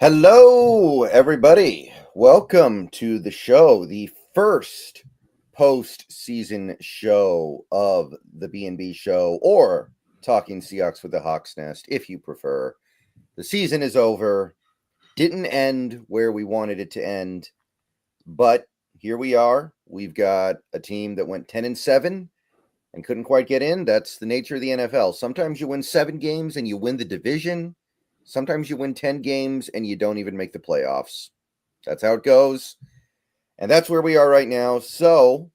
Hello, everybody. Welcome to the show, the first post-season show of the B&B show, or Talking Seahawks with the Hawks Nest, if you prefer. The season is over. Didn't end where we wanted it to end, but here we are. We've got a team that went 10-7 and couldn't quite get in. That's the nature of the NFL. Sometimes you win 7 games and you win the division. Sometimes you win 10 games and you don't even make the playoffs. That's how it goes. And that's where we are right now. So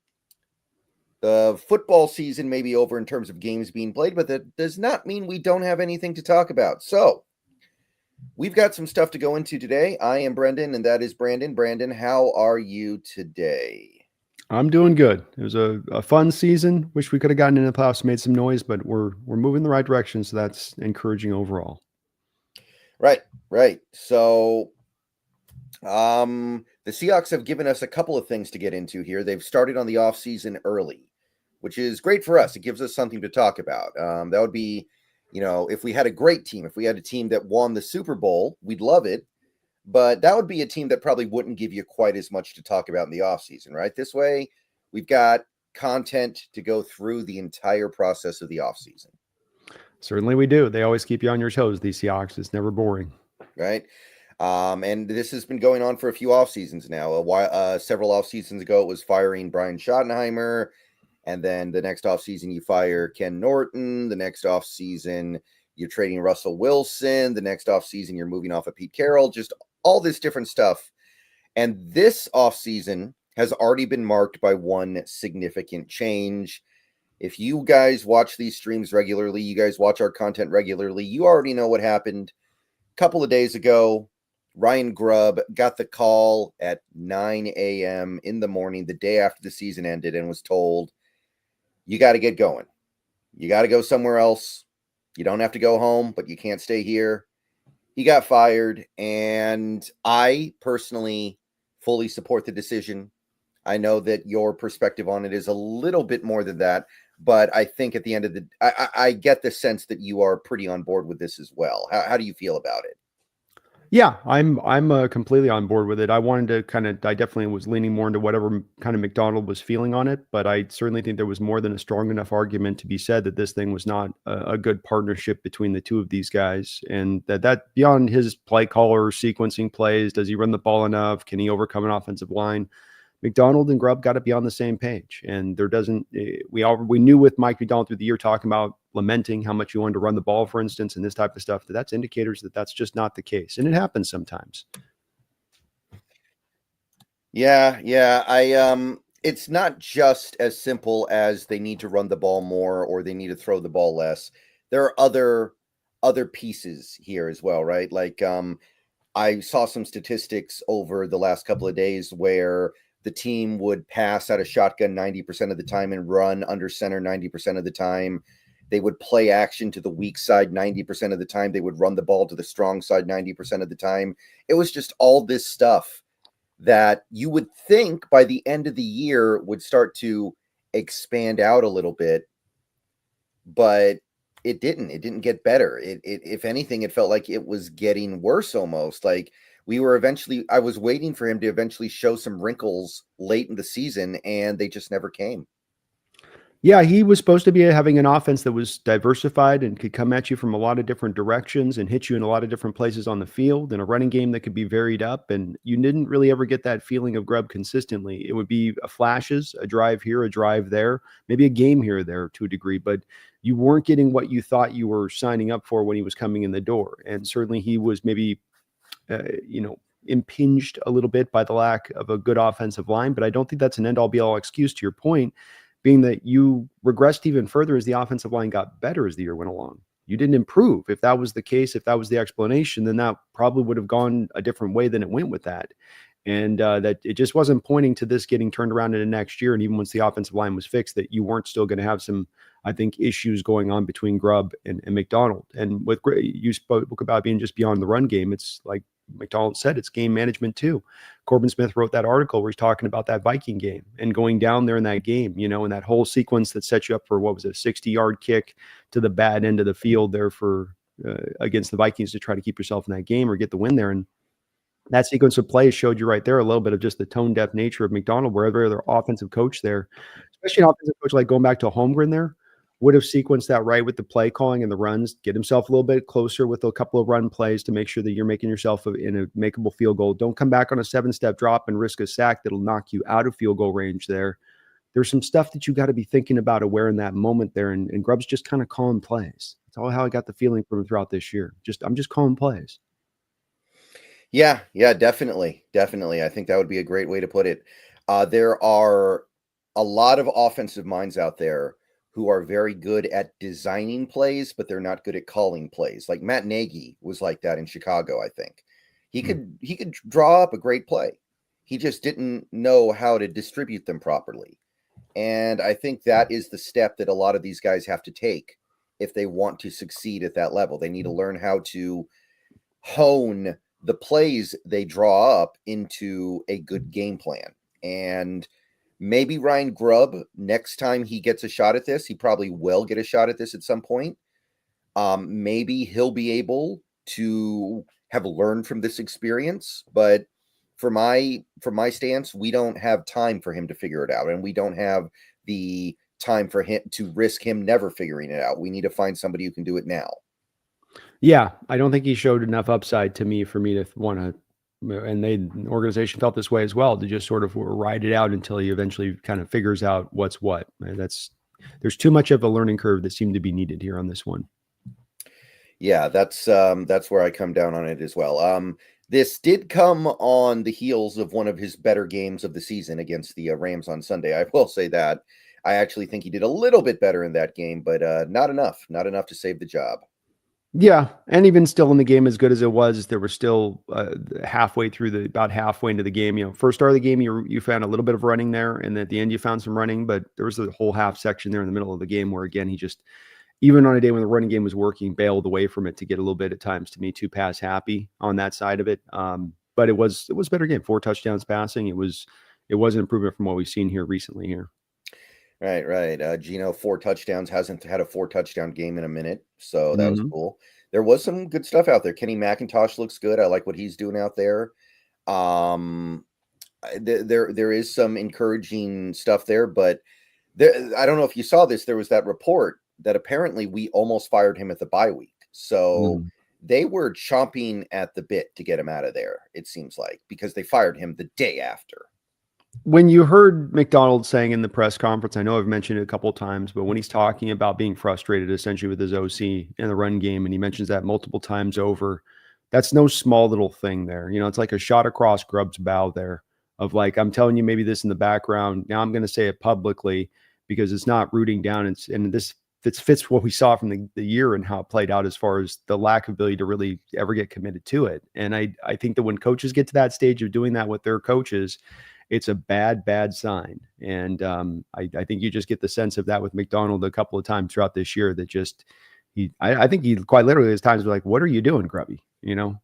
the football season may be over in terms of games being played, but that does not mean we don't have anything to talk about. So we've got some stuff to go into today. I am Brendan, and that is Brandon. Brandon, how are you today? I'm doing good. It was a fun season. Wish we could have gotten into the playoffs, made some noise, but we're moving in the right direction, so that's encouraging overall. Right. So the Seahawks have given us a couple of things to get into here. They've started on the offseason early, which is great for us. It gives us something to talk about. That would be, if we had a great team, if we had a team that won the Super Bowl, we'd love it. But that would be a team that probably wouldn't give you quite as much to talk about in the offseason, right? This way, we've got content to go through the entire process of the offseason. Certainly we do. They always keep you on your toes, these Seahawks. It's never boring. Right. And this has been going on for a few off seasons now. Several off seasons ago, it was firing Brian Schottenheimer. And then the next off season, you fire Ken Norton. The next off season, you're trading Russell Wilson. The next off season, you're moving off of Pete Carroll. Just all this different stuff. And this off season has already been marked by one significant change. If you guys watch these streams regularly, you guys watch our content regularly, you already know what happened. A couple of days ago, Ryan Grubb got the call at 9 a.m. in the morning, the day after the season ended, and was told, you got to get going. You got to go somewhere else. You don't have to go home, but you can't stay here. He got fired, and I personally fully support the decision. I know that your perspective on it is a little bit more than that, but I think at the end of the I get the sense that you are pretty on board with this as well. How do you feel about it? Yeah, I'm completely on board with it. I definitely was leaning more into whatever kind of McDonald was feeling on it, but I certainly think there was more than a strong enough argument to be said that this thing was not a good partnership between the two of these guys, and that beyond his play caller, sequencing plays, does he run the ball enough? Can he overcome an offensive line? McDonald and Grubb got to be on the same page, and there doesn't. We knew with Mike McDonald through the year talking about lamenting how much he wanted to run the ball, for instance, and this type of stuff. That's indicators that that's just not the case, and it happens sometimes. Yeah. It's not just as simple as they need to run the ball more or they need to throw the ball less. There are other pieces here as well, right? Like I saw some statistics over the last couple of days where the team would pass out of shotgun 90% of the time and run under center 90% of the time. They would play action to the weak side 90% of the time. They would run the ball to the strong side 90% of the time. It was just all this stuff that you would think by the end of the year would start to expand out a little bit, but it didn't. It didn't get better. It if anything, it felt like it was getting worse almost. Like I was waiting for him to eventually show some wrinkles late in the season, and they just never came. Yeah, he was supposed to be having an offense that was diversified and could come at you from a lot of different directions and hit you in a lot of different places on the field, and a running game that could be varied up. And you didn't really ever get that feeling of Grubb consistently. It would be flashes, a drive here, a drive there, maybe a game here or there to a degree, but you weren't getting what you thought you were signing up for when he was coming in the door. And certainly he was maybe, impinged a little bit by the lack of a good offensive line, but I don't think that's an end all be all excuse to your point, being that you regressed even further as the offensive line got better as the year went along. You didn't improve. If that was the case, if that was the explanation, then that probably would have gone a different way than it went with that. And that it just wasn't pointing to this getting turned around into next year. And even once the offensive line was fixed, that you weren't still going to have some, I think, issues going on between Grubb and McDonald. And with you spoke about being just beyond the run game, it's like McDonald said, it's game management too. Corbin Smith wrote that article where he's talking about that Viking game and going down there in that game, and that whole sequence that set you up for, what was it, a 60-yard kick to the bad end of the field there for against the Vikings to try to keep yourself in that game or get the win there. And That sequence of plays showed you right there a little bit of just the tone deaf nature of McDonald, where every other offensive coach there, especially an offensive coach like going back to Holmgren there, would have sequenced that right with the play calling and the runs, get himself a little bit closer with a couple of run plays to make sure that you're making yourself in a makeable field goal. Don't come back on a 7-step drop and risk a sack that'll knock you out of field goal range there. There's some stuff that you got to be thinking about aware in that moment there. And Grubb's just kind of calling plays. That's all how I got the feeling from him throughout this year. I'm just calling plays. Yeah, definitely. I think that would be a great way to put it. There are a lot of offensive minds out there who are very good at designing plays, but they're not good at calling plays. Like Matt Nagy was like that in Chicago, I think. He could draw up a great play. He just didn't know how to distribute them properly. And I think that is the step that a lot of these guys have to take if they want to succeed at that level. They need to learn how to hone the plays they draw up into a good game plan. And maybe Ryan Grubb, next time he gets a shot at this, he probably will get a shot at this at some point. Maybe he'll be able to have learned from this experience, but from my stance, we don't have time for him to figure it out, and we don't have the time for him to risk him never figuring it out. We need to find somebody who can do it now. Yeah, I don't think he showed enough upside to me for me to want to, and the organization felt this way as well, to just sort of ride it out until he eventually kind of figures out what's what. And there's too much of a learning curve that seemed to be needed here on this one. Yeah, that's where I come down on it as well. This did come on the heels of one of his better games of the season against the Rams on Sunday. I will say that. I actually think he did a little bit better in that game, but not enough to save the job. Yeah, and even still in the game, as good as it was, there were still about halfway into the game. First start of the game, you found a little bit of running there, and at the end you found some running, but there was a whole half section there in the middle of the game where, again, he just, even on a day when the running game was working, bailed away from it to get a little bit at times, to me, too pass happy on that side of it. But it was a better game. 4 touchdowns passing. It was an improvement from what we've seen here recently here. Right. Gino, 4 touchdowns, hasn't had a 4-touchdown game in a minute, so that was cool. There was some good stuff out there. Kenny McIntosh looks good. I like what he's doing out there. There is some encouraging stuff there, but I don't know if you saw this. There was that report that apparently we almost fired him at the bye week. So they were chomping at the bit to get him out of there, it seems like, because they fired him the day after. When you heard McDonald saying in the press conference, I know I've mentioned it a couple of times, but when he's talking about being frustrated essentially with his OC in the run game, and he mentions that multiple times over, that's no small little thing there. It's like a shot across Grubb's bow there of like, I'm telling you maybe this in the background. Now I'm going to say it publicly because it's not rooting down. And this fits what we saw from the year and how it played out as far as the lack of ability to really ever get committed to it. And I think that when coaches get to that stage of doing that with their coaches, it's a bad sign. And I think you just get the sense of that with McDonald a couple of times throughout this year that just I think he quite literally has times like, what are you doing, Grubby?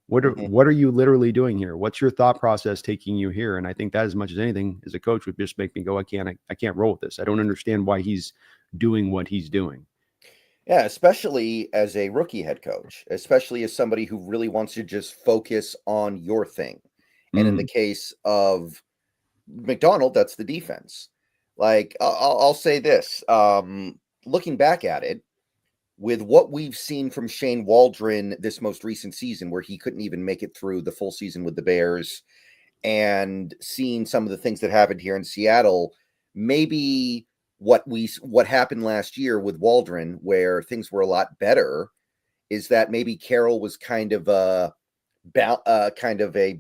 What are you literally doing here? What's your thought process taking you here? And I think that as much as anything as a coach would just make me go, I can't roll with this. I don't understand why he's doing what he's doing. Yeah, especially as a rookie head coach, especially as somebody who really wants to just focus on your thing. And in the case of McDonald, that's the defense. Like, I'll say this, looking back at it, with what we've seen from Shane Waldron this most recent season, where he couldn't even make it through the full season with the Bears, and seeing some of the things that happened here in Seattle, maybe what happened last year with Waldron, where things were a lot better, is that maybe Carroll was kind of a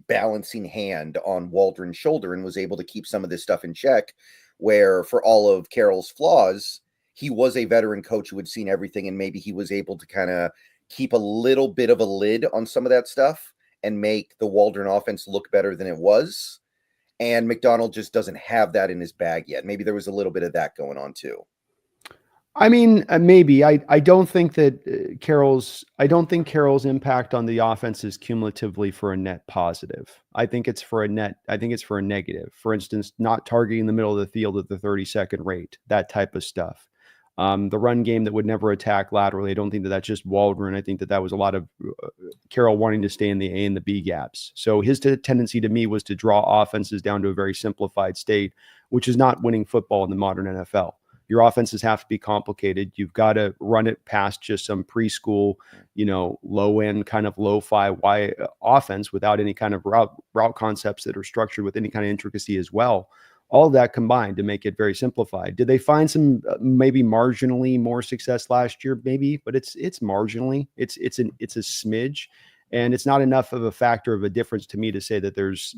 balancing hand on Waldron's shoulder and was able to keep some of this stuff in check, where for all of Carroll's flaws, he was a veteran coach who had seen everything, and maybe he was able to kind of keep a little bit of a lid on some of that stuff and make the Waldron offense look better than it was. And McDonald just doesn't have that in his bag yet. Maybe there was a little bit of that going on too. I mean, maybe. I don't think that Carroll's impact on the offense is cumulatively for a net positive. I think it's for a negative. For instance, not targeting the middle of the field at the 30-second rate, that type of stuff. The run game that would never attack laterally. I don't think that that's just Waldron. I think that that was a lot of Carroll wanting to stay in the A and the B gaps. So his tendency to me was to draw offenses down to a very simplified state, which is not winning football in the modern NFL. Your offenses have to be complicated. You've got to run it past just some preschool, low end kind of lo-fi offense without any kind of route concepts that are structured with any kind of intricacy as well. All of that combined to make it very simplified. Did they find some maybe marginally more success last year? Maybe, but it's marginally. It's a smidge, and it's not enough of a factor of a difference to me to say that there's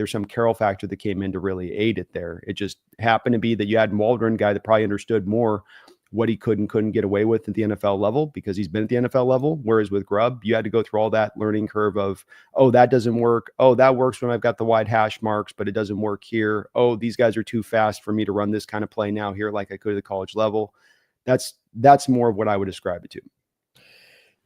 some Carroll factor that came in to really aid it there. It just happened to be that you had Waldron, guy that probably understood more what he could and couldn't get away with at the NFL level because he's been at the NFL level. Whereas with Grubb, you had to go through all that learning curve of, oh, that doesn't work. Oh, that works when I've got the wide hash marks, but it doesn't work here. Oh, these guys are too fast for me to run this kind of play now here like I could at the college level. That's more of what I would describe it to.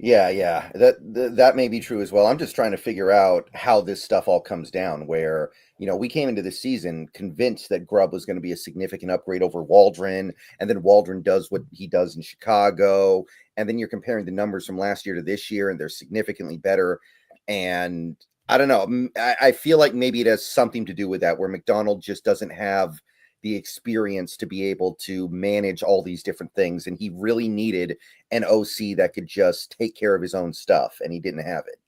Yeah. That may be true as well. I'm just trying to figure out how this stuff all comes down where, we came into this season convinced that Grubb was going to be a significant upgrade over Waldron, and then Waldron does what he does in Chicago. And then you're comparing the numbers from last year to this year, and they're significantly better. And I don't know. I feel like maybe it has something to do with that, where McDonald just doesn't have the experience to be able to manage all these different things. And he really needed an OC that could just take care of his own stuff, and he didn't have it.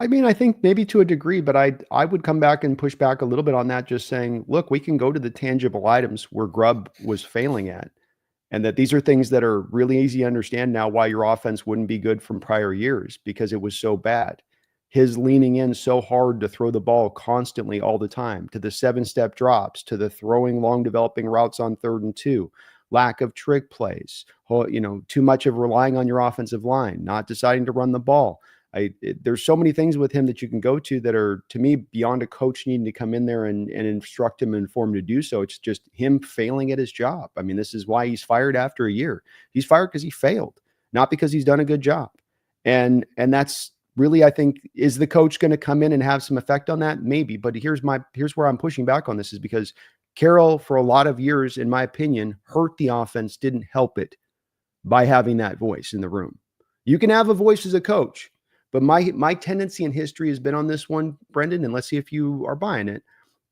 I mean, I think maybe to a degree, but I would come back and push back a little bit on that, just saying, look, we can go to the tangible items where Grubb was failing at, and that these are things that are really easy to understand now why your offense wouldn't be good from prior years because it was so bad. His leaning in so hard to throw the ball constantly all the time, to the 7-step drops, to the throwing long developing routes on 3rd and 2, lack of trick plays, too much of relying on your offensive line, not deciding to run the ball. There's so many things with him that you can go to that are, to me, beyond a coach needing to come in there and instruct him and inform him to do so. It's just him failing at his job. I mean, this is why he's fired after a year. He's fired because he failed, not because he's done a good job. And that's really, I think, is the coach going to come in and have some effect on that? Maybe. But here's where I'm pushing back on this, is because Carroll, for a lot of years, in my opinion, hurt the offense, didn't help it by having that voice in the room. You can have a voice as a coach, but my tendency in history has been on this one, Brendan, and let's see if you are buying it,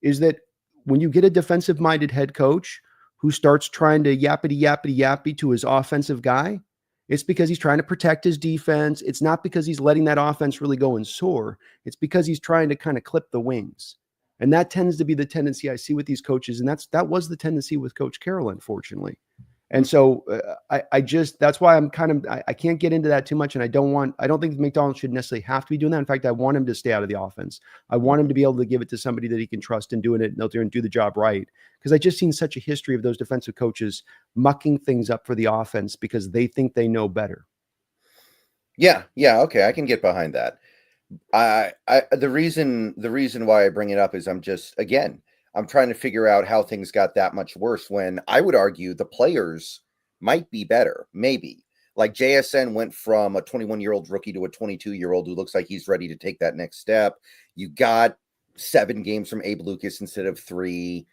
is that when you get a defensive-minded head coach who starts trying to yappity to his offensive guy, it's because he's trying to protect his defense. It's not because he's letting that offense really go and soar. It's because he's trying to kind of clip the wings. And that tends to be the tendency I see with these coaches. And that was the tendency with Coach Carroll, unfortunately. And so that's why I can't get into that too much. And I don't think McDonald should necessarily have to be doing that. In fact, I want him to stay out of the offense. I want him to be able to give it to somebody that he can trust in doing it, and they'll do the job right. Because I just seen such a history of those defensive coaches mucking things up for the offense because they think they know better. Yeah. Okay. I can get behind that. The reason why I bring it up is I'm trying to figure out how things got that much worse when I would argue the players might be better. Maybe like JSN went from a 21-year-old rookie to a 22-year-old who looks like he's ready to take that next step. You got 7 games from Abe Lucas instead of 3.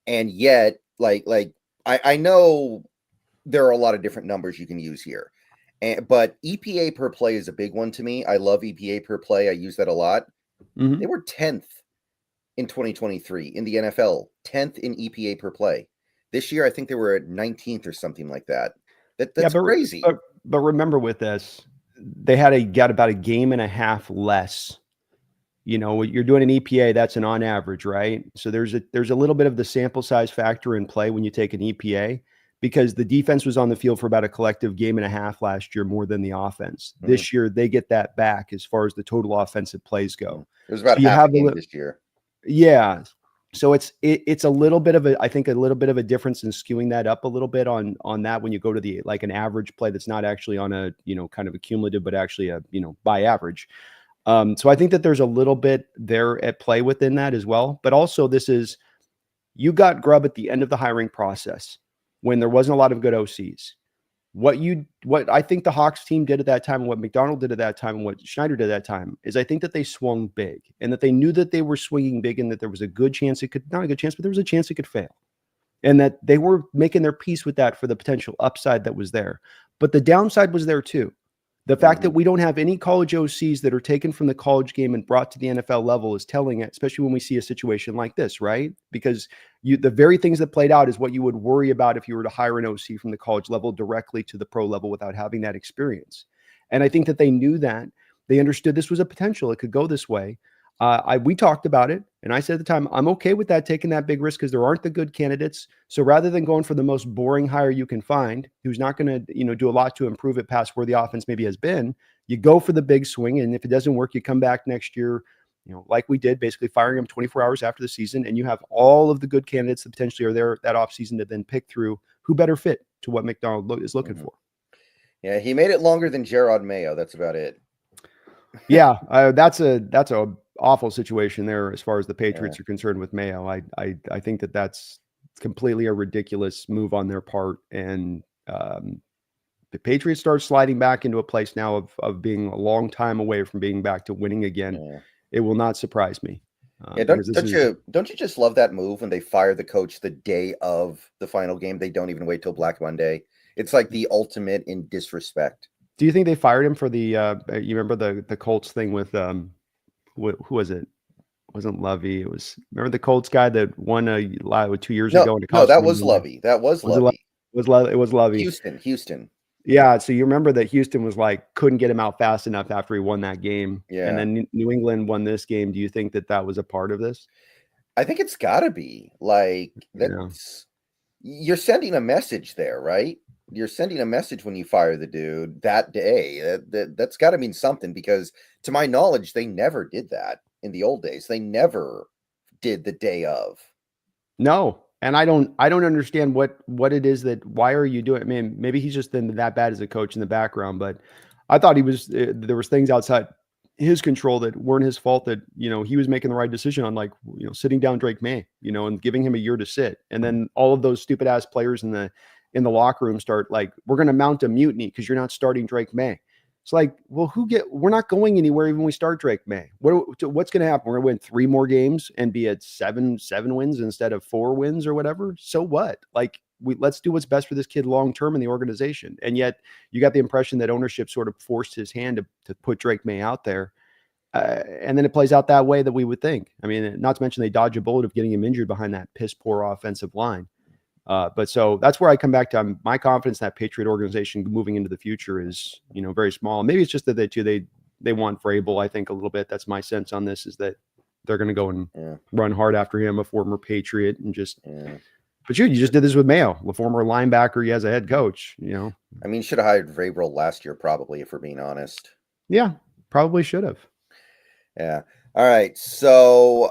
And yet I know there are a lot of different numbers you can use here. But EPA per play is a big one to me. I love EPA per play. I use that a lot. Mm-hmm. They were 10th in 2023 in the NFL, 10th in EPA per play. This year, I think they were at 19th or something like that. That's crazy. But remember with this, they got about a game and a half less. You're doing an EPA, that's an on average, right? So there's a little bit of the sample size factor in play when you take an EPA, because the defense was on the field for about a collective game and a half last year more than the offense. Mm-hmm. This year, they get that back as far as the total offensive plays go. It was about half a game this year. Yeah. So it's a little bit of a difference in skewing that up a little bit on that when you go to an average play that's not actually on a, kind of a cumulative, but actually a, by average. So I think that there's a little bit there at play within that as well. But also you got Grubb at the end of the hiring process when there wasn't a lot of good OCs. What I think the Hawks team did at that time, and what McDonald did at that time, and what Schneider did at that time, is I think that they swung big, and that they knew that they were swinging big, and that there was a good chance not a good chance, but there was a chance it could fail. and that they were making their peace with that for the potential upside that was there. But the downside was there too. The fact that we don't have any college OCs that are taken from the college game and brought to the NFL level is telling it, especially when we see a situation like this, right? Because the very things that played out is what you would worry about if you were to hire an OC from the college level directly to the pro level without having that experience. And I think that they knew that. They understood this was a potential. It could go this way. We talked about it, and I said at the time, I'm okay with that, taking that big risk, because there aren't the good candidates. So rather than going for the most boring hire you can find, who's not going to, do a lot to improve it past where the offense maybe has been, you go for the big swing. And if it doesn't work, you come back next year, like we did, basically firing him 24 hours after the season, and you have all of the good candidates that potentially are there that offseason to then pick through who better fit to what McDonald is looking for. Yeah, he made it longer than Gerard Mayo. That's about it. Yeah, that's a awful situation there as far as the Patriots are concerned with Mayo. I think that's completely a ridiculous move on their part, and the Patriots start sliding back into a place now of being a long time away from being back to winning again. It will not surprise me. Don't you just love that move when they fire the coach the day of the final game? They don't even wait till Black Monday. It's like the ultimate in disrespect. Do you think they fired him for the you remember the Colts thing with who was it? It wasn't Lovey. It was, remember the Colts guy that won 2 years ago? No, that was Lovey. That was Lovey. It was Lovey. Houston. Yeah. So you remember that Houston was couldn't get him out fast enough after he won that game. Yeah. And then New England won this game. Do you think that was a part of this? I think it's got to be. You're sending a message there, right? You're sending a message when you fire the dude that day. That's got to mean something, because to my knowledge, they never did that in the old days. They never did the day of. No. And I don't understand what it is why are you doing it? I mean, maybe he's just been that bad as a coach in the background, but I thought there was things outside his control that weren't his fault, that, he was making the right decision on sitting down Drake May, and giving him a year to sit. And then all of those stupid ass players in the locker room start we're going to mount a mutiny because you're not starting Drake May. It's we're not going anywhere even when we start Drake May. What's going to happen? We're going to win 3 more games and be at seven wins instead of 4 wins or whatever. So what? Let's do what's best for this kid long-term in the organization. And yet you got the impression that ownership sort of forced his hand to put Drake May out there. And then it plays out that way that we would think. I mean, not to mention they dodge a bullet of getting him injured behind that piss poor offensive line. But so that's where I come back to my confidence in that Patriot organization moving into the future is, very small. Maybe it's just that they want Vrabel, I think, a little bit. That's my sense on this, is that they're going to go and run hard after him, a former Patriot, and just. But you just did this with Mayo, the former linebacker. He has a head coach. I mean, should have hired Vrabel last year, probably, if we're being honest. Yeah, probably should have. Yeah. All right. So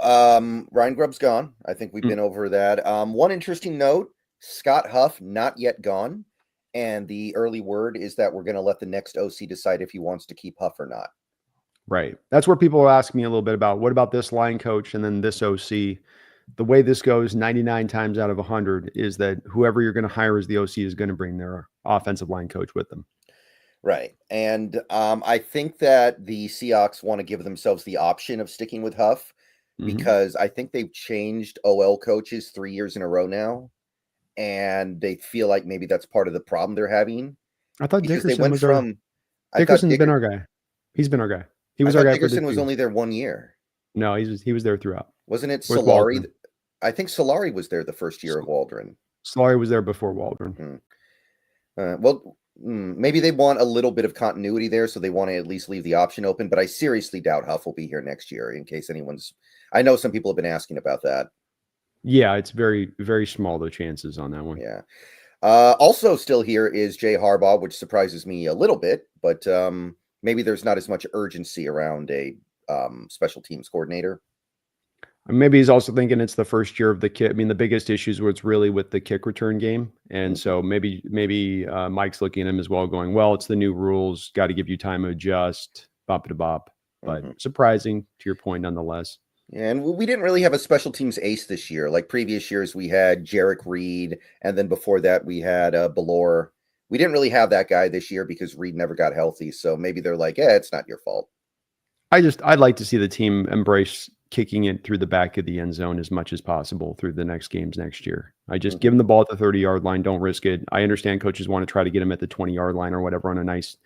Ryan Grubb's gone. I think we've been over that. One interesting note. Scott Huff, not yet gone. And the early word is that we're going to let the next OC decide if he wants to keep Huff or not. Right. That's where people are asking me a little bit about, what about this line coach and then this OC? The way this goes 99 times out of 100 is that whoever you're going to hire as the OC is going to bring their offensive line coach with them. Right. And I think that the Seahawks want to give themselves the option of sticking with Huff, because I think they've changed OL coaches 3 years in a row now. And they feel like maybe that's part of the problem they're having. I thought Dickerson's been our guy. He's been our guy. He was our guy. Dickerson was only there 1 year. No, he was there throughout. Wasn't it Solari? I think Solari was there the first year of Waldron. Solari was there before Waldron. Maybe they want a little bit of continuity there, so they want to at least leave the option open. But I seriously doubt Huff will be here next year, in case anyone's. I know some people have been asking about that. Yeah, it's very, very small, the chances on that one. Yeah. Also still here is Jay Harbaugh, which surprises me a little bit, but maybe there's not as much urgency around a special teams coordinator. Maybe he's also thinking it's the first year of the kick. I mean, the biggest issues was really with the kick return game. And so maybe Mike's looking at him as well, going, well, it's the new rules, got to give you time to adjust, bop-a-bop. But surprising, to your point, nonetheless. And we didn't really have a special teams ace this year. Like previous years, we had Jarek Reed, and then before that, we had Ballore. We didn't really have that guy this year because Reed never got healthy. So maybe they're like, it's not your fault. I'd like to see the team embrace kicking it through the back of the end zone as much as possible through the next games next year. I just give him the ball at the 30-yard line. Don't risk it. I understand coaches want to try to get him at the 20-yard line or whatever on a nice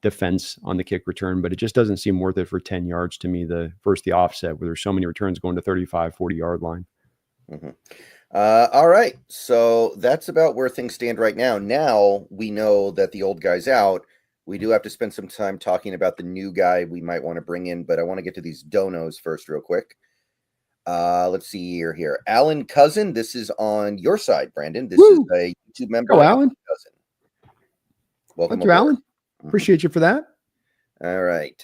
defense on the kick return, but it just doesn't seem worth it for 10 yards to me, versus the offset where there's so many returns going to 35, 40-yard line. All right. So that's about where things stand right now. Now we know that the old guy's out. We do have to spend some time talking about the new guy we might want to bring in, but I want to get to these donos first real quick. Let's see here. Alan Cousin, this is on your side, Brandon. This is a YouTube member. Oh, Alan. Cousin. Welcome, thank you, Alan. Appreciate you for that. All right.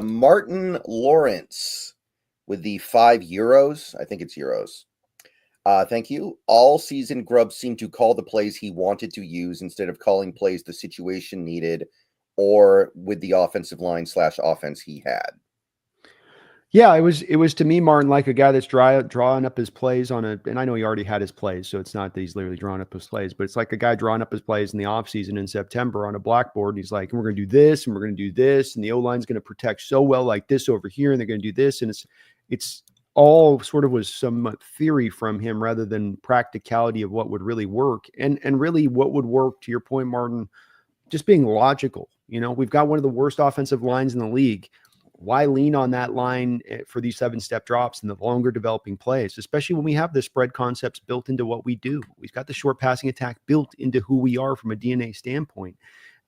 Martin Lawrence with the €5. I think it's euros. Thank you. All season, Grubb seemed to call the plays he wanted to use instead of calling plays the situation needed or with the offensive line / offense he had. Yeah, it was to me, Martin, like a guy that's drawing up his plays and I know he already had his plays, so it's not that he's literally drawing up his plays, but it's like a guy drawing up his plays in the offseason in September on a blackboard. And he's like, we're going to do this, and we're going to do this, and the O-line's going to protect so well like this over here, and they're going to do this. And it's all sort of was some theory from him rather than practicality of what would really work. And really what would work, to your point, Martin, just being logical. We've got one of the worst offensive lines in the league. Why lean on that line for these 7-step drops and the longer developing plays, especially when we have the spread concepts built into what we do? We've got the short passing attack built into who we are from a DNA standpoint.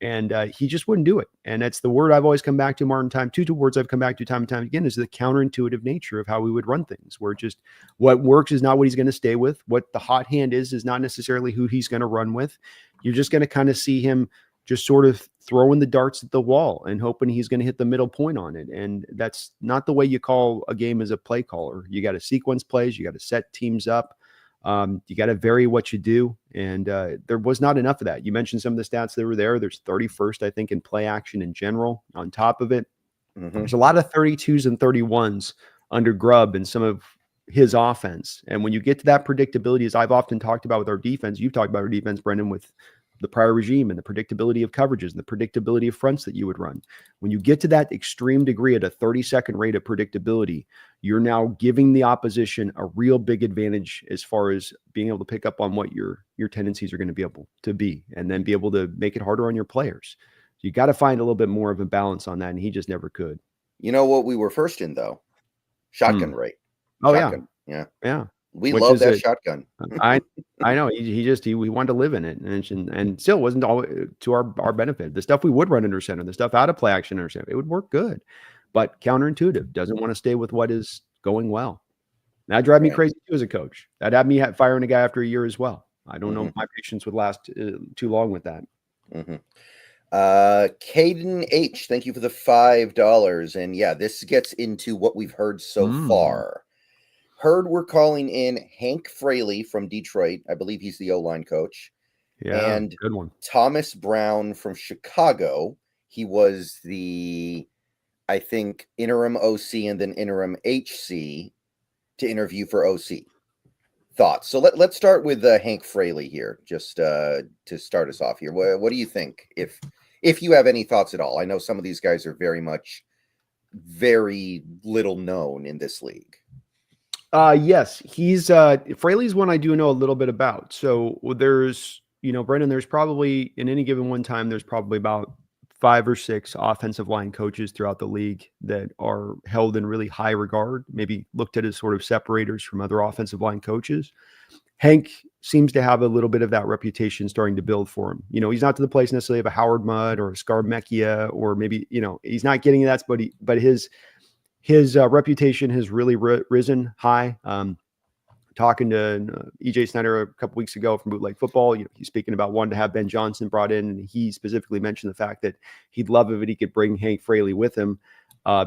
And he just wouldn't do it. And that's the word I've always come back to, Martin. Two words I've come back to time and time again is the counterintuitive nature of how we would run things, where just what works is not what he's going to stay with. What the hot hand is not necessarily who he's going to run with. You're just going to kind of see him just sort of throwing the darts at the wall and hoping he's going to hit the middle point on it. And that's not the way you call a game as a play caller. You got to sequence plays. You got to set teams up. You got to vary what you do. And there was not enough of that. You mentioned some of the stats that were there. There's 31st, I think, in play action in general. On top of it, there's a lot of 32s and 31s under Grubb in some of his offense. And when you get to that predictability, as I've often talked about with our defense, you've talked about our defense, Brendan, with the prior regime and the predictability of coverages and the predictability of fronts that you would run. When you get to that extreme degree at a 30-second rate of predictability, you're now giving the opposition a real big advantage as far as being able to pick up on what your tendencies are going to be able to be, and then be able to make it harder on your players. So you got to find a little bit more of a balance on that, and he just never could. You know what we were first in, though? Shotgun rate. Oh, shotgun. Yeah. We love that shotgun. I know he wanted to live in it, and still wasn't all to our benefit. The stuff we would run under center, the stuff out of play action under center, it would work good, but counterintuitive. Doesn't want to stay with what is going well. That drive me crazy too as a coach. That had me firing a guy after a year as well. I don't know if my patience would last too long with that. Caden H, thank you for the $5. And yeah, this gets into what we've heard so far. Heard we're calling in Hank Fraley from Detroit. I believe he's the O-line coach. Yeah, and good one. Thomas Brown from Chicago. He was the, I think, interim OC and then interim HC to interview for OC. Thoughts? So let's start with Hank Fraley here, just to start us off here. What do you think, if you have any thoughts at all? I know some of these guys are very little known in this league. Yes, he's Fraley's one I do know a little bit about. So there's, Brendan, there's probably in any given one time, there's probably about 5 or 6 offensive line coaches throughout the league that are held in really high regard, maybe looked at as sort of separators from other offensive line coaches. Hank seems to have a little bit of that reputation starting to build for him. He's not to the place necessarily of a Howard Mudd or a Scarmecchia, or maybe, he's not getting that, but his reputation has really risen high. Talking to EJ Snyder a couple weeks ago from Bootleg Football, he's speaking about wanting to have Ben Johnson brought in, and he specifically mentioned the fact that he'd love if he could bring Hank Fraley with him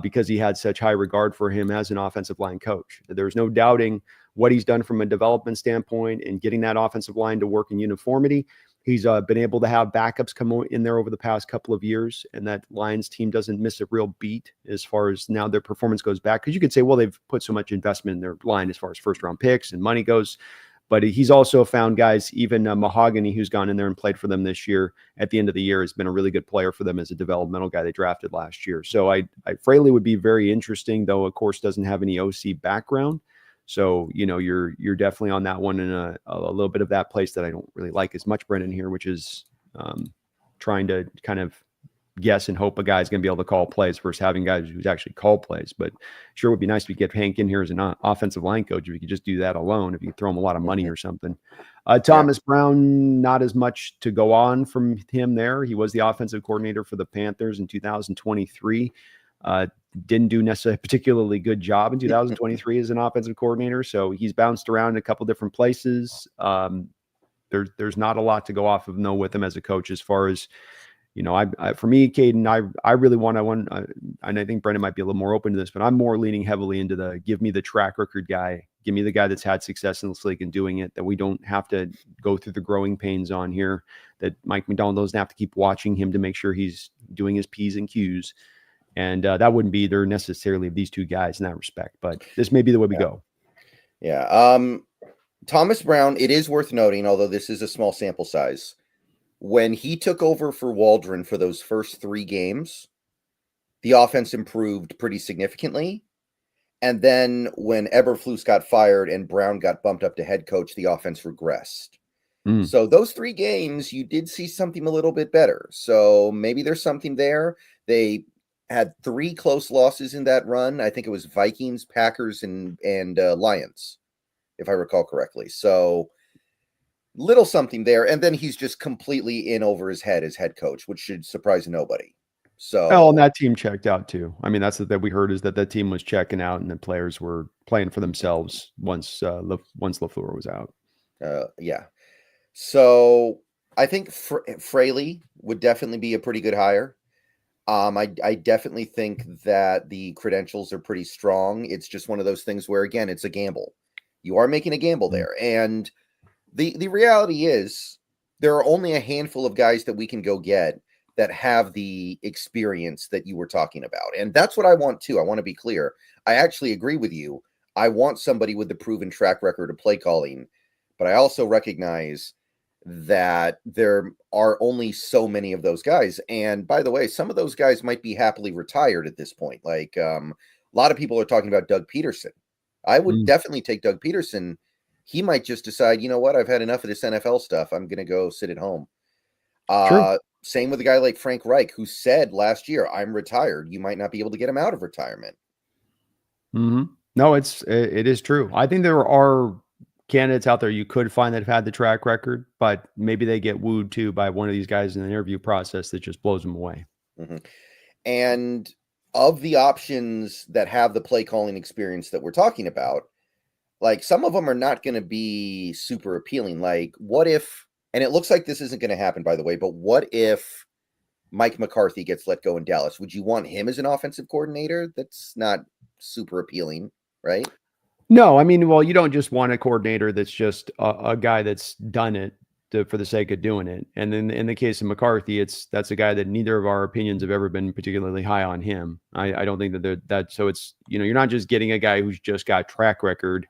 because he had such high regard for him as an offensive line coach. There's no doubting what he's done from a development standpoint and getting that offensive line to work in uniformity. He's been able to have backups come in there over the past couple of years, and that Lions team doesn't miss a real beat as far as now their performance goes back. Because you could say, well, they've put so much investment in their line as far as first-round picks and money goes. But he's also found guys, even Mahogany, who's gone in there and played for them this year at the end of the year, has been a really good player for them as a developmental guy they drafted last year. So Fraley would be very interesting, though, of course, doesn't have any OC background. So, you're definitely on that one in a little bit of that place that I don't really like as much, Brendan, here, which is trying to kind of guess and hope a guy's going to be able to call plays versus having guys who's actually call plays. But sure would be nice to get Hank in here as an offensive line coach if you could just do that alone, if you could throw him a lot of money or something. Thomas Brown, not as much to go on from him there. He was the offensive coordinator for the Panthers in 2023. Didn't do necessarily a particularly good job in 2023 as an offensive coordinator. So he's bounced around in a couple different places. There's not a lot to go off of with him as a coach as far as, for me, Caden, I really want, and I think Brendan might be a little more open to this, but I'm more leaning heavily into the give me the track record guy. Give me the guy that's had success in this league and doing it, that we don't have to go through the growing pains on here, that Mike McDonald doesn't have to keep watching him to make sure he's doing his P's and Q's. And that wouldn't be either necessarily these two guys in that respect, but this may be the way we go. Yeah. Thomas Brown, it is worth noting, although this is a small sample size, when he took over for Waldron for those first 3 games, the offense improved pretty significantly. And then when Eberflus got fired and Brown got bumped up to head coach, the offense regressed. So those 3 games, you did see something a little bit better. So maybe there's something there. They had 3 close losses in that run. I think it was Vikings, Packers, and Lions, if I recall correctly. So little something there, and then he's just completely in over his head as head coach, which should surprise nobody. So, and that team checked out too. I mean, that's that we heard, is that team was checking out, and the players were playing for themselves once LaFleur was out. Yeah. So I think Fraley would definitely be a pretty good hire. I definitely think that the credentials are pretty strong. It's just one of those things where, again, it's a gamble. You are making a gamble there, and the reality is there are only a handful of guys that we can go get that have the experience that you were talking about. And that's what I want too. I want to be clear. I actually agree with you. I want somebody with the proven track record of play calling, but I also recognize that there are only so many of those guys. And by the way, some of those guys might be happily retired at this point. Like a lot of people are talking about Doug Peterson. I would definitely take Doug Peterson. He might just decide, you know what, I've had enough of this NFL stuff. I'm going to go sit at home. Same with a guy like Frank Reich, who said last year, I'm retired. You might not be able to get him out of retirement. No, it is true. I think there are candidates out there you could find that have had the track record, but maybe they get wooed too by one of these guys in the interview process that just blows them away. And of the options that have the play calling experience that we're talking about, like some of them are not going to be super appealing. Like what if, and it looks like this isn't going to happen, by the way, but what if Mike McCarthy gets let go in Dallas? Would you want him as an offensive coordinator? That's not super appealing, right? No, I mean, well, you don't just want a coordinator that's just a guy that's done it for the sake of doing it. And then in the case of McCarthy, that's a guy that neither of our opinions have ever been particularly high on him. I don't think that so it's, you're not just getting a guy who's just got track record,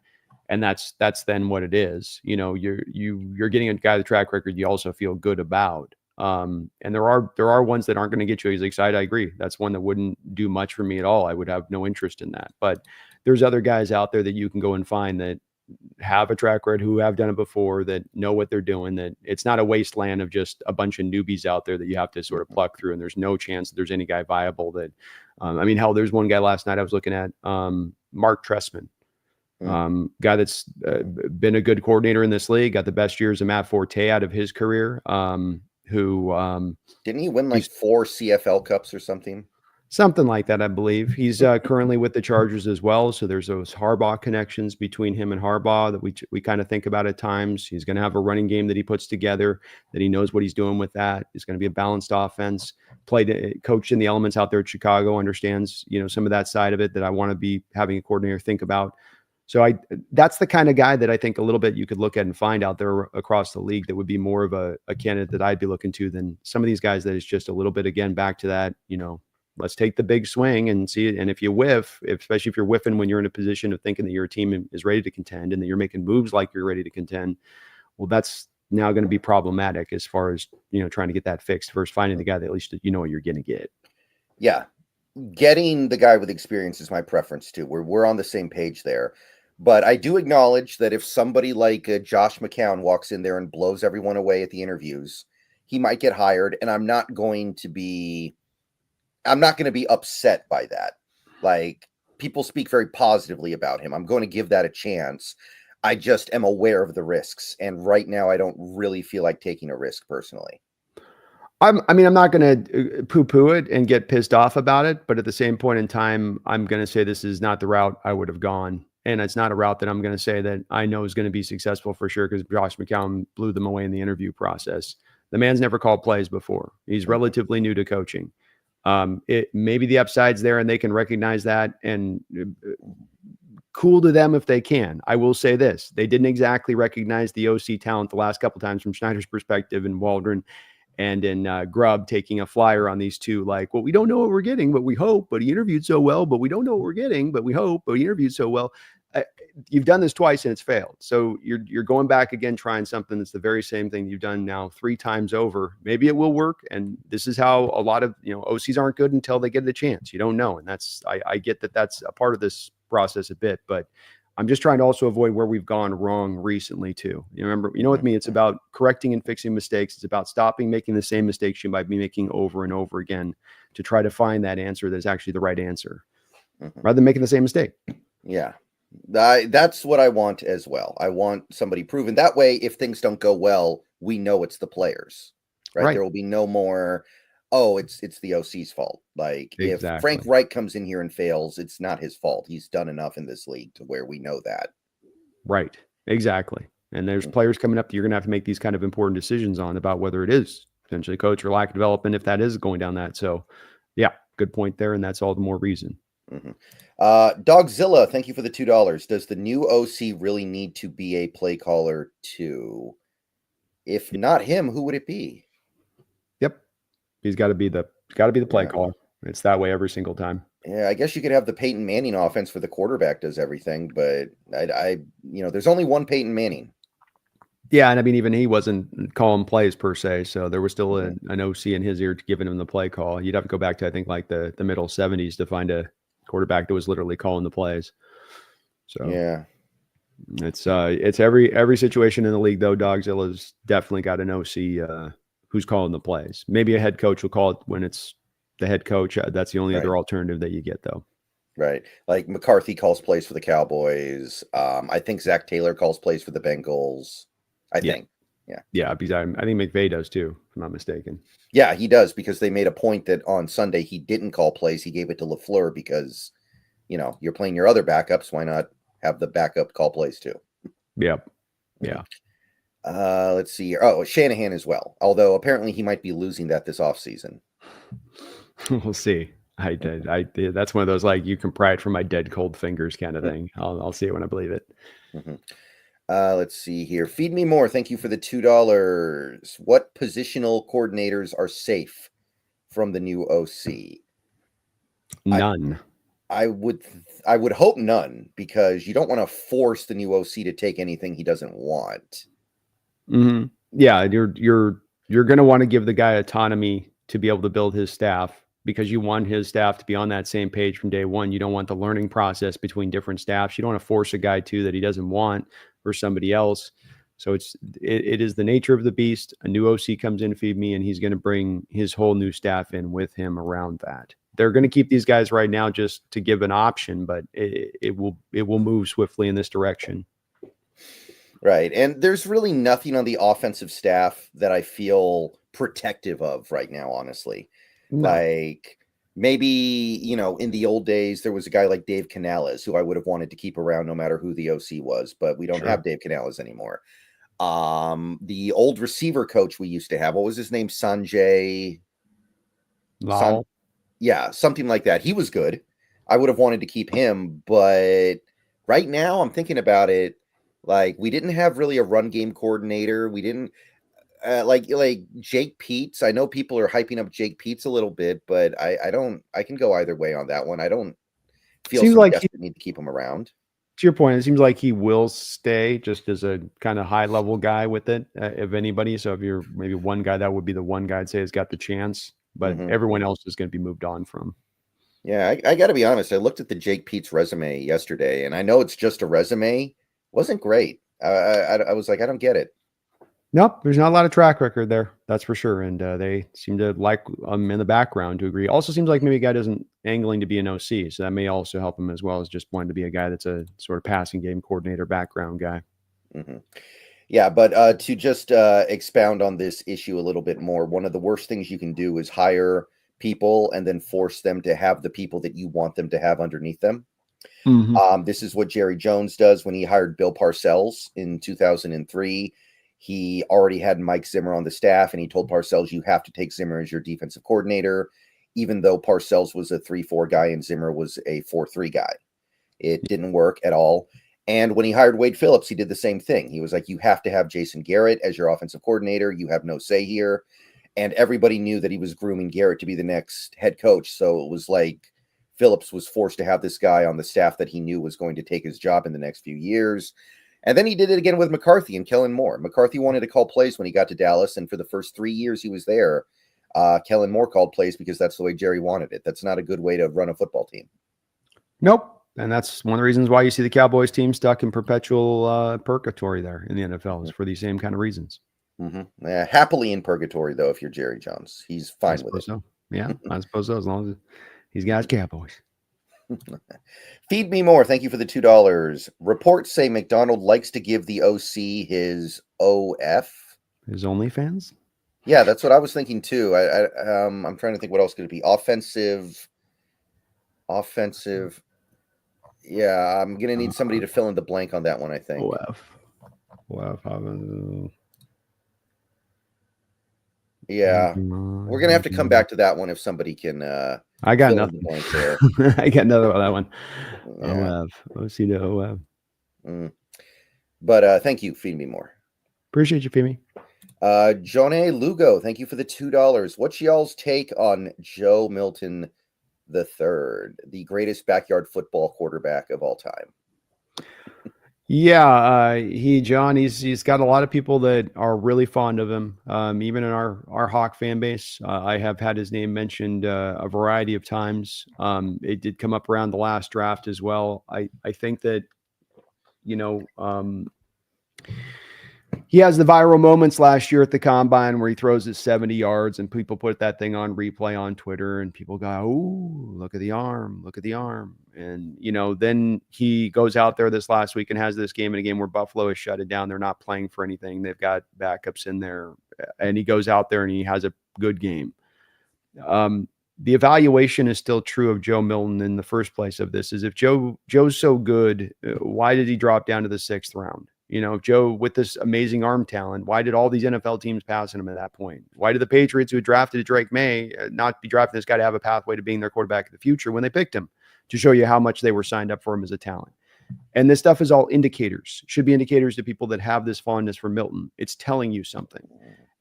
and that's then what it is. You're getting a guy with track record you also feel good about. And there are ones that aren't going to get you as excited. I agree. That's one that wouldn't do much for me at all. I would have no interest in that. But there's other guys out there that you can go and find that have a track record, who have done it before, that know what they're doing, that it's not a wasteland of just a bunch of newbies out there that you have to sort of pluck through. And there's no chance that there's any guy viable that, hell, there's one guy last night I was looking at, Mark Trestman. Guy that's been a good coordinator in this league, got the best years of Matt Forte out of his career. Who didn't he win like 4 CFL Cups or something? Something like that, I believe. He's currently with the Chargers as well. So there's those Harbaugh connections between him and Harbaugh that we kind of think about at times. He's going to have a running game that he puts together, that he knows what he's doing with that. It's going to be a balanced offense. Coached in the elements out there at Chicago, understands, some of that side of it that I want to be having a coordinator think about. So that's the kind of guy that I think a little bit you could look at and find out there across the league that would be more of a candidate that I'd be looking to than some of these guys that is just a little bit, again, back to that, let's take the big swing and see it. And if you whiff, especially if you're whiffing when you're in a position of thinking that your team is ready to contend and that you're making moves like you're ready to contend, well, that's now going to be problematic as far as, trying to get that fixed versus finding the guy that at least you know what you're going to get. Yeah. Getting the guy with experience is my preference too. We're on the same page there. But I do acknowledge that if somebody like Josh McCown walks in there and blows everyone away at the interviews, he might get hired, and I'm not going to be upset by that. Like, people speak very positively about him. I'm going to give that a chance. I just am aware of the risks, and right now I don't really feel like taking a risk personally. I'm not going to poo-poo it and get pissed off about it, but at the same point in time, I'm going to say this is not the route I would have gone. And it's not a route that I'm going to say that I know is going to be successful for sure, because Josh McCown blew them away in the interview process. The man's never called plays before. He's relatively new to coaching. Maybe the upside's there and they can recognize that, and cool to them if they can. I will say this. They didn't exactly recognize the OC talent the last couple times from Schneider's perspective in Waldron and in Grubb, taking a flyer on these two, like, well, we don't know what we're getting, but we hope. But he interviewed so well, but we don't know what we're getting, but we hope. But he interviewed so well. You've done this twice and it's failed. So you're going back again, trying something that's the very same thing you've done now 3 times over. Maybe it will work. And this is how a lot of OCs aren't good until they get a chance. You don't know, and I get that that's a part of this process a bit, but I'm just trying to also avoid where we've gone wrong recently too. Remember, with me, it's about correcting and fixing mistakes. It's about stopping making the same mistakes you might be making over and over again to try to find that answer that's actually the right answer, rather than making the same mistake. Yeah, that's what I want as well. I want somebody proven. That way, if things don't go well, we know it's the players, right? There will be no more, oh, it's the OC's fault. Like, exactly. If Frank Reich comes in here and fails, it's not his fault. He's done enough in this league to where we know that. Right. Exactly. And there's players coming up that you're going to have to make these kind of important decisions on about whether it is potentially coach or lack of development, if that is going down that. So, yeah, good point there. And that's all the more reason. Dogzilla, thank you for the $2. Does the new OC really need to be a play caller too? If not him, who would it be? Yep. He's got to be the play caller. It's that way every single time. Yeah, I guess you could have the Peyton Manning offense for the quarterback does everything, but there's only one Peyton Manning. Yeah, and I mean, even he wasn't calling plays per se, so there was still an OC in his ear giving him the play call. You'd have to go back to, I think, like the middle 70s to find a quarterback that was literally calling the plays. So yeah, it's every situation in the league though. Dogzilla's definitely got an OC who's calling the plays. Maybe a head coach will call it when it's the head coach. That's the only other alternative that you get though. Right. Like McCarthy calls plays for the Cowboys. I think Zach Taylor calls plays for the Bengals. I think. Yeah, because I think McVay does too, if I'm not mistaken. Yeah, he does, because they made a point that on Sunday he didn't call plays. He gave it to LaFleur because, you're playing your other backups. Why not have the backup call plays too? Yep. Yeah. Let's see here. Oh, Shanahan as well. Although apparently he might be losing that this offseason. We'll see. I did. That's one of those, like, you can pry it from my dead cold fingers kind of thing. I'll see it when I believe it. Let's see here. Feed me more. Thank you for the $2. What positional coordinators are safe from the new OC? None. I would hope none, because you don't want to force the new OC to take anything he doesn't want. Mm-hmm. Yeah, you're going to want to give the guy autonomy to be able to build his staff, because you want his staff to be on that same page from day one. You don't want the learning process between different staffs. You don't want to force a guy that he doesn't want for somebody else. So it is the nature of the beast. A new OC comes in, feed me, and he's going to bring his whole new staff in with him around that. They're going to keep these guys right now just to give an option, but it will move swiftly in this direction. Right. And there's really nothing on the offensive staff that I feel protective of right now, honestly. No. Like, maybe, in the old days, there was a guy like Dave Canales who I would have wanted to keep around no matter who the OC was, but we don't have Dave Canales anymore. The old receiver coach we used to have, what was his name? Sanjay? Yeah, something like that. He was good. I would have wanted to keep him, but right now I'm thinking about it. Like, we didn't have really a run game coordinator. like Jake Peets. I know people are hyping up Jake Peets a little bit, but I don't. I can go either way on that one. I don't feel Seems some like desperate need to keep him around. to your point, it seems like he will stay just as a kind of high level guy with it, if anybody. So if you're maybe one guy, that would be the one guy I'd say has got the chance, but everyone else is going to be moved on from. Yeah, I got to be honest. I looked at the Jake Peets resume yesterday, and I know it's just a resume. Wasn't great. I was like, I don't get it. Nope, there's not a lot of track record there. That's for sure. And they seem to like in the background to agree. Also seems like maybe a guy doesn't angling to be an OC. So that may also help him as well as just wanting to be a guy that's a sort of passing game coordinator background guy. Yeah, but to just expound on this issue a little bit more, one of the worst things you can do is hire people and then force them to have the people that you want them to have underneath them. This is what Jerry Jones does when he hired Bill Parcells in 2003. He already had Mike Zimmer on the staff, and he told Parcells, you have to take Zimmer as your defensive coordinator, even though Parcells was a 3-4 guy and Zimmer was a 4-3 guy. It didn't work at all. And when he hired Wade Phillips, he did the same thing. He was like, you have to have Jason Garrett as your offensive coordinator. You have no say here. And everybody knew that he was grooming Garrett to be the next head coach. So it was like Phillips was forced to have this guy on the staff that he knew was going to take his job in the next few years. And then he did it again with McCarthy and Kellen Moore. McCarthy wanted to call plays when he got to Dallas. And for the first 3 years he was there, Kellen Moore called plays because that's the way Jerry wanted it. That's not a good way to run a football team. Nope. And that's one of the reasons why you see the Cowboys team stuck in perpetual purgatory there in the NFL is for these same kind of reasons. Happily in purgatory, though, if you're Jerry Jones. He's fine with it. So. Yeah, I suppose so, as long as he's got his Cowboys. Feed me more. Thank you for the $2. Reports say McDonald likes to give the OC his OF. His OnlyFans? Yeah, that's what I was thinking too. I'm trying to think what else could it be. Offensive. Yeah, I'm gonna need somebody to fill in the blank on that one, I think. OF. Yeah, we're gonna have to come back to that one if somebody can. I got nothing. There. I got another on that one. Yeah. OF. OC to OF. But thank you. Feed me more. Appreciate you, Femi. Jonah Lugo, thank you for the $2. What's y'all's take on Joe Milton III, the greatest backyard football quarterback of all time? Yeah, he's got a lot of people that are really fond of him. Even in our Hawk fan base, I have had his name mentioned a variety of times. It did come up around the last draft as well. I think that, he has the viral moments last year at the combine where he throws it 70 yards and people put that thing on replay on Twitter and people go, "Ooh, look at the arm, look at the arm." And, then he goes out there this last week and has this game in a game where Buffalo has shut it down. They're not playing for anything. They've got backups in there and he goes out there and he has a good game. The evaluation is still true of Joe Milton in the first place of this is if Joe's so good, why did he drop down to the 6th round? Joe with this amazing arm talent, why did all these NFL teams pass on him at that point? Why did the Patriots who had drafted Drake May not be drafting this guy to have a pathway to being their quarterback in the future when they picked him to show you how much they were signed up for him as a talent? And this stuff is all indicators, should be indicators to people that have this fondness for Milton. It's telling you something.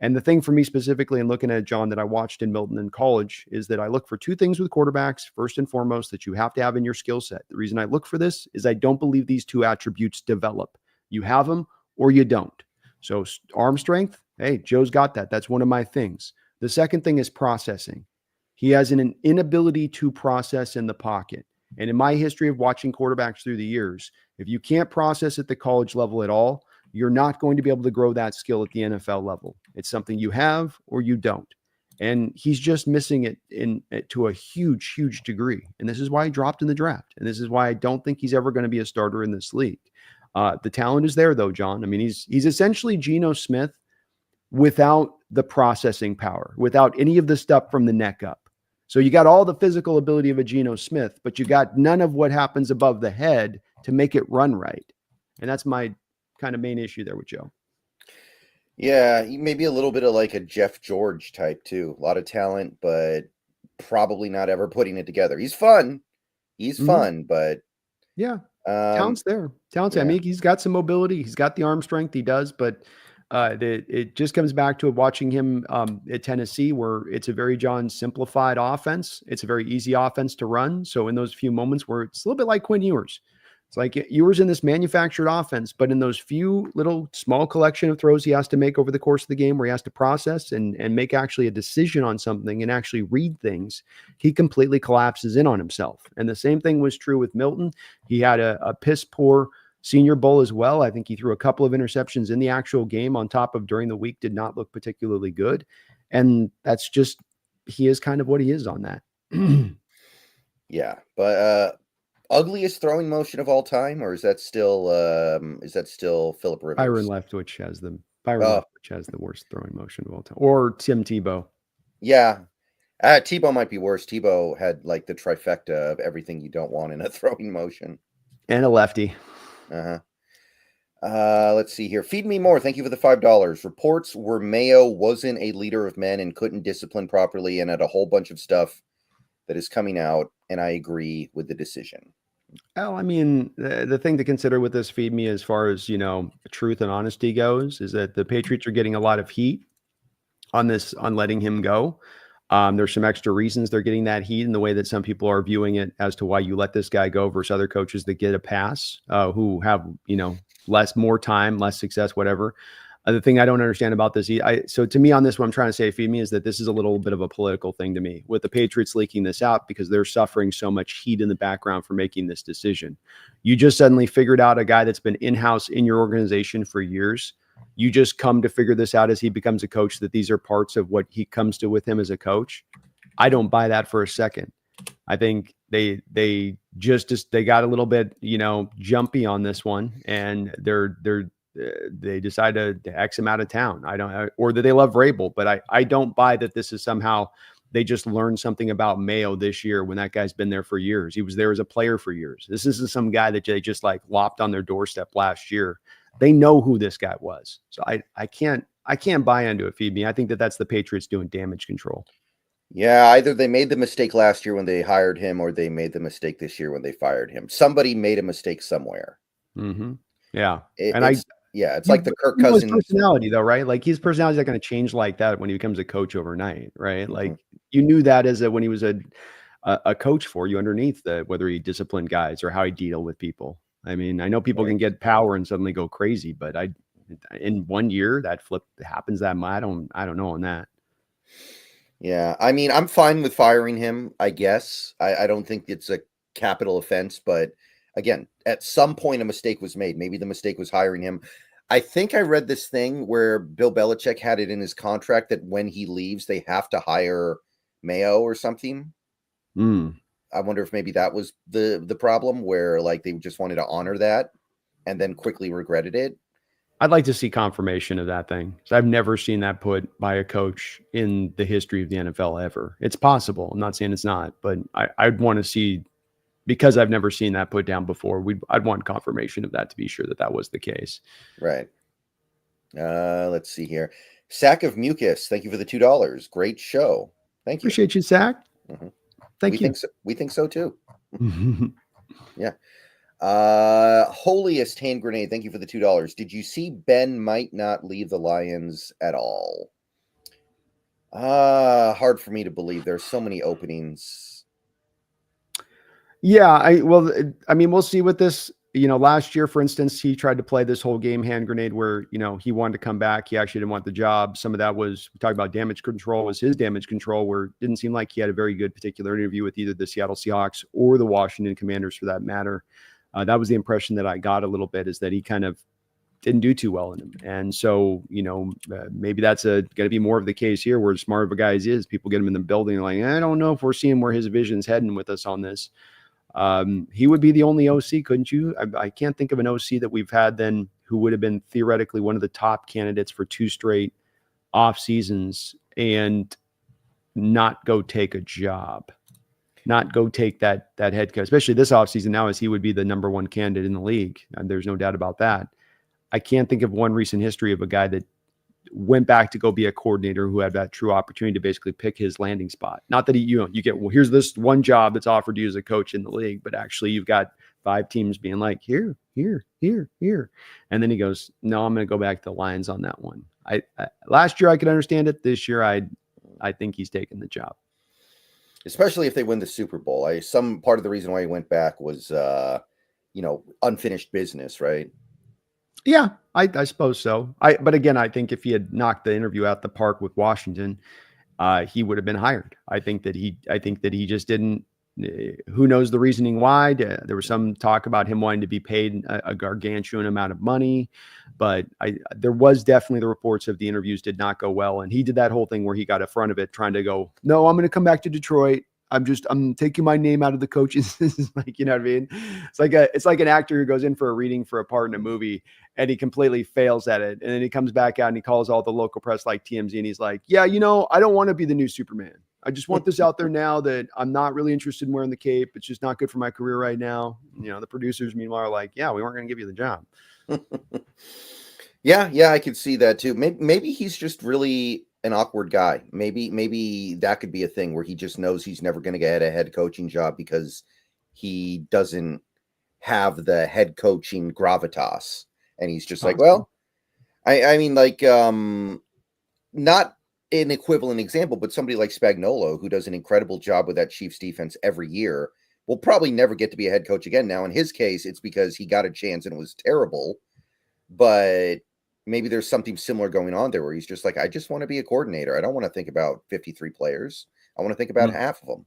And the thing for me specifically in looking at John that I watched in Milton in college is that I look for two things with quarterbacks, first and foremost, that you have to have in your skill set. The reason I look for this is I don't believe these two attributes develop. You have them or you don't. So arm strength, hey, Joe's got that. That's one of my things. The second thing is processing. He has an inability to process in the pocket. And in my history of watching quarterbacks through the years, if you can't process at the college level at all, you're not going to be able to grow that skill at the NFL level. It's something you have or you don't. And he's just missing it to a huge, huge degree. And this is why he dropped in the draft. And this is why I don't think he's ever going to be a starter in this league. The talent is there, though, John. I mean, he's essentially Geno Smith without the processing power, without any of the stuff from the neck up. So you got all the physical ability of a Geno Smith, but you got none of what happens above the head to make it run right. And that's my kind of main issue there with Joe. Yeah, maybe a little bit of like a Jeff George type too. A lot of talent, but probably not ever putting it together. He's fun. But yeah. Talent's there. Yeah. I mean, he's got some mobility. He's got the arm strength. He does, but It just comes back to watching him at Tennessee, where it's a very simplified offense. It's a very easy offense to run. So in those few moments where it's a little bit like Quinn Ewers, it's like Ewers in this manufactured offense, but in those few little small collection of throws he has to make over the course of the game where he has to process and make actually a decision on something and actually read things, he completely collapses in on himself. And the same thing was true with Milton. He had a piss poor Senior Bowl as well. I think he threw a couple of interceptions in the actual game on top of during the week, did not look particularly good. And that's just, he is kind of what he is on that. Yeah. But ugliest throwing motion of all time, or is that still Philip Rivers? Byron Leftwich has the worst throwing motion of all time. Or Tim Tebow. Yeah. Tebow might be worse. Tebow had like the trifecta of everything you don't want in a throwing motion. And a lefty. Let's see here. Feed me more. Thank you for the $5. Reports were Mayo wasn't a leader of men and couldn't discipline properly and had a whole bunch of stuff that is coming out, and I agree with the decision. Well, I mean, the thing to consider with this feed me as far as, truth and honesty goes is that the Patriots are getting a lot of heat on letting him go. There's some extra reasons they're getting that heat in the way that some people are viewing it as to why you let this guy go versus other coaches that get a pass, who have, more time, less success, whatever. The thing I don't understand about this, so to me on this, what I'm trying to say, feed me, is that this is a little bit of a political thing to me with the Patriots leaking this out because they're suffering so much heat in the background for making this decision. You just suddenly figured out a guy that's been in-house in your organization for years. You just come to figure this out as he becomes a coach, that these are parts of what he comes to with him as a coach. I don't buy that for a second. I think they got a little bit, jumpy on this one, and they decide to X him out of town. Or that they love Vrabel, but I don't buy that this is somehow they just learned something about Mayo this year when that guy's been there for years. He was there as a player for years. This isn't some guy that they just like lopped on their doorstep last year. They know who this guy was. So I can't buy into it, feed me. I think that's the Patriots doing damage control. Yeah, either they made the mistake last year when they hired him, or they made the mistake this year when they fired him. Somebody made a mistake somewhere. Mm-hmm. Yeah. It's like the Kirk Cousins personality, though, right? Like his personality is not going to change like that when he becomes a coach overnight, right? Mm-hmm. Like you knew that when he was a coach for you underneath whether he disciplined guys or how he deal with people. I mean, I know people can get power and suddenly go crazy, but in 1 year that flip happens that much. I don't know on that. Yeah, I mean, I'm fine with firing him, I guess. I don't think it's a capital offense, but again, at some point a mistake was made. Maybe the mistake was hiring him. I think I read this thing where Bill Belichick had it in his contract that when he leaves, they have to hire Mayo or something. I wonder if maybe that was the problem, where like they just wanted to honor that and then quickly regretted it. I'd like to see confirmation of that thing. I've never seen that put by a coach in the history of the NFL ever. It's possible. I'm not saying it's not, but I'd want to see, because I've never seen that put down before. I'd want confirmation of that to be sure that was the case. Right. Let's see here. Sack of Mucus. Thank you for the $2. Great show. Thank you. Appreciate you, Sack. Mm-hmm. Thank you. We think so too. Yeah. Holiest hand grenade. Thank you for the $2. Did you see Ben might not leave the Lions at all? Hard for me to believe. There's so many openings. Yeah, we'll see with this. Last year, for instance, he tried to play this whole game hand grenade where, he wanted to come back. He actually didn't want the job. Some of that was, we talked about damage control, was his damage control, where it didn't seem like he had a very good particular interview with either the Seattle Seahawks or the Washington Commanders for that matter. That was the impression that I got a little bit, is that he kind of didn't do too well in him. And so, maybe that's going to be more of the case here, where as smart of a guy as he is, people get him in the building like, I don't know if we're seeing where his vision's heading with us on this. He would be the only OC, couldn't you? I can't think of an OC that we've had then who would have been theoretically one of the top candidates for 2 straight off seasons and not go take a job, not go take that head coach, especially this offseason now, as he would be the number 1 candidate in the league. And there's no doubt about that. I can't think of one recent history of a guy that went back to go be a coordinator who had that true opportunity to basically pick his landing spot. Not that you get, well, here's this one job that's offered you as a coach in the league, but actually you've got 5 teams being like, here. And then he goes, no, I'm going to go back to the Lions on that one. I last year I could understand it. This year I think he's taking the job. Especially if they win the Super Bowl. Some part of the reason why he went back was, unfinished business, right? Yeah, I suppose so. But again, I think if he had knocked the interview out the park with Washington, he would have been hired. I think that he just didn't. Who knows the reasoning why? There was some talk about him wanting to be paid a gargantuan amount of money, but there was definitely the reports of the interviews did not go well, and he did that whole thing where he got in front of it, trying to go, no, I'm going to come back to Detroit. I'm taking my name out of the coaches. Like, you know what I mean? It's like an actor who goes in for a reading for a part in a movie and he completely fails at it. And then he comes back out and he calls all the local press like TMZ and he's like, yeah, I don't want to be the new Superman. I just want this out there now that I'm not really interested in wearing the cape. It's just not good for my career right now. The producers meanwhile are like, yeah, we weren't going to give you the job. Yeah, I could see that too. Maybe he's just really an awkward guy. Maybe that could be a thing where he just knows he's never going to get a head coaching job because he doesn't have the head coaching gravitas, and he's just like, well, I mean, like, not an equivalent example, but somebody like Spagnuolo, who does an incredible job with that Chiefs defense every year, will probably never get to be a head coach again. Now, in his case, it's because he got a chance and it was terrible, but maybe there's something similar going on there where he's just like, I just want to be a coordinator. I don't want to think about 53 players. I want to think about half of them.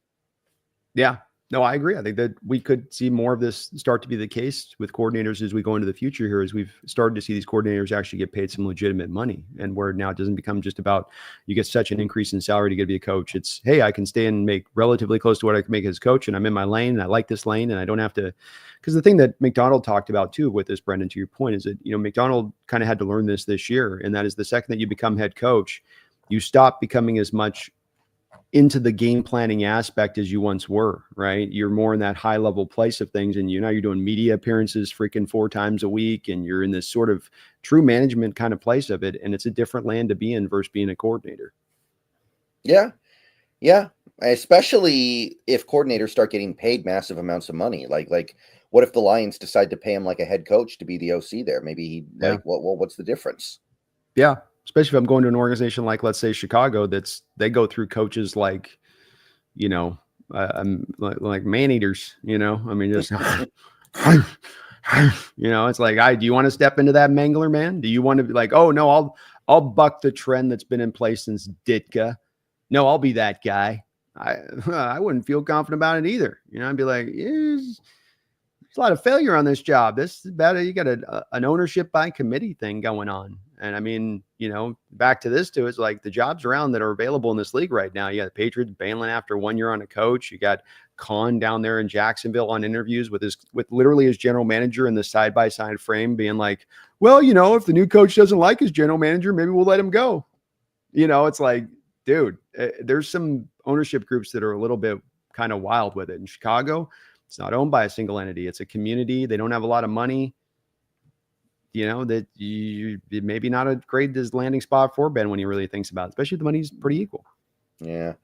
Yeah, no, I agree. I think that we could see more of this start to be the case with coordinators as we go into the future here, as we've started to see these coordinators actually get paid some legitimate money, and where now it doesn't become just about you get such an increase in salary to get to be a coach. It's, hey, I can stay and make relatively close to what I can make as coach, and I'm in my lane, and I like this lane, and I don't have to. Because the thing that McDonald talked about too with this, Brendan, to your point, is that McDonald kind of had to learn this year, and that is the second that you become head coach, you stop becoming as much into the game planning aspect as you once were, right? You're more in that high level place of things. And now you're doing media appearances freaking 4 times a week. And you're in this sort of true management kind of place of it. And it's a different land to be in versus being a coordinator. Yeah. Especially if coordinators start getting paid massive amounts of money. Like what if the Lions decide to pay him like a head coach to be the OC there? Maybe what's the difference? Yeah. Especially if I'm going to an organization like, let's say, Chicago, they go through coaches like, like man eaters, I mean, just, it's like, do you want to step into that mangler, man? Do you want to be like, oh no, I'll buck the trend that's been in place since Ditka. No, I'll be that guy. I wouldn't feel confident about it either. I'd be like, there's a lot of failure on this job. This is bad. You got an ownership by committee thing going on. And I mean, back to this too, it's like the jobs around that are available in this league right now. You got the Patriots bailing after 1 year on a coach. You got Khan down there in Jacksonville on interviews with literally his general manager in the side-by-side frame being like, well, if the new coach doesn't like his general manager, maybe we'll let him go. It's like, dude, there's some ownership groups that are a little bit kind of wild with it. In Chicago, it's not owned by a single entity. It's a community. They don't have a lot of money. That you maybe not a great landing spot for Ben when he really thinks about it, especially if the money's pretty equal. Yeah.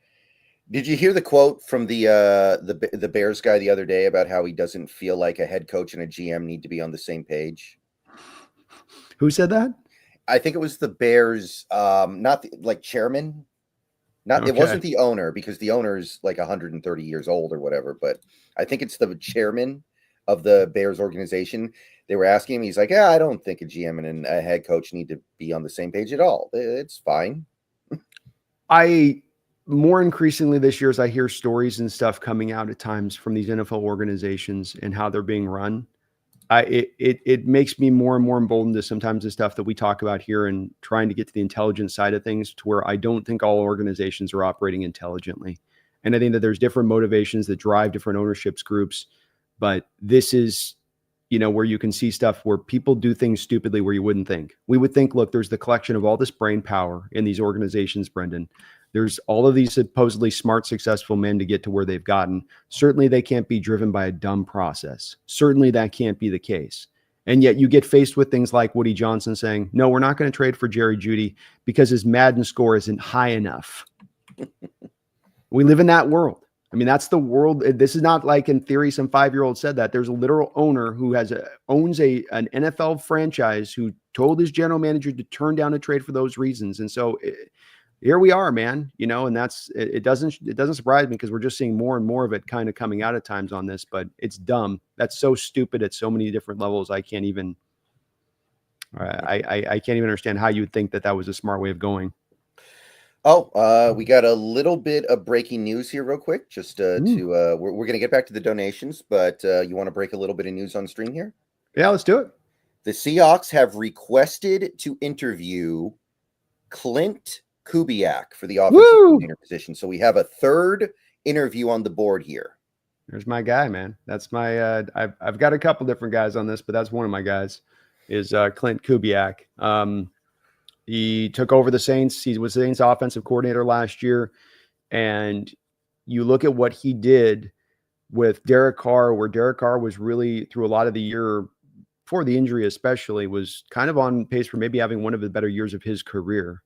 Did you hear the quote from the Bears guy the other day about how he doesn't feel like a head coach and a GM need to be on the same page? Who said that? I think it was the Bears, not chairman. It wasn't the owner, because the owner's like 130 years old or whatever, but I think it's the chairman of the Bears organization. They were asking him, he's like, yeah, I don't think a GM and a head coach need to be on the same page at all. It's fine. More increasingly this year, as I hear stories and stuff coming out at times from these NFL organizations and how they're being run, it makes me more and more emboldened to sometimes the stuff that we talk about here and trying to get to the intelligence side of things, to where I don't think all organizations are operating intelligently. And I think that there's different motivations that drive different ownerships groups. But this is, where you can see stuff where people do things stupidly where you wouldn't think. We would think, look, there's the collection of all this brain power in these organizations, Brendan. There's all of these supposedly smart, successful men to get to where they've gotten. Certainly they can't be driven by a dumb process. Certainly that can't be the case. And yet you get faced with things like Woody Johnson saying, no, we're not going to trade for Jerry Jeudy because his Madden score isn't high enough. We live in that world. mean, that's the world. This is not like in theory some 5-year-old said that. There's a literal owner who owns an NFL franchise who told his general manager to turn down a trade for those reasons. And so here we are, man, and it doesn't surprise me because we're just seeing more and more of it kind of coming out at times on this, but it's dumb. That's so stupid at so many different levels. I can't even understand how you would think that was a smart way of going. Oh, we got a little bit of breaking news here real quick, just we're going to get back to the donations, but you want to break a little bit of news on stream here? Yeah, let's do it. The Seahawks have requested to interview Clint Kubiak for the offensive coordinator position. So we have a third interview on the board here. There's my guy, man. That's my I've got a couple different guys on this, but that's one of my guys is Clint Kubiak. He took over the Saints. He was the Saints offensive coordinator last year. And you look at what he did with Derek Carr, where Derek Carr was really through a lot of the year before the injury, especially, was kind of on pace for maybe having one of the better years of his career.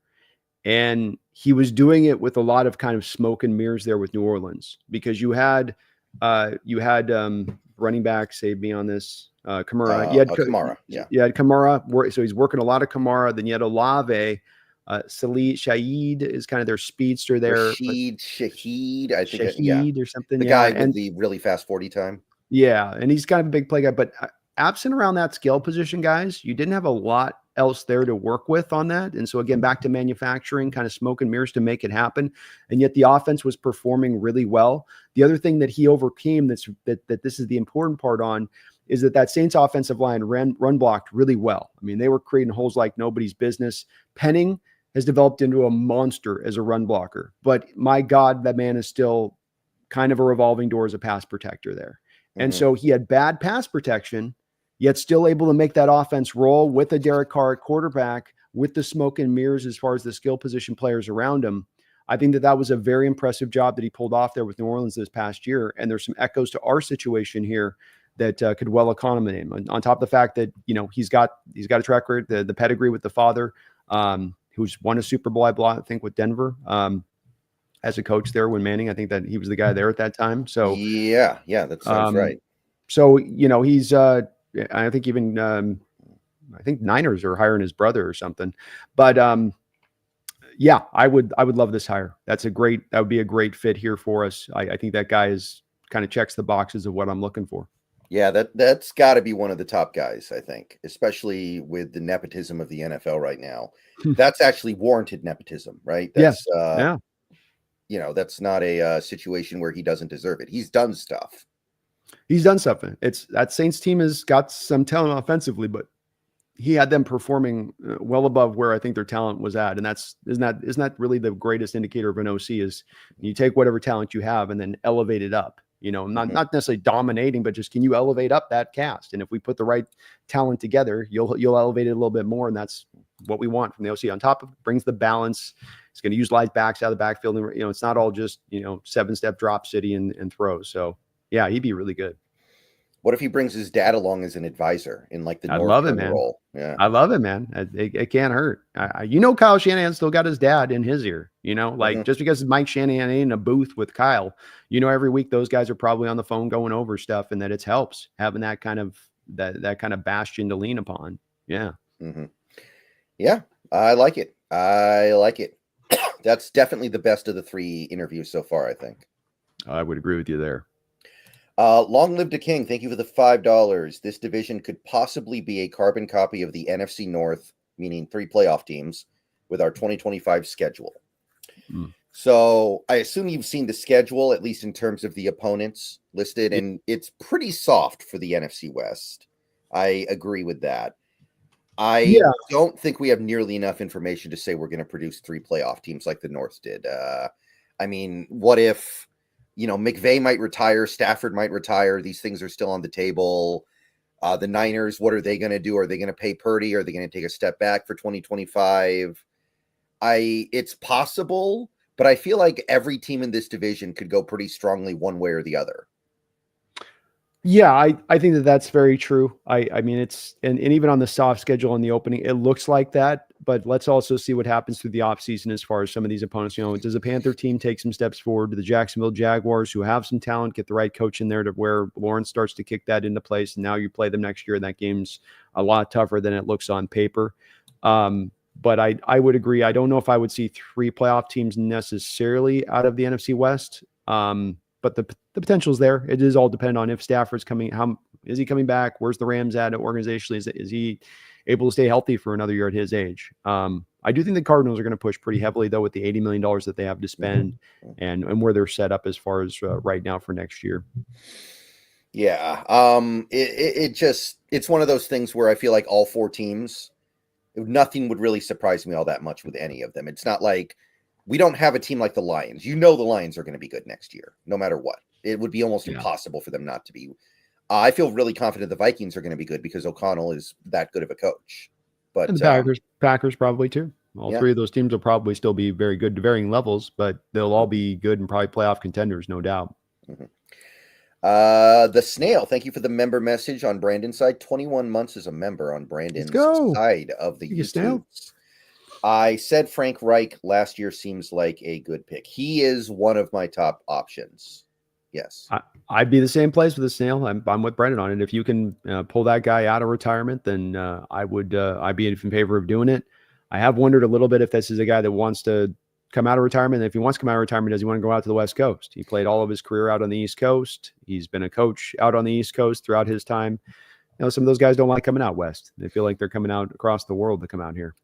And he was doing it with a lot of kind of smoke and mirrors there with New Orleans, because you had running back, save me on this, Kamara. You had Kamara, yeah. You had Kamara, so he's working a lot of Kamara. Then you had Olave. Shaheed is kind of their speedster there. Shaheed, I think. Shaheed or something. The guy with the really fast 40 time. Yeah, and he's kind of a big play guy. But absent around that skill position, guys, you didn't have a lot else there to work with on that. And so again, back to manufacturing, kind of smoke and mirrors to make it happen. And yet the offense was performing really well. The other thing that he overcame that this is the important part on is that Saints offensive line run blocked really well. I mean, they were creating holes like nobody's business. Penning has developed into a monster as a run blocker, but my God, that man is still kind of a revolving door as a pass protector there. Mm-hmm. And so he had bad pass protection, yet still able to make that offense roll with a Derek Carr at quarterback, with the smoke and mirrors as far as the skill position players around him. I think that was a very impressive job that he pulled off there with New Orleans this past year. And there's some echoes to our situation here that could well accommodate him. On top of the fact that, he's got a track record, the pedigree with the father, who's won a Super Bowl, I think, with Denver as a coach there when Manning. I think that he was the guy there at that time. So yeah, that sounds right. So, he's I think even I think Niners are hiring his brother or something. But yeah, I would love this hire. That would be a great fit here for us. I think that guy kind of checks the boxes of what I'm looking for. Yeah, that's got to be one of the top guys, I think, especially with the nepotism of the NFL right now. That's actually warranted nepotism, right? That's, yeah. That's not a situation where he doesn't deserve it. He's done stuff. He's done something. It's that Saints team has got some talent offensively, but he had them performing well above where I think their talent was at. And isn't that really the greatest indicator of an OC is you take whatever talent you have and then elevate it up, not necessarily dominating, but just, can you elevate up that cast? And if we put the right talent together, you'll elevate it a little bit more. And that's what we want from the OC. On top of it, brings the balance. It's going to use light backs out of the backfield. And, it's not all just, 7-step drop city and throws. So yeah, he'd be really good. What if he brings his dad along as an advisor in like the I love it, man. role? Yeah, I love it, man. It can't hurt. Kyle Shanahan still got his dad in his ear. Just because Mike Shanahan ain't in a booth with Kyle, every week those guys are probably on the phone going over stuff, and that it helps having that kind of bastion to lean upon. Yeah, yeah, I like it. That's definitely the best of the 3 interviews so far, I think. I would agree with you there. Long live the king. Thank you for the $5. This division could possibly be a carbon copy of the NFC North, meaning 3 playoff teams, with our 2025 schedule. So I assume you've seen the schedule, at least in terms of the opponents listed, and it's pretty soft for the NFC West. I agree with that. I don't think we have nearly enough information to say we're going to produce 3 playoff teams like the North did. I mean, what if McVay might retire, Stafford might retire. These things are still on the table. The Niners, what are they going to do? Are they going to pay Purdy? Are they going to take a step back for 2025? It's possible, but I feel like every team in this division could go pretty strongly one way or the other. Yeah, I think that's very true. I mean, it's and even on the soft schedule in the opening, it looks like that. but let's also see what happens through the offseason as far as some of these opponents. Does the Panther team take some steps forward? Do the Jacksonville Jaguars, who have some talent, get the right coach in there to where Lawrence starts to kick that into place? And now you play them next year, and that game's a lot tougher than it looks on paper. But I would agree. I don't know if I would see 3 playoff teams necessarily out of the NFC West. But the potential is there. It is all depend on if Stafford's coming. How is he coming back? Where's the Rams at organizationally? Is he able to stay healthy for another year at his age? I do think the Cardinals are going to push pretty heavily, though, with the $80 million that they have to spend and where they're set up as far as right now for next year. Yeah. It's one of those things where I feel like all 4 teams, nothing would really surprise me all that much with any of them. It's not like we don't have a team like the Lions. The Lions are going to be good next year, no matter what. It would be almost impossible for them not to be. I feel really confident the Vikings are going to be good because O'Connell is that good of a coach. But and the Packers probably too. All 3 of those teams will probably still be very good to varying levels, but they'll all be good and probably playoff contenders, no doubt. The Snail, thank you for the member message on Brandon's side. 21 months as a member on Brandon's side of the YouTube. I said Frank Reich last year seems like a good pick. He is one of my top options. Yes. I'd be the same place with the Snail. I'm with Brendan on it. If you can pull that guy out of retirement, then I'd be in favor of doing it. I have wondered a little bit if this is a guy that wants to come out of retirement. If he wants to come out of retirement, does he want to go out to the West Coast? He played all of his career out on the East Coast. He's been a coach out on the East Coast throughout his time. Some of those guys don't like coming out West. They feel like they're coming out across the world to come out here.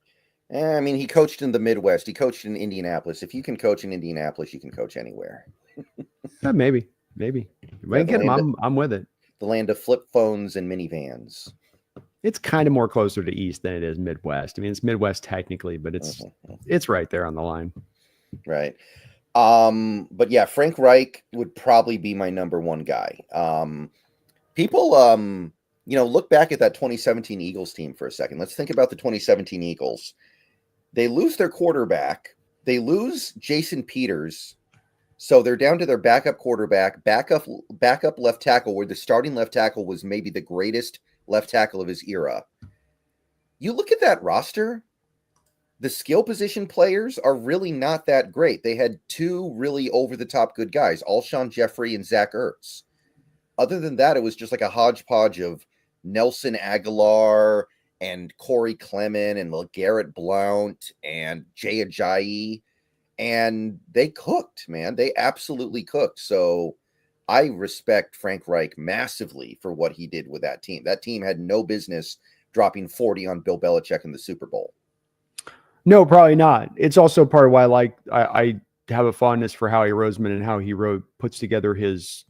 I mean, he coached in the Midwest. He coached in Indianapolis. If you can coach in Indianapolis, you can coach anywhere. Maybe. I'm with it. The land of flip phones and minivans. It's kind of more closer to East than it is Midwest. I mean, it's Midwest technically, but it's right there on the line. Right. But yeah, Frank Reich would probably be my number 1 guy. People, look back at that 2017 Eagles team for a second. Let's think about the 2017 Eagles. They lose their quarterback. They lose Jason Peters. So they're down to their backup quarterback, backup left tackle, where the starting left tackle was maybe the greatest left tackle of his era. You look at that roster, the skill position players are really not that great. They had 2 really over-the-top good guys, Alshon Jeffrey and Zach Ertz. Other than that, it was just like a hodgepodge of Nelson Aguilar and Corey Clement and LeGarrette Blount and Jay Ajayi. And they cooked, man. They absolutely cooked. So I respect Frank Reich massively for what he did with that team. That team had no business dropping 40 on Bill Belichick in the Super Bowl. No, probably not. It's also part of why I have a fondness for Howie Roseman and how he puts together his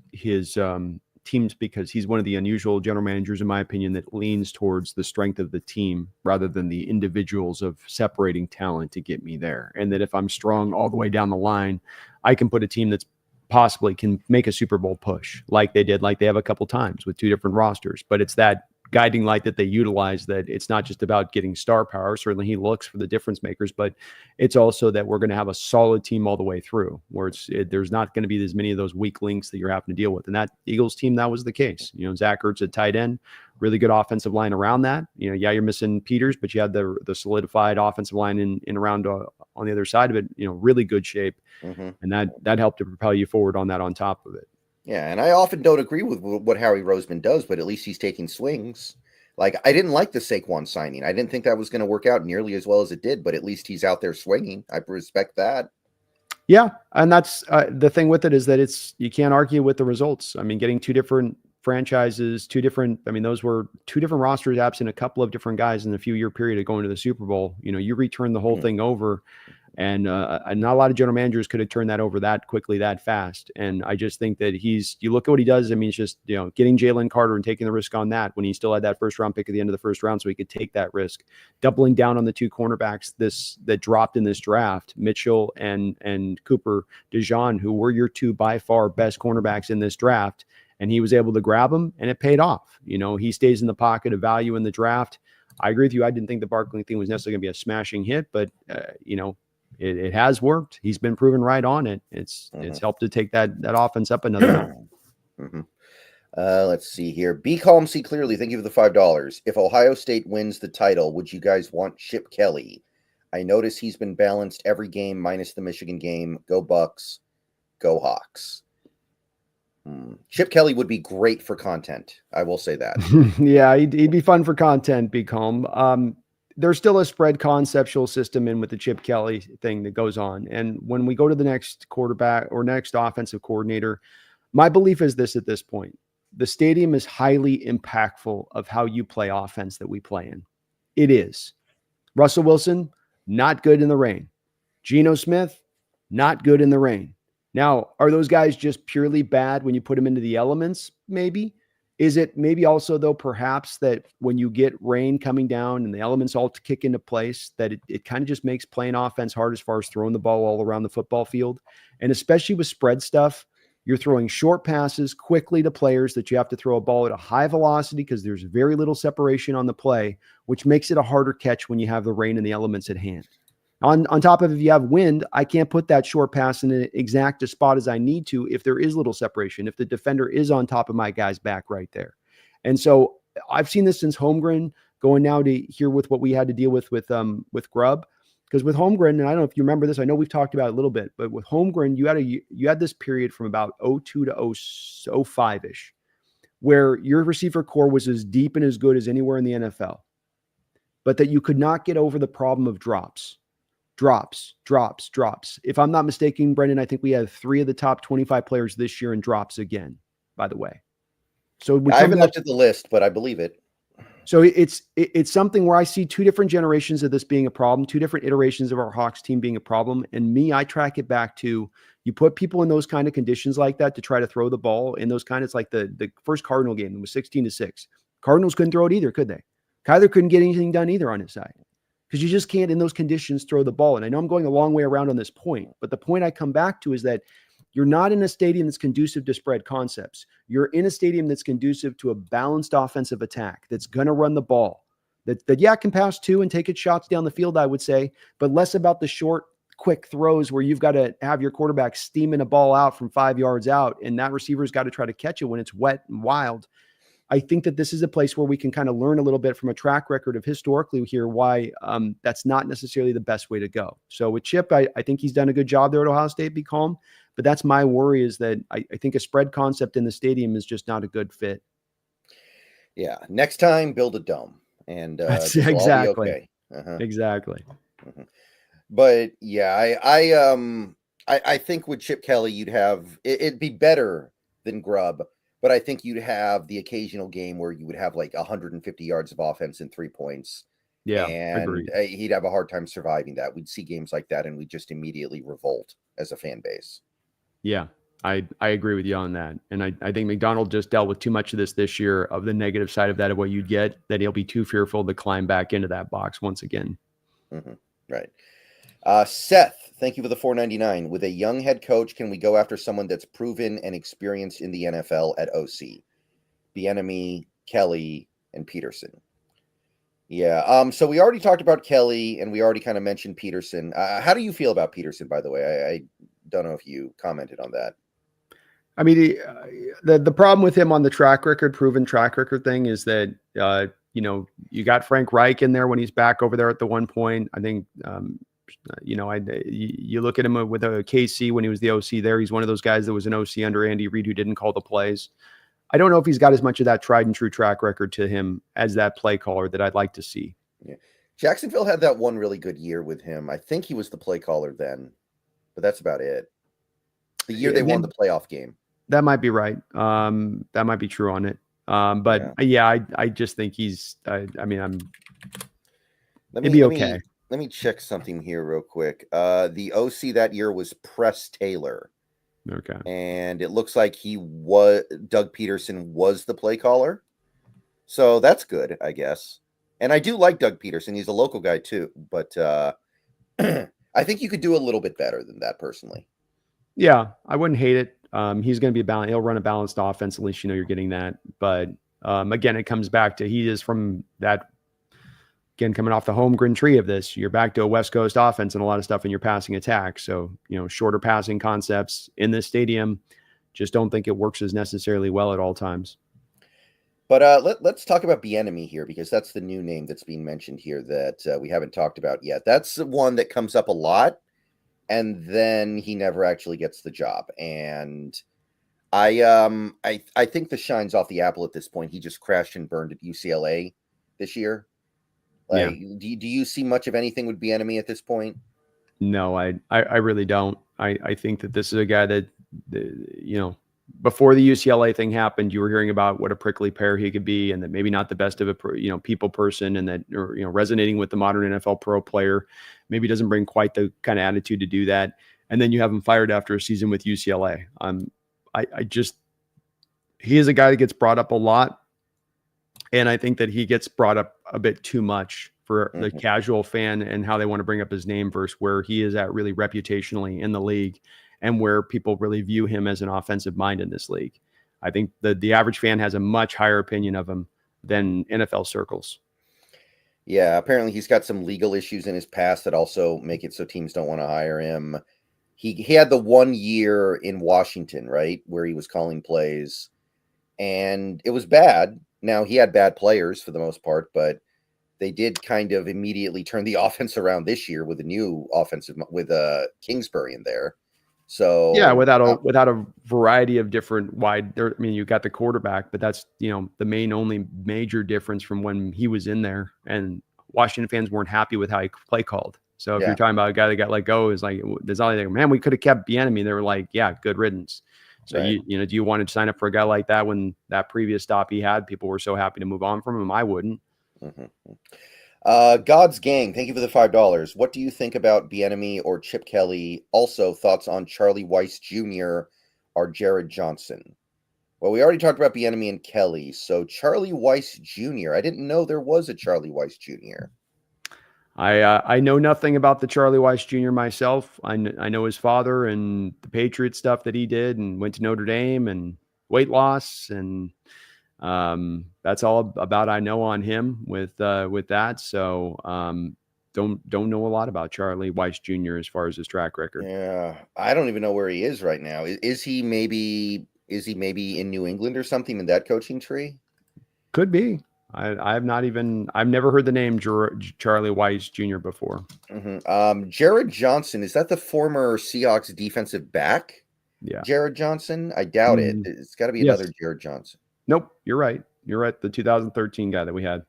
teams, because he's one of the unusual general managers, in my opinion, that leans towards the strength of the team rather than the individuals of separating talent to get me there. And that if I'm strong all the way down the line, I can put a team that's possibly can make a Super Bowl push like they have a couple times with 2 different rosters. But it's that guiding light that they utilize, that it's not just about getting star power. Certainly he looks for the difference makers, but it's also that we're going to have a solid team all the way through, where there's not going to be as many of those weak links that you're having to deal with. And that Eagles team, that was the case. Zach Ertz at tight end, really good offensive line around that. You're missing Peters, but you had the solidified offensive line in around on the other side of it, really good shape. And that helped to propel you forward on that on top of it. Yeah, and I often don't agree with what Howie Roseman does, but at least he's taking swings. Like, I didn't like the Saquon signing. I didn't think that was going to work out nearly as well as it did, but at least he's out there swinging. I respect that. Yeah, and that's the thing with it, is that you can't argue with the results. I mean, getting 2 different franchises, those were 2 different rosters, absent a couple of different guys in a few-year period of going to the Super Bowl. You return the whole thing over. And not a lot of general managers could have turned that over that quickly, that fast. And I just think that you look at what he does. I mean, it's just, getting Jalen Carter and taking the risk on that when he still had that 1st round pick at the end of the 1st round, so he could take that risk. Doubling down on the 2 cornerbacks that dropped in this draft, Mitchell and Cooper DeJean, who were your 2 by far best cornerbacks in this draft. And he was able to grab them, and it paid off. He stays in the pocket of value in the draft. I agree with you. I didn't think the Barkley thing was necessarily going to be a smashing hit, but, it has worked. He's been proven right on it. It's helped to take that offense up another level. Let's see here. Be calm, see clearly. Thank you for the $5. If Ohio State wins the title, would you guys want Chip Kelly? I notice he's been balanced every game minus the Michigan game. Go Bucks. Go Hawks. Chip Kelly would be great for content. I will say that. Yeah, he'd be fun for content, be calm. There's still a spread conceptual system in with the Chip Kelly thing that goes on. And when we go to the next quarterback or next offensive coordinator, my belief is this at this point. The stadium is highly impactful of how you play offense that we play in. It is. Russell Wilson, not good in the rain. Geno Smith, not good in the rain. Now, are those guys just purely bad when you put them into the elements? Maybe. Is it maybe also, though, perhaps that when you get rain coming down and the elements all to kick into place, that it kind of just makes playing offense hard as far as throwing the ball all around the football field? And especially with spread stuff, you're throwing short passes quickly to players that you have to throw a ball at a high velocity because there's very little separation on the play, which makes it a harder catch when you have the rain and the elements at hand. On top of, if you have wind, I can't put that short pass in an exact a spot as I need to if there is little separation, if the defender is on top of my guy's back right there. And so I've seen this since Holmgren, going now to here with what we had to deal with Grubb. Because with Holmgren, and I don't know if you remember this, I know we've talked about it a little bit, but with Holmgren, you had this period from about 02 to 05-ish, where your receiver core was as deep and as good as anywhere in the NFL, but that you could not get over the problem of drops. If I'm not mistaken, Brendan, I think we had 3 of the top 25 players this year in drops again, by the way. So I haven't looked at the list, but I believe it. So it's something where I see 2 different generations of this being a problem, 2 different iterations of our Hawks team being a problem. And I track it back to, you put people in those kind of conditions like that to try to throw the ball in those kind of, it's like the first Cardinal game, it was 16-6. Cardinals couldn't throw it either, could they? Kyler couldn't get anything done either on his side. Because you just can't, in those conditions, throw the ball. And I know I'm going a long way around on this point, but the point I come back to is that you're not in a stadium that's conducive to spread concepts. You're in a stadium that's conducive to a balanced offensive attack that's going to run the ball, that can pass to and take its shots down the field, I would say, but less about the short, quick throws where you've got to have your quarterback steaming a ball out from 5 yards out, and that receiver's got to try to catch it when it's wet and wild. I think that this is a place where we can kind of learn a little bit from a track record of historically here why that's not necessarily the best way to go. So with Chip, I think he's done a good job there at Ohio State, be calm. But that's my worry, is that I think a spread concept in the stadium is just not a good fit. Yeah. Next time, build a dome. And that's exactly. Okay. Exactly. Mm-hmm. But yeah, I think with Chip Kelly, it'd be better than Grubb. But I think you'd have the occasional game where you would have like 150 yards of offense and 3 points. Yeah, and agreed. He'd have a hard time surviving that. We'd see games like that, and we'd just immediately revolt as a fan base. Yeah, I agree with you on that. And I think McDonald just dealt with too much of this year, of the negative side of that, of what you'd get, that he'll be too fearful to climb back into that box once again. Mm-hmm. Right. Seth, thank you for the $4.99. With a young head coach, can we go after someone that's proven and experienced in the NFL at OC? Bieniemy, Kelly, and Peterson. Yeah. So we already talked about Kelly, and we already kind of mentioned Peterson. How do you feel about Peterson, by the way? I don't know if you commented on that. I mean, the problem with him on the proven track record thing is that, you got Frank Reich in there when he's back over there at the one point. I think, you look at him with a KC when he was the OC there. He's one of those guys that was an OC under Andy Reid who didn't call the plays. I don't know if he's got as much of that tried and true track record to him as that play caller that I'd like to see. Yeah. Jacksonville had that one really good year with him. I think he was the play caller then, but that's about it. The year they won the playoff game. That might be right. That might be true on it. I just think he's, it'd be okay. Let me check something here real quick. The OC that year was Press Taylor. Okay. And it looks like Doug Peterson was the play caller. So that's good, I guess. And I do like Doug Peterson. He's a local guy too. But I think you could do a little bit better than that personally. Yeah, I wouldn't hate it. He's going to be balanced. He'll run a balanced offense. At least you're getting that. But again, it comes back to, he is from that, again, coming off the Holmgren tree of this, you're back to a West Coast offense and a lot of stuff in your passing attack. So, shorter passing concepts in this stadium, just don't think it works as necessarily well at all times. But let's talk about Bieniemy here, because that's the new name that's being mentioned here that we haven't talked about yet. That's the one that comes up a lot, and then he never actually gets the job. And I think the shine's off the apple at this point. He just crashed and burned at UCLA this year. Yeah. Like, do you see much of anything with Bieniemy at this point? No, I really don't. I think that this is a guy that, you know, before the UCLA thing happened, you were hearing about what a prickly pear he could be, and that maybe not the best of a people person, and that, or, resonating with the modern NFL pro player, maybe doesn't bring quite the kind of attitude to do that. And then you have him fired after a season with UCLA. I just, he is a guy that gets brought up a lot, and I think that he gets brought up a bit too much for the casual fan and how they want to bring up his name versus where he is at really reputationally in the league, and where people really view him as an offensive mind in this league. I think the average fan has a much higher opinion of him than NFL circles. Yeah, apparently he's got some legal issues in his past that also make it so teams don't want to hire him. He had the 1 year in Washington, right, where he was calling plays, and it was bad. Now, he had bad players for the most part, but they did kind of immediately turn the offense around this year with a new offensive, with Kingsbury in there. So yeah, without a variety of different wide there. I mean, you got the quarterback, but that's, the only major difference from when he was in there, and Washington fans weren't happy with how he play called. So if you're talking about a guy that got let go, is like, there's all like, man, we could have kept Bieniemy. They were like, yeah, good riddance. So do you want to sign up for a guy like that when that previous stop he had, people were so happy to move on from him? I wouldn't. God's Gang, thank you for the $5. What do you think about Bieniemy or Chip Kelly? Also, thoughts on Charlie Weiss Jr. or Jared Johnson? Well, we already talked about Bieniemy and Kelly. So Charlie Weiss Jr., I didn't know there was a Charlie Weiss Jr. I know nothing about the Charlie Weiss Jr. myself. I know his father and the Patriot stuff that he did, and went to Notre Dame, and weight loss, and that's all about I know on him with that. So don't know a lot about Charlie Weiss Jr. as far as his track record. Yeah, I don't even know where he is right now. Is he maybe in New England or something in that coaching tree? Could be. I've never heard the name Charlie Weiss Jr. before. Jared Johnson, is that the former Seahawks defensive back? Yeah. Jared Johnson? I doubt it. It's got to be another Jared Johnson. Nope, you're right. You're right. The 2013 guy that we had.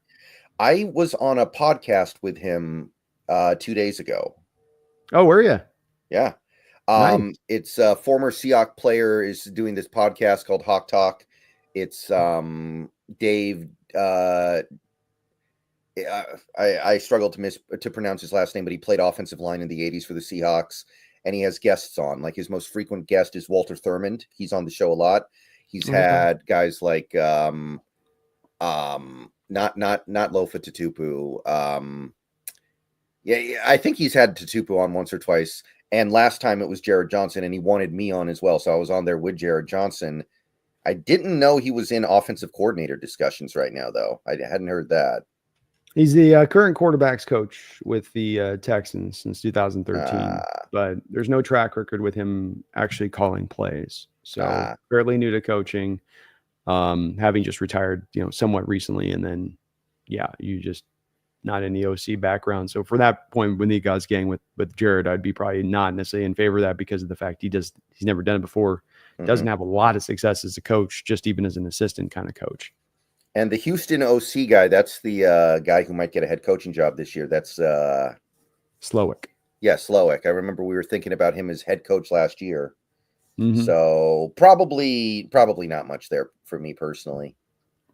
I was on a podcast with him 2 days ago. Oh, were you? Yeah. Nice. It's a former Seahawks player is doing this podcast called Hawk Talk. It's Dave. I struggle to pronounce his last name, but he played offensive line in the 80s for the Seahawks, and he has guests on. Like, his most frequent guest is Walter Thurmond. He's on the show a lot. He's had guys like not Lofa Tatupu. Yeah, I think he's had Tatupu on once or twice. And last time it was Jared Johnson, and he wanted me on as well. So I was on there with Jared Johnson. I didn't know he was in offensive coordinator discussions right now, though. I hadn't heard that. He's the current quarterbacks coach with the Texans since 2013, but there's no track record with him actually calling plays. So fairly new to coaching, having just retired, somewhat recently. And then, you just not in the OC background. So for that point, when the God's Gang with Jared, I'd be probably not necessarily in favor of that, because of the fact he's never done it before. Doesn't have a lot of success as a coach, just even as an assistant kind of coach. And the Houston OC guy, that's the guy who might get a head coaching job this year. That's Slowick. Yeah, Slowick. I remember we were thinking about him as head coach last year. So probably not much there for me personally.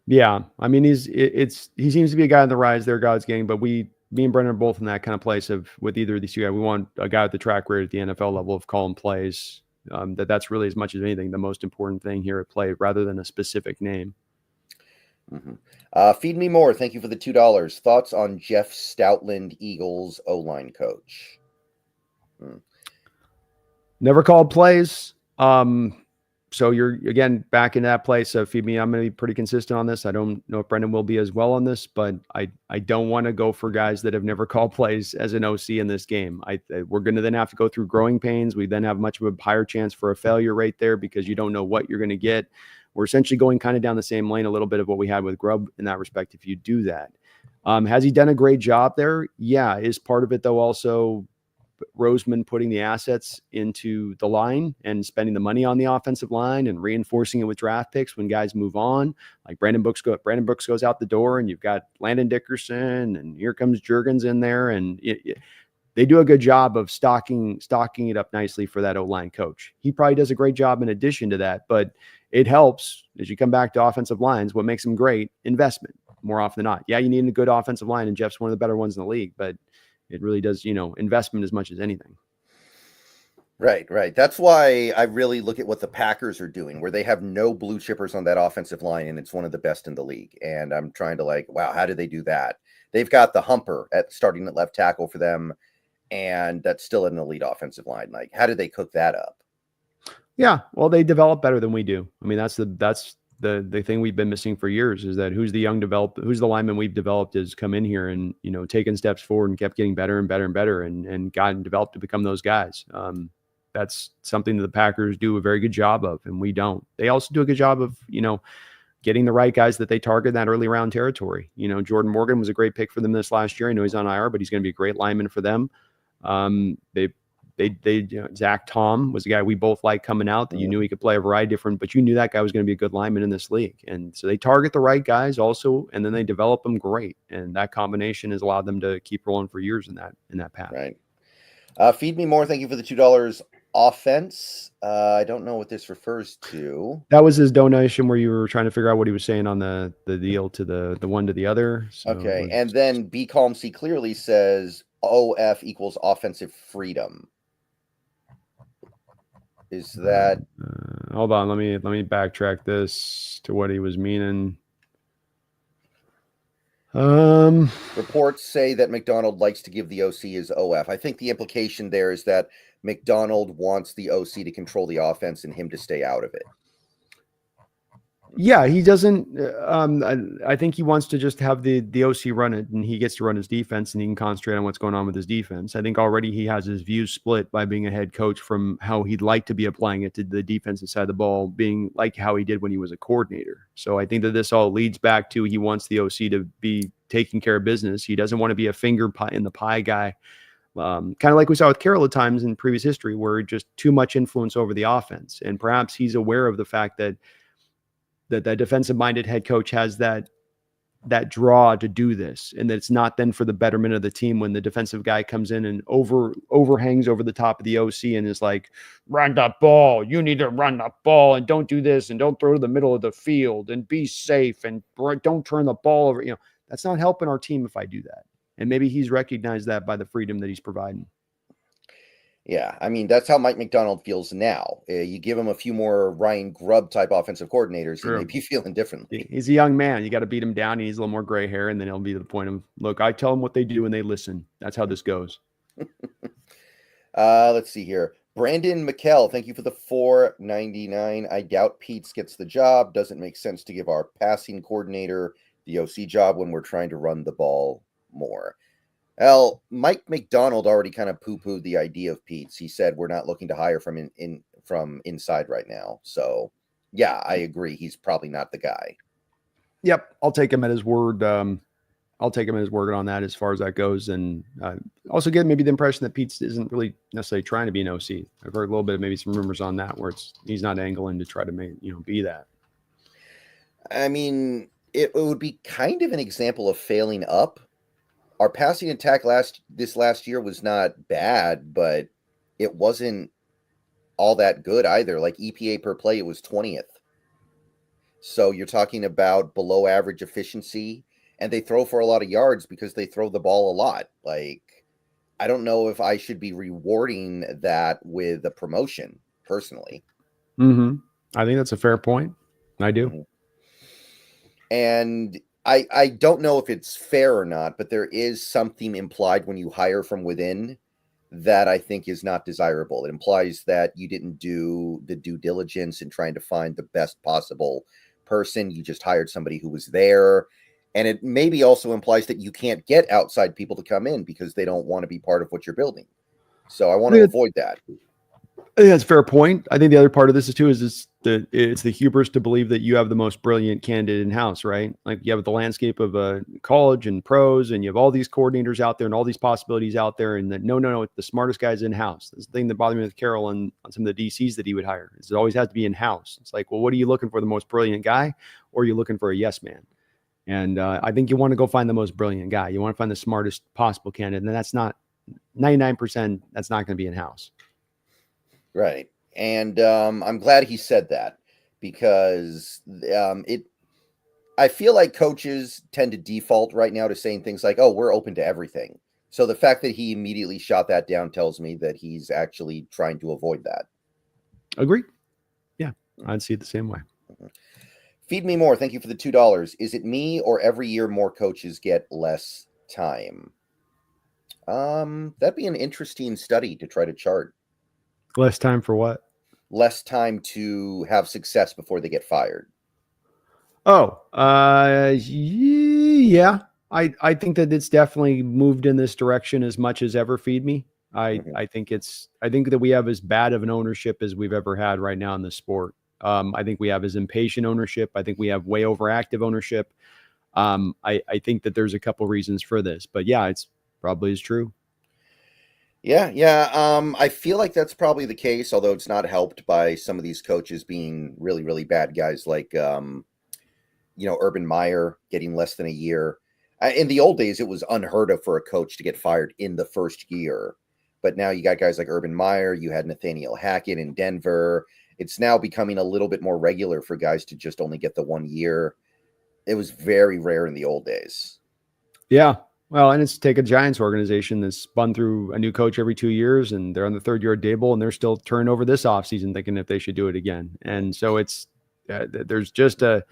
Yeah, I mean, he seems to be a guy on the rise there, God's Gang. But me and Brendan are both in that kind of place of, with either of these two guys, we want a guy with the track record at the NFL level of calling plays. That's really, as much as anything, the most important thing here at play, rather than a specific name. Feed me more. Thank you for the $2. Thoughts on Jeff Stoutland, Eagles O-line coach? Never called plays. So you're again back in that place of feed me. I'm going to be pretty consistent on this. I don't know if Brendan will be as well on this, but I don't want to go for guys that have never called plays as an OC in this game. We're going to then have to go through growing pains. We then have much of a higher chance for a failure rate there, because you don't know what you're going to get we're essentially going kind of down the same lane, a little bit of what we had with Grubb in that respect. If you do that, has he done a great job there? Yeah. Is part of it though also Roseman putting the assets into the line and spending the money on the offensive line and reinforcing it with draft picks when guys move on, like Brandon Brooks goes out the door, and you've got Landon Dickerson, and here comes Juergens in there, and they do a good job of stocking it up nicely for that O-line coach. He probably does a great job in addition to that, but it helps as you come back to offensive lines. What makes them great? Investment more often than not. Yeah, you need a good offensive line, and Jeff's one of the better ones in the league, but it really does, investment as much as anything. Right. That's why I really look at what the Packers are doing, where they have no blue chippers on that offensive line, and it's one of the best in the league. And I'm trying to wow, how did they do that? They've got the humper starting at left tackle for them, and that's still an elite offensive line. Like, how did they cook that up? Yeah, well, they develop better than we do. I mean, that's the thing we've been missing for years, is that who's the lineman we've developed has come in here and, taken steps forward and kept getting better and better and better and gotten developed to become those guys. That's something that the Packers do a very good job of, and we don't. They also do a good job of, getting the right guys that they target in that early round territory. Jordan Morgan was a great pick for them this last year. I know he's on IR, but he's going to be a great lineman for them. Zach Tom was a guy we both liked coming out, that you knew he could play a variety of different, but you knew that guy was going to be a good lineman in this league. And so they target the right guys also, and then they develop them great. And that combination has allowed them to keep rolling for years in that path. Right. Feed me more. Thank you for the $2 offense. I don't know what this refers to. That was his donation where you were trying to figure out what he was saying on the deal to the one to the other. So okay. And then Be Calm See Clearly says OF equals offensive freedom. Is that hold on, let me backtrack this to what he was meaning. Reports say that McDonald likes to give the OC his OF. I think the implication there is that McDonald wants the OC to control the offense and him to stay out of it. Yeah, he doesn't. I think he wants to just have the OC run it, and he gets to run his defense, and he can concentrate on what's going on with his defense. I think already he has his views split by being a head coach from how he'd like to be applying it to the defensive side of the ball, being like how he did when he was a coordinator. So I think that this all leads back to he wants the OC to be taking care of business. He doesn't want to be a finger pie in the pie guy. Kind of like we saw with Carroll at times in previous history, where just too much influence over the offense. And perhaps he's aware of the fact that defensive-minded head coach has that draw to do this, and that it's not then for the betterment of the team when the defensive guy comes in and overhangs over the top of the OC and is like, run the ball, you need to run the ball, and don't do this, and don't throw to the middle of the field, and be safe, and don't turn the ball over. That's not helping our team if I do that. And maybe he's recognized that by the freedom that he's providing. Yeah, I mean, that's how Mike McDonald feels now. You give him a few more Ryan Grubb type offensive coordinators, he may be feeling differently. He's a young man. You got to beat him down. He needs a little more gray hair, and then he'll be to the point of, look, I tell them what they do, and they listen. That's how this goes. Let's see here. Brandon McKell, thank you for the $4.99. I doubt Pete's gets the job. Doesn't make sense to give our passing coordinator the OC job when we're trying to run the ball more. Well, Mike McDonald already kind of poo-pooed the idea of Pete's. He said we're not looking to hire from inside right now. So, yeah, I agree. He's probably not the guy. Yep, I'll take him at his word. I'll take him at his word on that as far as that goes. And also get maybe the impression that Pete's isn't really necessarily trying to be an OC. I've heard a little bit of maybe some rumors on that where he's not angling to try to be that. I mean, it would be kind of an example of failing up. Our passing attack this last year was not bad, but it wasn't all that good either. Like EPA per play, it was 20th. So you're talking about below average efficiency, and they throw for a lot of yards because they throw the ball a lot. Like, I don't know if I should be rewarding that with a promotion personally. Mm-hmm. I think that's a fair point. I do. Mm-hmm. And I don't know if it's fair or not, but there is something implied when you hire from within that I think is not desirable. It implies that you didn't do the due diligence in trying to find the best possible person. You just hired somebody who was there. And it maybe also implies that you can't get outside people to come in because they don't want to be part of what you're building. So I want to avoid that. I think that's a fair point. I think the other part of this is it's the hubris to believe that you have the most brilliant candidate in house, right? Like you have the landscape of college and pros, and you have all these coordinators out there and all these possibilities out there. And that no, the smartest guy's in house. That's the thing that bothered me with Carroll on some of the DCs that he would hire. Is it always has to be in house. It's like, well, what are you looking for? The most brilliant guy, or are you looking for a yes man? And I think you want to go find the most brilliant guy. You want to find the smartest possible candidate, and that's not 99%. That's not going to be in house, right? And I'm glad he said that, because I feel like coaches tend to default right now to saying things like, oh, we're open to everything. So the fact that he immediately shot that down tells me that he's actually trying to avoid that. Agree. Yeah, I'd see it the same way. Feed me more. Thank you for the $2. Is it me, or every year more coaches get less time? That'd be an interesting study to try to chart. Less time for what? Less time to have success before they get fired. Oh, yeah. I think that it's definitely moved in this direction as much as ever. Feed me. I think that we have as bad of an ownership as we've ever had right now in the sport. I think we have as impatient ownership. I think we have way overactive ownership. I think that there's a couple reasons for this, but yeah, it's probably is true. Yeah. I feel like that's probably the case, although it's not helped by some of these coaches being really, really bad guys like, Urban Meyer getting less than a year. In the old days, it was unheard of for a coach to get fired in the first year. But now you got guys like Urban Meyer. You had Nathaniel Hackett in Denver. It's now becoming a little bit more regular for guys to just only get the 1 year. It was very rare in the old days. Yeah. Well, and it's take a Giants organization that's spun through a new coach every 2 years, and they're on the third year of Dable, and they're still turning over this offseason thinking if they should do it again. And so it's there's just a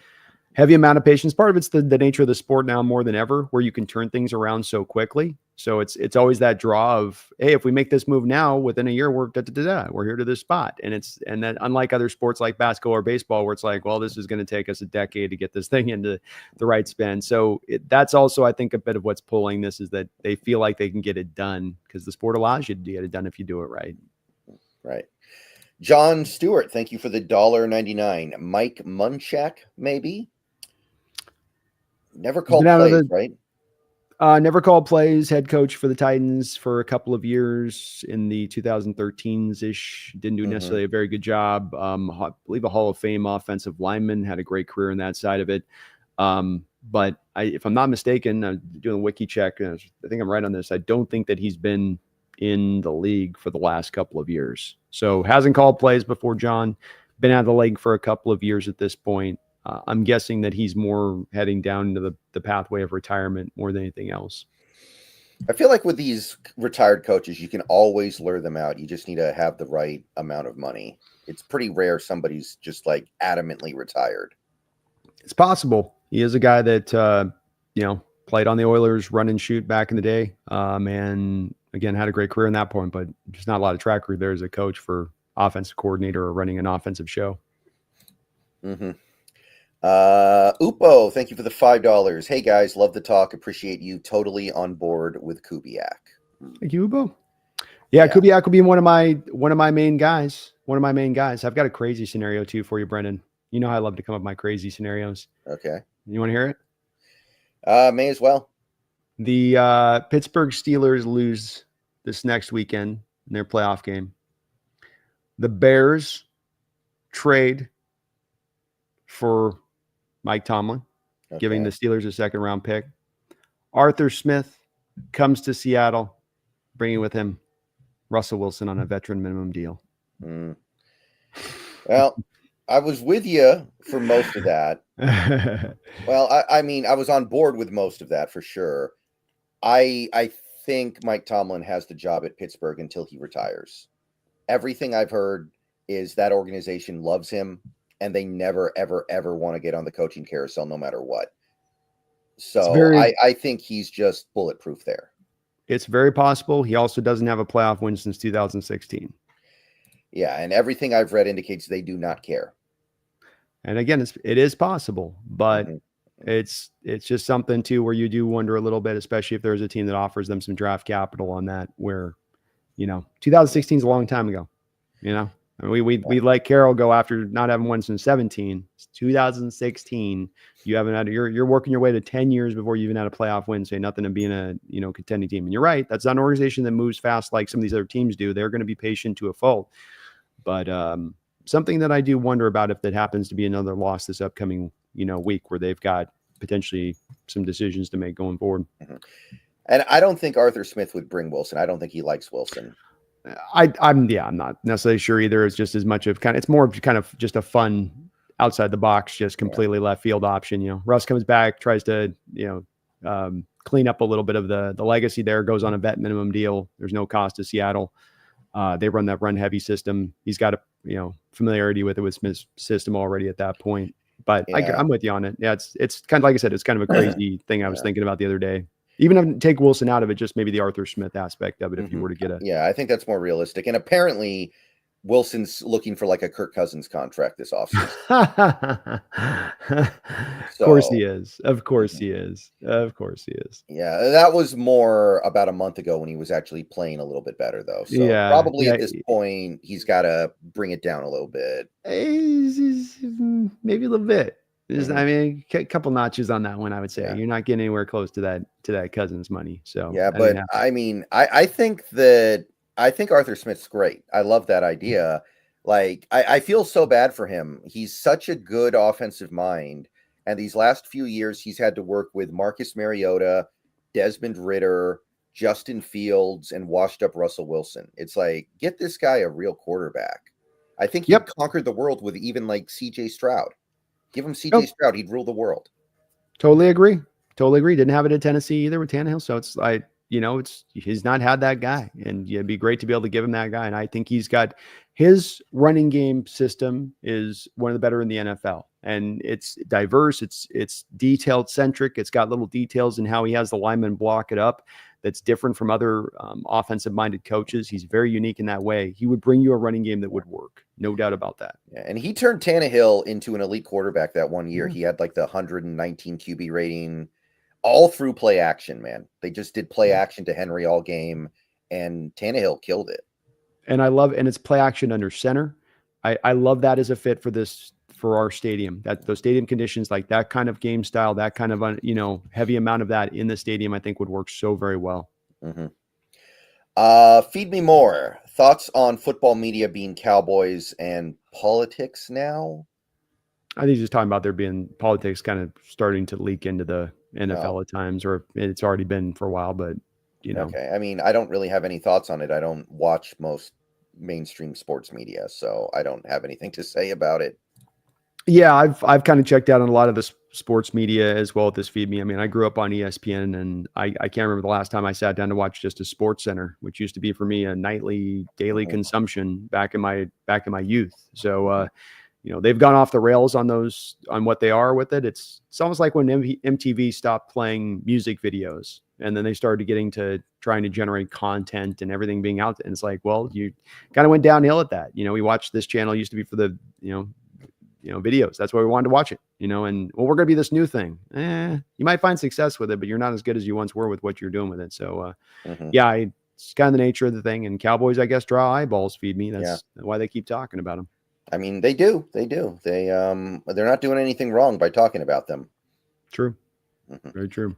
heavy amount of patience. Part of it's the nature of the sport now more than ever, where you can turn things around so quickly. So it's always that draw of, hey, if we make this move now, within a year, we're here to this spot. And then unlike other sports like basketball or baseball, where it's like, well, this is going to take us a decade to get this thing into the right span. So that's also, I think, a bit of what's pulling this, is that they feel like they can get it done because the sport allows you to get it done if you do it right. Right. John Stewart, thank you for the $1.99. Mike Munchak, maybe? Never called plays, right? Never called plays, head coach for the Titans for a couple of years in the 2013s-ish. Didn't do necessarily a very good job. I believe a Hall of Fame offensive lineman, had a great career in that side of it. But if I'm not mistaken, I'm doing a wiki check. I think I'm right on this. I don't think that he's been in the league for the last couple of years. So hasn't called plays before, John. Been out of the league for a couple of years at this point. I'm guessing that he's more heading down into the pathway of retirement more than anything else. I feel like with these retired coaches, you can always lure them out. You just need to have the right amount of money. It's pretty rare somebody's just like adamantly retired. It's possible. He is a guy that, played on the Oilers run and shoot back in the day. And again, had a great career in that point, but just not a lot of track record there as a coach for offensive coordinator or running an offensive show. Upo, thank you for the $5. Hey guys, love the talk. Appreciate you. Totally on board with Kubiak. Thank you, Upo. Yeah, Kubiak will be one of my main guys. I've got a crazy scenario too for you, Brendan. You know how I love to come up with my crazy scenarios. Okay. You want to hear it? May as well. The Pittsburgh Steelers lose this next weekend in their playoff game. The Bears trade for Mike Tomlin, giving the Steelers a second-round pick. Arthur Smith comes to Seattle, bringing with him Russell Wilson on a veteran minimum deal. Well, I was with you for most of that. Well, I mean, I was on board with most of that for sure. I think Mike Tomlin has the job at Pittsburgh until he retires. Everything I've heard is that organization loves him, and they never, ever, ever want to get on the coaching carousel no matter what. So I think he's just bulletproof there. It's very possible. He also doesn't have a playoff win since 2016. Yeah, and everything I've read indicates they do not care. And again, it is possible, but it's just something too where you do wonder a little bit, especially if there's a team that offers them some draft capital on that, where 2016 is a long time ago, I mean, we let Carroll go after not having won since 17. It's 2016. You haven't had you're working your way to 10 years before you even had a playoff win. Say nothing to being a contending team. And you're right. That's not an organization that moves fast like some of these other teams do. They're going to be patient to a fault. But something that I do wonder about if that happens to be another loss this upcoming week where they've got potentially some decisions to make going forward. Mm-hmm. And I don't think Arthur Smith would bring Wilson. I don't think he likes Wilson. I'm not necessarily sure either. It's just as much of it's more of kind of just a fun outside the box, just completely left field option. Russ comes back, tries to, clean up a little bit of the legacy there, goes on a vet minimum deal. There's no cost to Seattle. They run that run heavy system. He's got familiarity with it with Smith's system already at that point. But I'm with you on it. Yeah, it's kind of like I said, it's kind of a crazy thing I was thinking about the other day. Even if take Wilson out of it, just maybe the Arthur Smith aspect of it, if you were to get a. Yeah, I think that's more realistic. And apparently, Wilson's looking for like a Kirk Cousins contract this offseason. Of course he is. Of course he is. Of course he is. Yeah, that was more about a month ago when he was actually playing a little bit better, though. So probably at this point, he's got to bring it down a little bit. Maybe a little bit. I mean, a couple notches on that one, I would say. You're not getting anywhere close to that Cousins money. So yeah, but I mean, I think Arthur Smith's great. I love that idea. Like, I feel so bad for him. He's such a good offensive mind. And these last few years, he's had to work with Marcus Mariota, Desmond Ridder, Justin Fields, and washed up Russell Wilson. It's like, get this guy a real quarterback. I think he conquered the world with even like CJ Stroud. Give him CJ Stroud. He'd rule the world. Totally agree. Didn't have it at Tennessee either with Tannehill. So it's like, he's not had that guy, and it'd be great to be able to give him that guy. And I think he's got his running game system is one of the better in the NFL, and it's diverse. It's detailed centric. It's got little details in how he has the linemen block it up. That's different from other offensive minded coaches. He's very unique in that way. He would bring you a running game that would work. No doubt about that. Yeah, and he turned Tannehill into an elite quarterback that one year. He had like the 119 QB rating. All through play action, man. They just did play action to Henry all game, and Tannehill killed it. And it's play action under center. I love that as a fit for our stadium. That those stadium conditions, like that kind of game style, that kind of heavy amount of that in the stadium, I think would work so very well. Feed me more thoughts on football media being Cowboys and politics now. I think he's just talking about there being politics kind of starting to leak into the NFL at times, or it's already been for a while, but Okay. I mean, I don't really have any thoughts on it. I don't watch most mainstream sports media, so I don't have anything to say about it. Yeah, I've kind of checked out on a lot of the sports media as well at this Feed Me. I mean, I grew up on ESPN, and I can't remember the last time I sat down to watch just a Sports Center, which used to be for me a nightly, daily consumption back in my youth. So they've gone off the rails on what they are with it. It's almost like when MTV stopped playing music videos, and then they started getting to trying to generate content and everything being out. And it's like, well, you kind of went downhill at that. We watched this channel used to be for the, videos. That's why we wanted to watch it, and we're going to be this new thing. You might find success with it, but you're not as good as you once were with what you're doing with it. So, it's kind of the nature of the thing. And Cowboys, I guess, draw eyeballs. Feed me. That's why they keep talking about them. I mean, they do. They're not doing anything wrong by talking about them. True. Very true.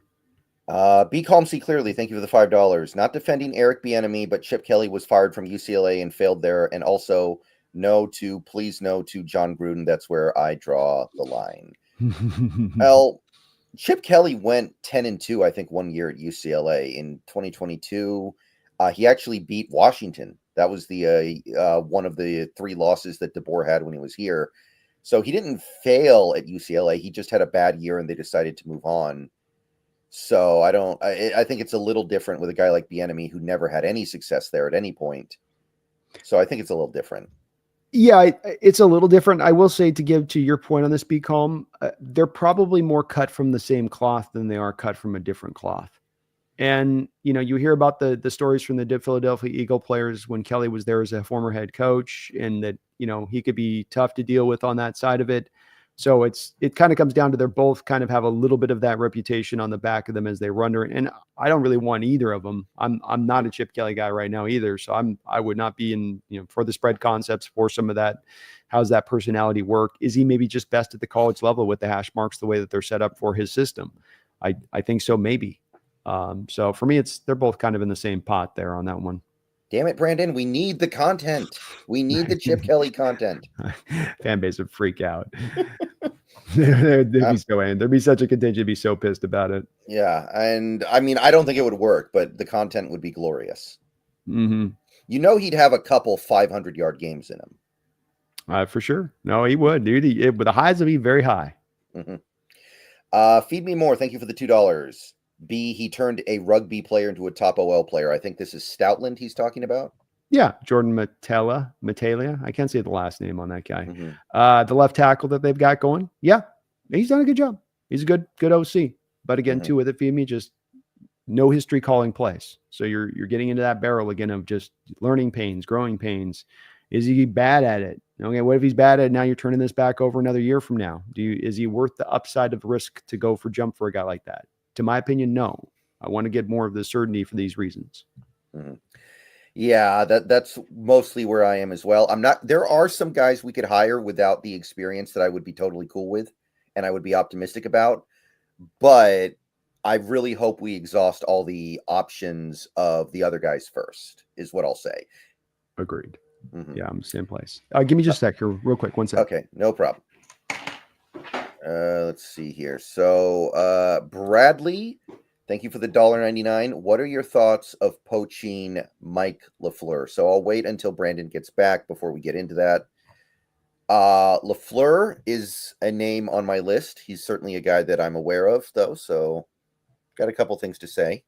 Be calm, see clearly. Thank you for the $5. Not defending Eric Bieniemy, but Chip Kelly was fired from UCLA and failed there. And also please no to John Gruden. That's where I draw the line. Well, Chip Kelly went 10-2, I think, one year at UCLA in 2022. He actually beat Washington. That was the one of the 3 losses that DeBoer had when he was here. So he didn't fail at UCLA. He just had a bad year, and they decided to move on. So I think it's a little different with a guy like Bieniemy who never had any success there at any point. So I think it's a little different. Yeah, it's a little different. I will say, to give to your point on this, be calm. They're probably more cut from the same cloth than they are cut from a different cloth. And, you hear about the stories from the Philadelphia Eagle players when Kelly was there as a former head coach, and that, he could be tough to deal with on that side of it. So it kind of comes down to they're both kind of have a little bit of that reputation on the back of them as they run. And I don't really want either of them. I'm not a Chip Kelly guy right now either. So I would not be in, for the spread concepts, for some of that. How's that personality work? Is he maybe just best at the college level with the hash marks, the way that they're set up for his system? I think so, maybe. So for me, they're both kind of in the same pot there on that one. Damn it, Brandon. We need the content. We need the Chip Kelly content. Fan base would freak out. There'd be such a contingent to be so pissed about it. Yeah. And I mean, I don't think it would work, but the content would be glorious. Mm-hmm. He'd have a couple 500-yard games in him. For sure. No, he would, dude. But the highs would be very high. Mm-hmm. Feed me more. Thank you for the $2. B, he turned a rugby player into a top OL player. I think this is Stoutland he's talking about. Yeah, Jordan Matalia. I can't say the last name on that guy. Mm-hmm. The left tackle that they've got going. Yeah, he's done a good job. He's a good OC. But again, too, with it, feed me, just no history calling plays. So you're getting into that barrel again of just learning pains, growing pains. Is he bad at it? Okay, what if he's bad at it? Now you're turning this back over another year from now. Is he worth the upside of risk to go for jump for a guy like that? To my opinion, no. I want to get more of the certainty for these reasons. Mm-hmm. Yeah, that's mostly where I am as well. There are some guys we could hire without the experience that I would be totally cool with and I would be optimistic about. But I really hope we exhaust all the options of the other guys first, is what I'll say. Agreed. Mm-hmm. Yeah, I'm same place. Give me just a sec here, real quick. 1 sec. Okay, no problem. Let's see here. So, Bradley, thank you for the $1.99. What are your thoughts of poaching Mike LaFleur? So I'll wait until Brandon gets back before we get into that. LaFleur is a name on my list. He's certainly a guy that I'm aware of, though. So got a couple things to say.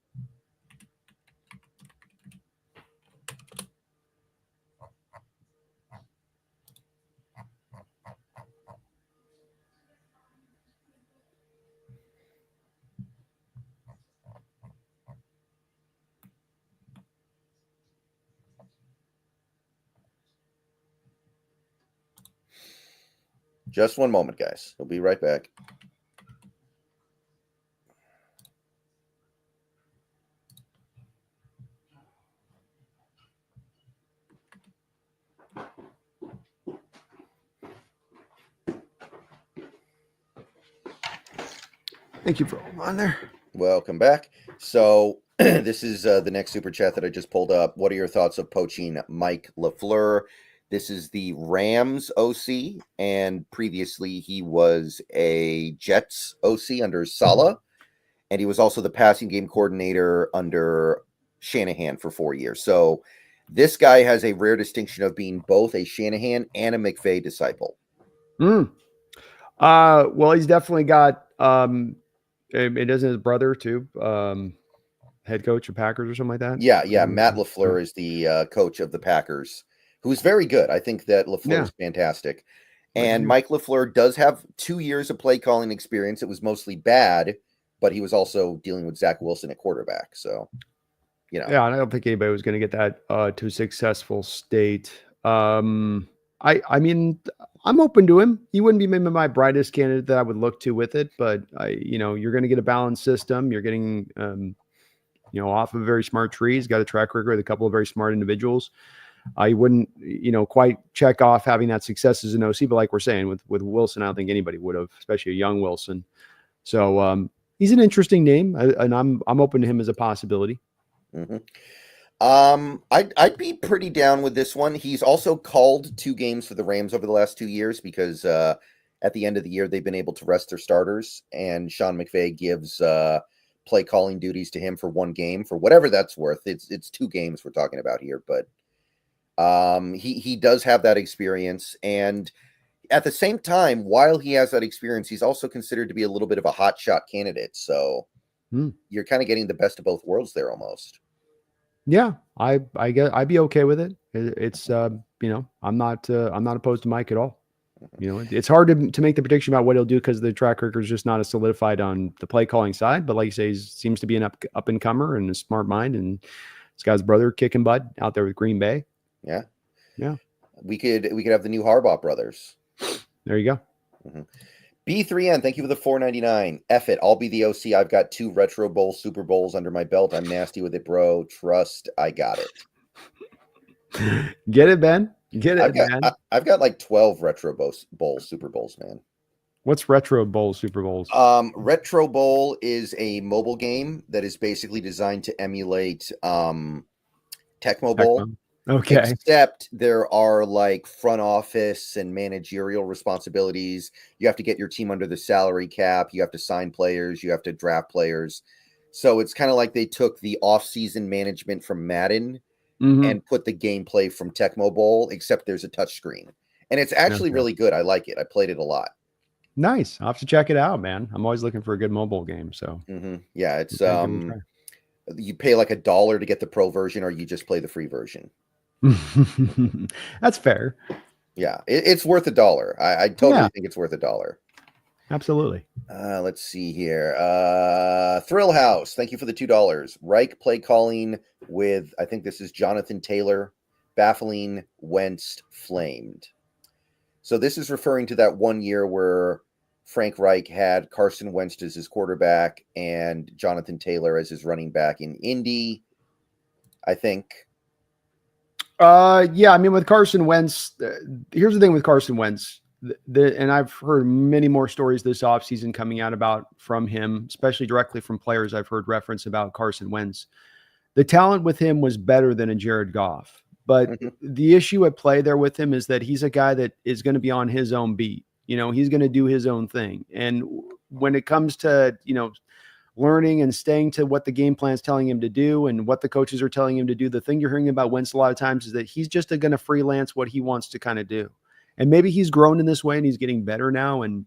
Just one moment, guys. We'll be right back. Thank you for holding on there. Welcome back. So this is the next super chat that I just pulled up. What are your thoughts of poaching Mike LaFleur? This is the Rams OC, and previously he was a Jets OC under Saleh, and he was also the passing game coordinator under Shanahan for 4 years. So this guy has a rare distinction of being both a Shanahan and a McVay disciple. Well, he's definitely got it isn't his brother too, head coach of Packers or something like that. Yeah. Matt LaFleur is the coach of the Packers, who's very good. I think that LaFleur is fantastic. And Mike LaFleur does have 2 years of play calling experience. It was mostly bad, but he was also dealing with Zach Wilson at quarterback. So, Yeah, and I don't think anybody was going to get that to a successful state. I mean, I'm open to him. He wouldn't be maybe my brightest candidate that I would look to with it, but you're going to get a balanced system. You're getting, off of a very smart tree. He's got a track record with a couple of very smart individuals. I wouldn't, quite check off having that success as an OC, but like we're saying with Wilson, I don't think anybody would have, especially a young Wilson. So he's an interesting name, and I'm open to him as a possibility. Mm-hmm. I'd be pretty down with this one. He's also called 2 games for the Rams over the last 2 years because at the end of the year they've been able to rest their starters, and Sean McVay gives play calling duties to him for 1 game for whatever that's worth. It's 2 games we're talking about here, but he does have that experience, and at the same time, while he has that experience, he's also considered to be a little bit of a hot shot candidate. So you're kind of getting the best of both worlds there almost. Yeah, I guess I'd be okay with it. It's I'm not opposed to Mike at all. It's hard to make the prediction about what he'll do because the track record is just not as solidified on the play calling side. But like you say, he seems to be an up and comer and a smart mind, and he's got his brother kicking butt out there with Green Bay. Yeah. We could have the new Harbaugh brothers. There you go. Mm-hmm. B3N, thank you for the $4.99. F it, I'll be the OC. I've got 2 Retro Bowl Super Bowls under my belt. I'm nasty with it, bro. Trust, I got it. Get it, Ben? Get it, man. I've got like 12 Retro Bowl Super Bowls, man. What's Retro Bowl Super Bowls? Retro Bowl is a mobile game that is basically designed to emulate Tecmo Bowl. Okay. Except there are like front office and managerial responsibilities. You have to get your team under the salary cap. You have to sign players. You have to draft players. So it's kind of like they took the off-season management from Madden and put the gameplay from Tecmo Bowl, except there's a touchscreen. And it's actually really good. I like it. I played it a lot. Nice. I'll have to check it out, man. I'm always looking for a good mobile game. So yeah, it's you pay like $1 to get the pro version, or you just play the free version. That's fair. Yeah, it's worth $1. I totally think it's worth $1. Absolutely. Let's see here. Thrill House, thank you for the $2. Reich play calling with, I think this is Jonathan Taylor, baffling Wentz flamed. So this is referring to that one year where Frank Reich had Carson Wentz as his quarterback and Jonathan Taylor as his running back in Indy, I think. Yeah, I mean, with Carson Wentz, here's the thing with Carson Wentz, and I've heard many more stories this offseason coming out from him, especially directly from players I've heard reference about Carson Wentz. The talent with him was better than a Jared Goff, but the issue at play there with him is that he's a guy that is going to be on his own beat. He's going to do his own thing. And when it comes to, learning and staying to what the game plan is telling him to do and what the coaches are telling him to do, the thing you're hearing about Wentz a lot of times is that he's just going to freelance what he wants to kind of do. And maybe he's grown in this way and he's getting better now and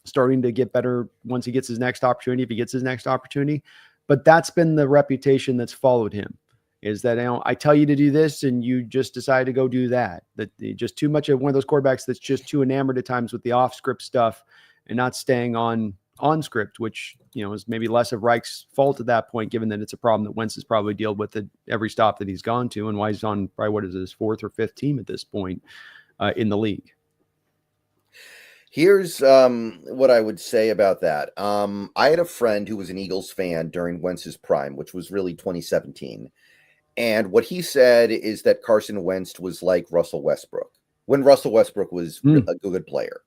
starting to get better once he gets his next opportunity, if he gets his next opportunity. But that's been the reputation that's followed him, is that I tell you to do this and you just decide to go do that. That just too much of one of those quarterbacks that's just too enamored at times with the off script stuff and not staying on script, which, is maybe less of Reich's fault at that point, given that it's a problem that Wentz has probably dealt with at every stop that he's gone to, and why he's on probably what is his 4th or 5th team at this point in the league. Here's what I would say about that. I had a friend who was an Eagles fan during Wentz's prime, which was really 2017. And what he said is that Carson Wentz was like Russell Westbrook when Russell Westbrook was a good player.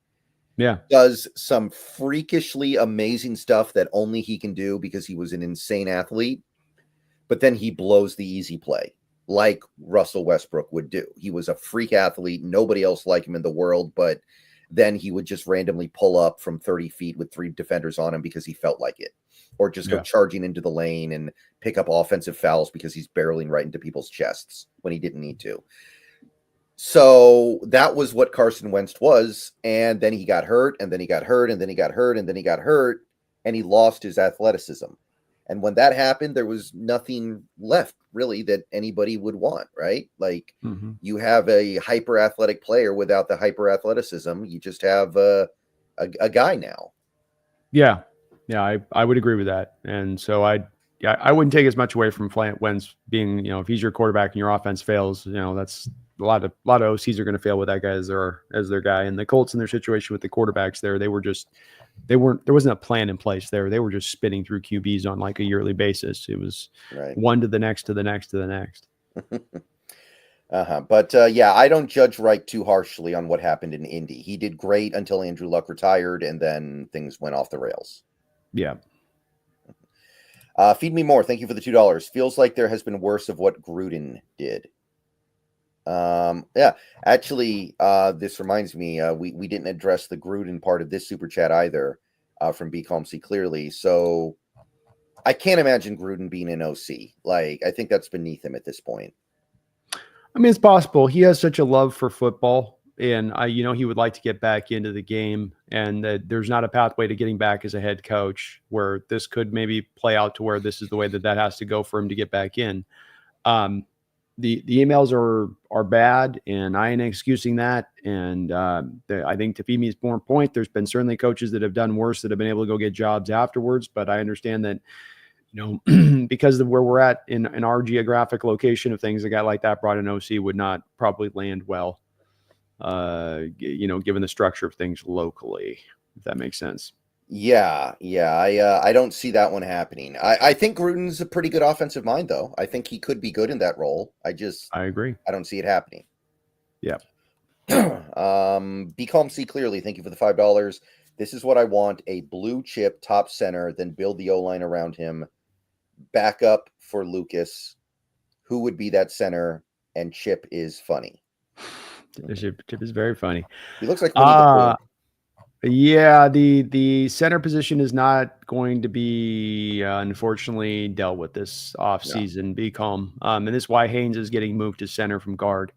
Yeah. Does some freakishly amazing stuff that only he can do because he was an insane athlete, but then he blows the easy play like Russell Westbrook would do. He was a freak athlete. Nobody else like him in the world, but then he would just randomly pull up from 30 feet with 3 defenders on him because he felt like it, or just go charging into the lane and pick up offensive fouls because he's barreling right into people's chests when he didn't need to. So that was what Carson Wentz was. And then he got hurt, and then he got hurt, and then he got hurt, and then he got hurt, and he lost his athleticism. And when that happened, there was nothing left really that anybody would want, right? Like you have a hyper athletic player without the hyper athleticism. You just have a guy now. Yeah. Yeah. I would agree with that. And so I wouldn't take as much away from Wentz being, if he's your quarterback and your offense fails, that's a lot of OCs are going to fail with that guy as their guy. And the Colts in their situation with the quarterbacks there, there wasn't a plan in place there. They were just spinning through QBs on like a yearly basis. It was one to the next, to the next, to the next. But I don't judge Reich too harshly on what happened in Indy. He did great until Andrew Luck retired, and then things went off the rails. Yeah. Feed me more. Thank you for the $2. Feels like there has been worse of what Gruden did. Actually, this reminds me, we didn't address the Gruden part of this super chat either, from Be Calm See Clearly. So I can't imagine Gruden being an OC. Like, I think that's beneath him at this point. I mean, it's possible. He has such a love for football, and he would like to get back into the game, and there's not a pathway to getting back as a head coach where this could maybe play out to where this is the way that has to go for him to get back in. The emails are bad, and I ain't excusing that. And I think to Femi's point, there's been certainly coaches that have done worse that have been able to go get jobs afterwards. But I understand that, because of where we're at in our geographic location of things, a guy like that brought an OC would not probably land well, given the structure of things locally. if that makes sense. Yeah. I don't see that one happening. I think Gruden's a pretty good offensive mind, though. I think he could be good in that role. I agree. I don't see it happening. Yeah. Be calm, see clearly. Thank you for the $5. This is what I want: a blue chip top center, then build the O-line around him. Backup for Lucas. Who would be that center? And Chip is funny. Chip is very funny. He looks like Winnie the Pooh. Yeah, the center position is not going to be unfortunately dealt with this offseason. No. Be calm. And this is why Haynes is getting moved to center from guard.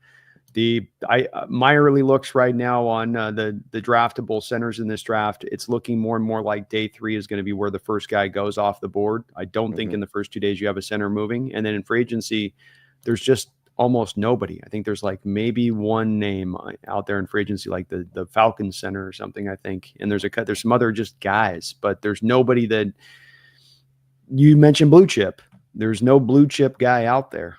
My early looks right now on the draftable centers in this draft, it's looking more and more like day 3 is going to be where the first guy goes off the board. I don't think in the first 2 days you have a center moving. And then in free agency, there's just almost nobody. I think there's like maybe one name out there in free agency, like the Falcons center or something, I think. And there's some other just guys, but there's nobody that you mentioned blue chip. There's no blue chip guy out there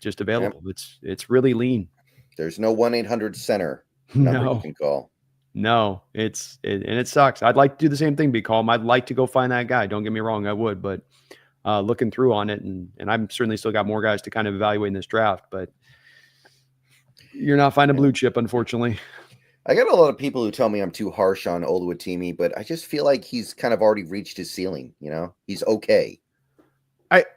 just available. Yep. It's really lean. There's no 1-800 center number you can call. No, and it sucks. I'd like to do the same thing, be calm. I'd like to go find that guy. Don't get me wrong, I would, but looking through on it, and I'm certainly still got more guys to kind of evaluate in this draft, but you're not finding blue chip, unfortunately. I got a lot of people who tell me I'm too harsh on Oluwatimi, but I just feel like he's kind of already reached his ceiling. He's okay.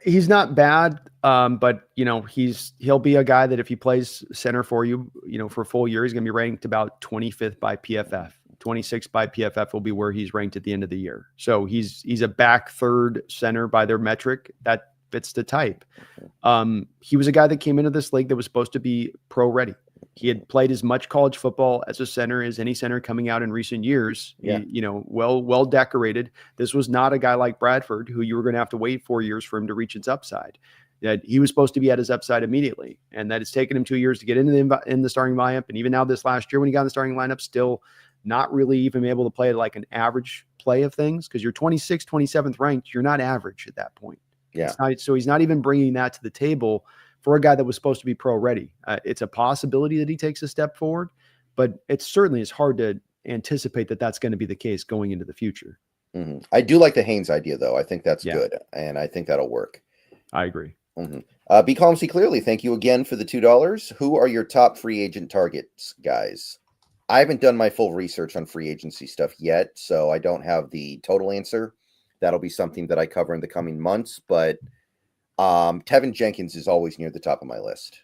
He's not bad, but he'll be a guy that if he plays center for you, for a full year, he's going to be ranked about 25th by PFF. 26th by PFF will be where he's ranked at the end of the year. So he's a back third center by their metric. That fits the type. He was a guy that came into this league that was supposed to be pro ready. He had played as much college football as a center as any center coming out in recent years. Yeah. Well decorated. This was not a guy like Bradford, who you were going to have to wait 4 years for him to reach its upside. That he was supposed to be at his upside immediately, and that it's taken him 2 years to get into the starting lineup. And even now, this last year when he got in the starting lineup, still not really even able to play like an average play of things, because you're 26th, 27th ranked. You're not average at that point. Yeah. So he's not even bringing that to the table for a guy that was supposed to be pro ready. It's a possibility that he takes a step forward, but it certainly is hard to anticipate that that's going to be the case going into the future. Mm-hmm. I do like the Haynes idea, though. I think that's good, and I think that'll work. I agree. Mm-hmm. Be calm, see clearly. Thank you again for the $2. Who are your top free agent targets, guys? I haven't done my full research on free agency stuff yet, so I don't have the total answer. That'll be something that I cover in the coming months, but Tevin Jenkins is always near the top of my list.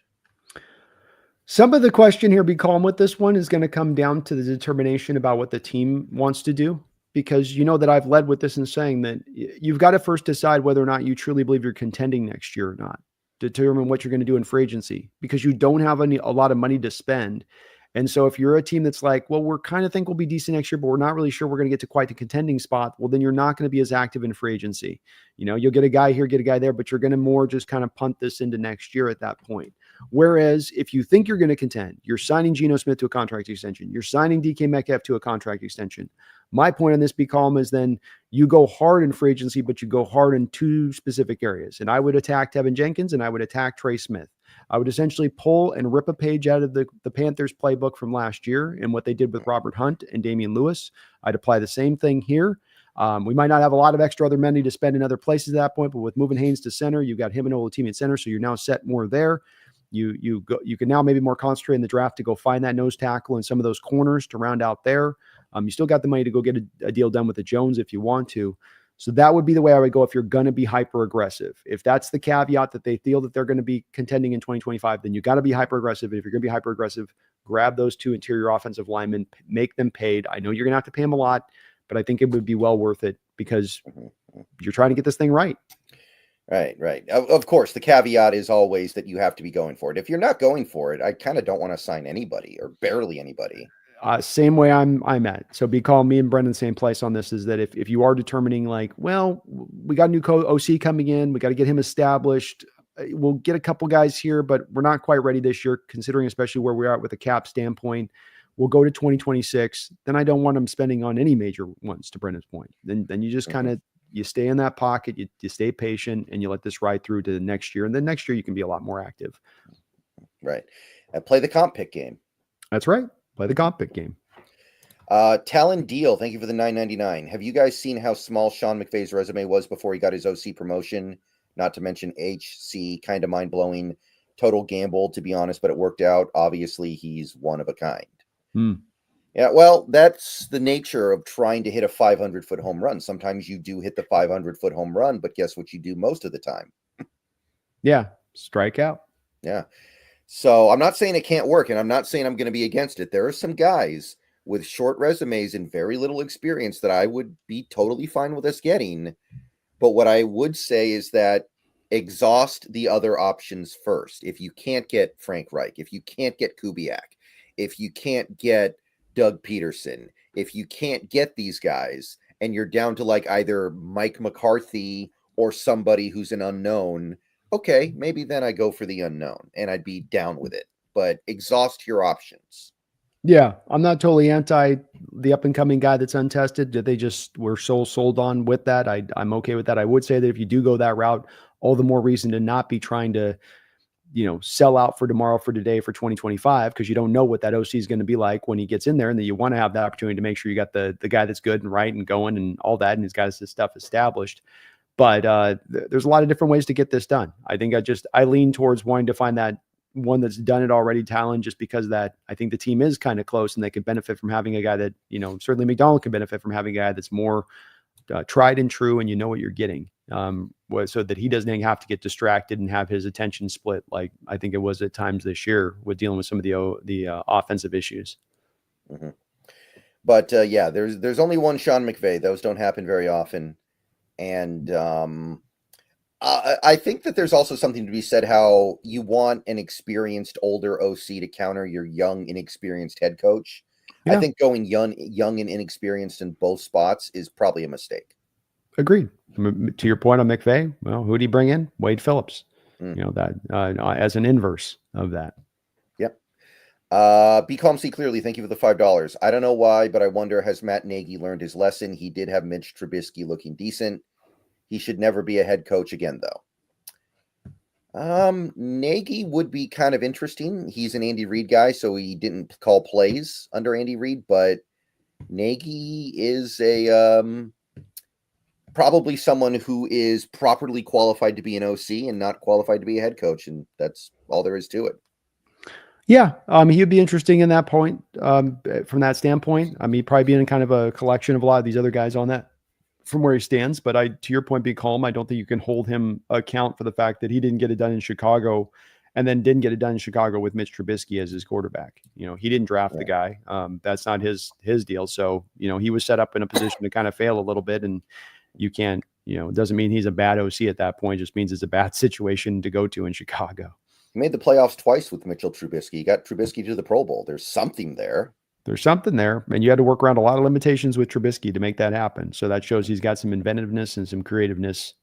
Some of the question here, be calm with this one, is going to come down to the determination about what the team wants to do, because that I've led with this in saying that you've got to first decide whether or not you truly believe you're contending next year or not, determine what you're going to do in free agency, because you don't have a lot of money to spend. And so if you're a team that's like, well, we're kind of think we'll be decent next year, but we're not really sure we're going to get to quite the contending spot, well, then you're not going to be as active in free agency. You'll get a guy here, get a guy there, but you're going to more just kind of punt this into next year at that point. Whereas if you think you're going to contend, you're signing Geno Smith to a contract extension, you're signing DK Metcalf to a contract extension. My point on this, be calm, is then you go hard in free agency, but you go hard in 2 specific areas. And I would attack Tevin Jenkins and I would attack Trey Smith. I would essentially pull and rip a page out of the Panthers playbook from last year and what they did with Robert Hunt and Damian Lewis. I'd apply the same thing here. We might not have a lot of extra other money to spend in other places at that point, but with moving Haynes to center, you've got him and Oluwatimi at center, so you're now set more there. You can now maybe more concentrate in the draft to go find that nose tackle and some of those corners to round out there. You still got the money to go get a deal done with the Jones if you want to. So that would be the way I would go if you're going to be hyper aggressive. If that's the caveat that they feel that they're going to be contending in 2025, then you got to be hyper aggressive. And if you're going to be hyper aggressive, grab those 2 interior offensive linemen, make them paid. I know you're going to have to pay them a lot, but I think it would be well worth it because you're trying to get this thing right. Right. Of course, the caveat is always that you have to be going for it. If you're not going for it, I kind of don't want to sign anybody or barely anybody. Same way I'm at. So be calm, me and Brendan, same place on this, is that if you are determining like, well, we got a new OC coming in, we got to get him established. We'll get a couple guys here, but we're not quite ready this year, considering especially where we are at with a cap standpoint. We'll go to 2026. Then I don't want them spending on any major ones, to Brendan's point. Then you just kind of, you stay in that pocket, you stay patient, and you let this ride through to the next year. And then next year you can be a lot more active. Right. Play the comp pick game. That's right. Play the comp pick game. Talon Deal, thank you for the $9.99. Have you guys seen how small Sean McVay's resume was before he got his OC promotion? Not to mention HC, kind of mind-blowing. Total gamble, to be honest, but it worked out. Obviously, he's one of a kind. Yeah, well, that's the nature of trying to hit a 500-foot home run. Sometimes you do hit the 500-foot home run, but guess what you do most of the time? Yeah, strike out. Yeah. So I'm not saying it can't work, and I'm not saying I'm going to be against it. There are some guys with short resumes and very little experience that I would be totally fine with us getting. But what I would say is that exhaust the other options first. If you can't get Frank Reich, if you can't get Kubiak, if you can't get Doug Peterson, if you can't get these guys and you're down to like either Mike McCarthy or somebody who's an unknown, okay, maybe then I go for the unknown and I'd be down with it. But exhaust your options. Yeah, I'm not totally anti the up and coming guy that's untested. That they just were so sold on with that. I'm okay with that. I would say that if you do go that route, all the more reason to not be trying to, sell out for tomorrow, for today, for 2025, because you don't know what that OC is going to be like when he gets in there, and that you want to have the opportunity to make sure you got the guy that's good and right and going and all that, and he's got his stuff established. But there's a lot of different ways to get this done. I think I lean towards wanting to find that one that's done it already, Talon, just because that I think the team is kind of close and they can benefit from having a guy that, certainly McDonald can benefit from having a guy that's more tried and true, and you know what you're getting, so that he doesn't have to get distracted and have his attention split like I think it was at times this year with dealing with some of the offensive issues. Mm-hmm. But yeah, there's only one Sean McVay. Those don't happen very often. And I think that there's also something to be said how you want an experienced older OC to counter your young, inexperienced head coach. Yeah. I think going young and inexperienced in both spots is probably a mistake. Agreed. To your point on McVay, well, who did he bring in? Wade Phillips. That as an inverse of that. Yep. Be calm, see clearly. Thank you for the $5. I don't know why, but I wonder, has Matt Nagy learned his lesson? He did have Mitch Trubisky looking decent. He should never be a head coach again, though. Nagy would be kind of interesting. He's an Andy Reid guy, so he didn't call plays under Andy Reid, but Nagy is a probably someone who is properly qualified to be an OC and not qualified to be a head coach, and that's all there is to it. Yeah, he'd be interesting in that point, from that standpoint. I mean, he'd probably be in kind of a collection of a lot of these other guys on that from where he stands. But to your point, be calm. I don't think you can hold him account for the fact that he didn't get it done in Chicago and then didn't get it done in Chicago with Mitch Trubisky as his quarterback. He didn't draft the guy. That's not his deal. So, he was set up in a position to kind of fail a little bit, and you can't, it doesn't mean he's a bad OC at that point. It just means it's a bad situation to go to in Chicago. He made the playoffs twice with Mitchell Trubisky. He got Trubisky to the Pro Bowl. There's something there. There's something there. And you had to work around a lot of limitations with Trubisky to make that happen. So that shows he's got some inventiveness and some creativeness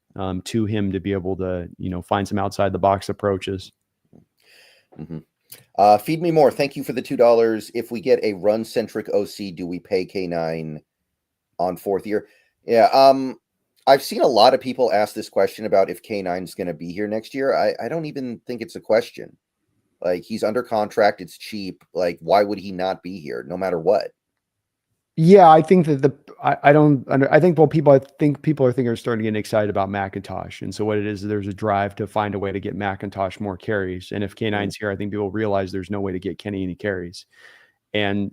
to him to be able to, find some outside the box approaches. Mm-hmm. Feed me more. Thank you for the $2. If we get a run-centric OC, do we pay K9 on fourth year? Yeah. I've seen a lot of people ask this question about if K9 is going to be here next year. I don't even think it's a question. Like, he's under contract. It's cheap. Like, why would he not be here no matter what? Yeah, I think that I think people are starting to get excited about McIntosh. And so what it is, there's a drive to find a way to get McIntosh more carries. And if K9's here, I think people realize there's no way to get Kenny any carries. And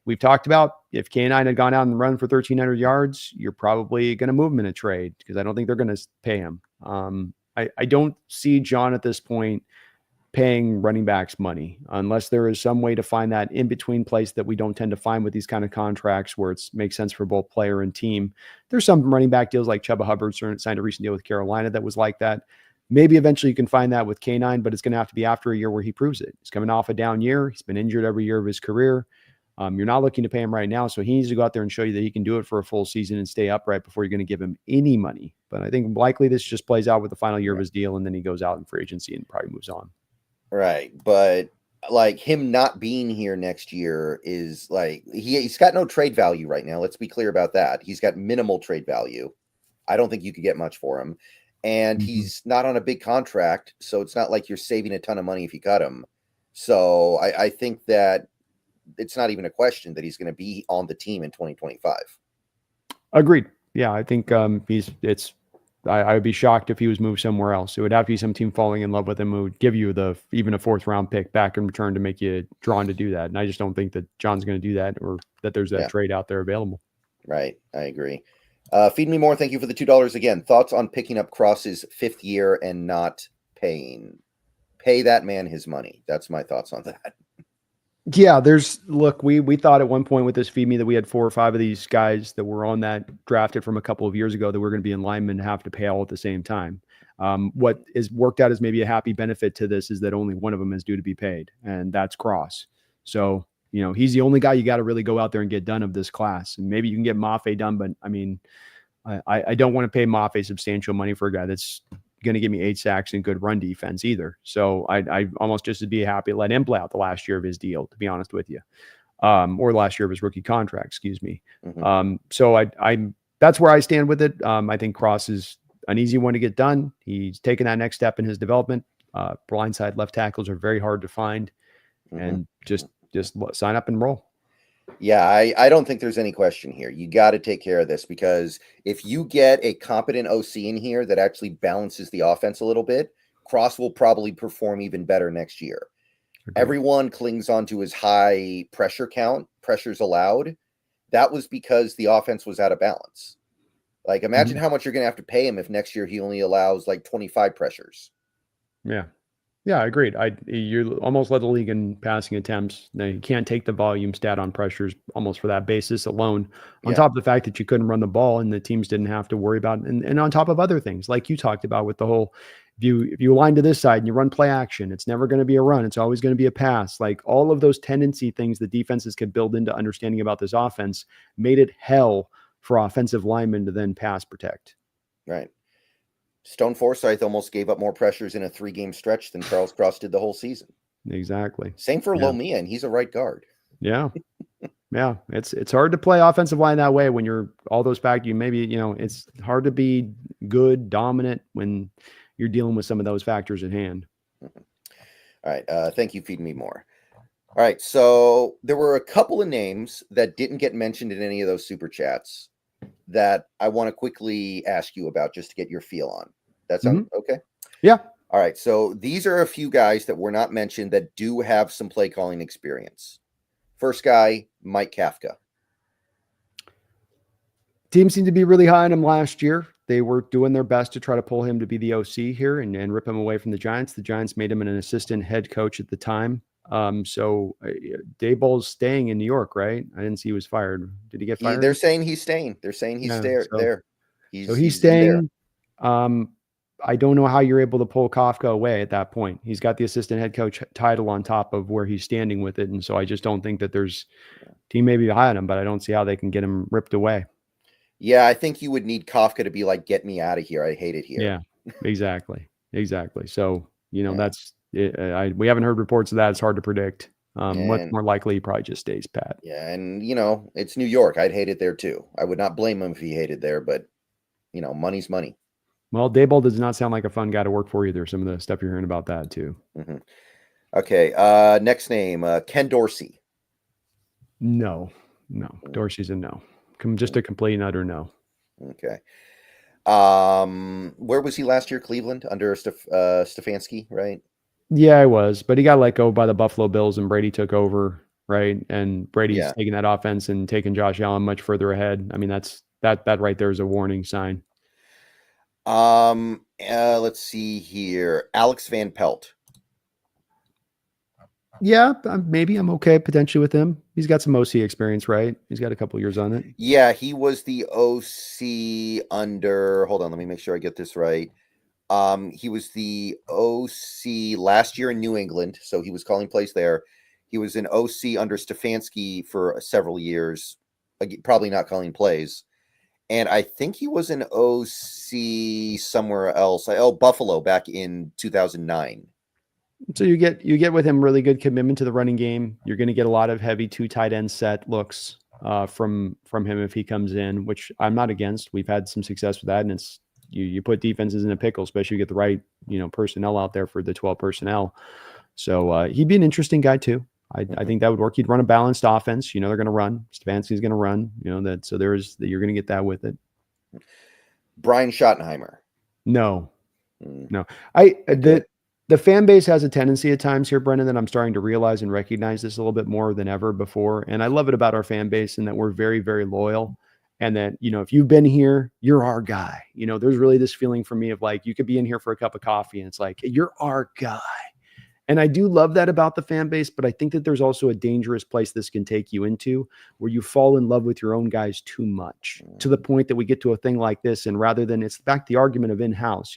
we've talked about, if K9 had gone out and run for 1,300 yards, you're probably going to move him in a trade, because I don't think they're going to pay him. I don't see John at this point paying running backs money unless there is some way to find that in between place that we don't tend to find with these kind of contracts where it makes sense for both player and team. There's some running back deals like Chuba Hubbard signed a recent deal with Carolina that was like that. Maybe eventually you can find that with K9, but it's going to have to be after a year where he proves it. He's coming off a down year. He's been injured every year of his career. You're not looking to pay him right now, so he needs to go out there and show you that he can do it for a full season and stay upright before you're going to give him any money. But I think likely this just plays out with the final year of his deal, and then he goes out in free agency and probably moves on. Right, but like, him not being here next year is like, he's got no trade value right now. Let's be clear about that. He's got minimal trade value. I don't think you could get much for him. And he's not on a big contract, so it's not like you're saving a ton of money if you cut him. So I think that it's not even a question that he's going to be on the team in 2025. Agreed. Yeah, I think I would be shocked if he was moved somewhere else. It would have to be some team falling in love with him who would give you even a 4th round pick back in return to make you drawn to do that. And I just don't think that John's going to do that, or that there's that trade out there available. Right. I agree. Feed me more. Thank you for the $2 again. Thoughts on picking up Cross's 5th year and not paying? Pay that man his money. That's my thoughts on that. Yeah, we thought at one point with this feed me that we had 4 or 5 of these guys that were on that drafted from a couple of years ago that were going to be in linemen and have to pay all at the same time. What is worked out as maybe a happy benefit to this is that only one of them is due to be paid, and that's Cross. So, he's the only guy you got to really go out there and get done of this class. And maybe you can get Mafe done, but I mean, I don't want to pay Mafe substantial money for a guy that's going to give me 8 sacks and good run defense either. So I almost just would be happy to let him play out the last year of his deal, to be honest with you, or last year of his rookie contract, excuse me. Mm-hmm. So that's where I stand with it. I think Cross is an easy one to get done. He's taken that next step in his development. Blindside left tackles are very hard to find, and just sign up and roll. Yeah, I don't think there's any question here. You got to take care of this, because if you get a competent OC in here that actually balances the offense a little bit, Cross will probably perform even better next year. Okay. Everyone clings onto his high pressure count, pressures allowed. That was because the offense was out of balance. Like, imagine how much you're going to have to pay him if next year he only allows like 25 pressures. Yeah, I agreed. You almost led the league in passing attempts. Now, you can't take the volume stat on pressures almost for that basis alone, on top of the fact that you couldn't run the ball and the teams didn't have to worry about it. And on top of other things, like you talked about with the whole, if you align to this side and you run play action, it's never going to be a run. It's always going to be a pass. Like, all of those tendency things that defenses could build into understanding about this offense made it hell for offensive linemen to then pass protect. Right. Stone Forsythe almost gave up more pressures in a 3-game stretch than Charles Cross did the whole season. Exactly. Same for Lomia, and he's a right guard. Yeah. Yeah. It's hard to play offensive line that way when you're all those factors. It's hard to be good, dominant when you're dealing with some of those factors at hand. All right. Thank you. Feed me more. All right. So there were a couple of names that didn't get mentioned in any of those super chats that I want to quickly ask you about, just to get your feel on. That sound okay? Yeah. All right. So these are a few guys that were not mentioned that do have some play calling experience. First guy, Mike Kafka. Team seemed to be really high on him last year. They were doing their best to try to pull him to be the OC here and rip him away from the Giants. The Giants made him an assistant head coach at the time. So Daboll's staying in New York, right? I didn't see he was fired. Did he get fired? They're saying he's staying. They're saying he's there. He's staying. I don't know how you're able to pull Kafka away at that point. He's got the assistant head coach title on top of where he's standing with it. And so I just don't think that team may be high on him, but I don't see how they can get him ripped away. Yeah, I think you would need Kafka to be like, get me out of here. I hate it here. Yeah, exactly. So, that's it. We haven't heard reports of that. It's hard to predict. What's more likely, he probably just stays pat. Yeah, and it's New York. I'd hate it there too. I would not blame him if he hated there, but money's money. Well, Daboll does not sound like a fun guy to work for either. Some of the stuff you're hearing about that too. Mm-hmm. Okay, next name, Ken Dorsey. No, Dorsey's a no. Just a complete and utter no. Okay. Where was he last year? Cleveland under Stefanski, right? Yeah, I was, but he got let go by the Buffalo Bills and Brady took over, right? And Brady's taking that offense and taking Josh Allen much further ahead. I mean, that right there is a warning sign. Let's see here. Alex Van Pelt. Yeah, maybe I'm okay potentially with him. He's got some OC experience, right? He's got a couple years on it. Yeah, he was the OC under, hold on, let me make sure I get this right. He was the OC last year in New England, so he was calling plays there. He was an OC under Stefanski for several years, probably not calling plays. And I think he was an OC somewhere else. Buffalo back in 2009. So you get with him really good commitment to the running game. You're going to get a lot of heavy 2 tight end set looks from him if he comes in, which I'm not against. We've had some success with that, and it's you put defenses in a pickle, especially you get the right personnel out there for the 12 personnel. So he'd be an interesting guy too. I think that would work. You'd run a balanced offense. They're going to run. Stefanski's going to run. That. So you're going to get that with it. Brian Schottenheimer. No. Okay. The fan base has a tendency at times here, Brendan, that I'm starting to realize and recognize this a little bit more than ever before. And I love it about our fan base and that we're very, very loyal. And that, if you've been here, you're our guy. There's really this feeling for me of like, you could be in here for a cup of coffee and it's like, you're our guy. And I do love that about the fan base, but I think that there's also a dangerous place this can take you into where you fall in love with your own guys too much to the point that we get to a thing like this. And rather than, it's back to the argument of in-house,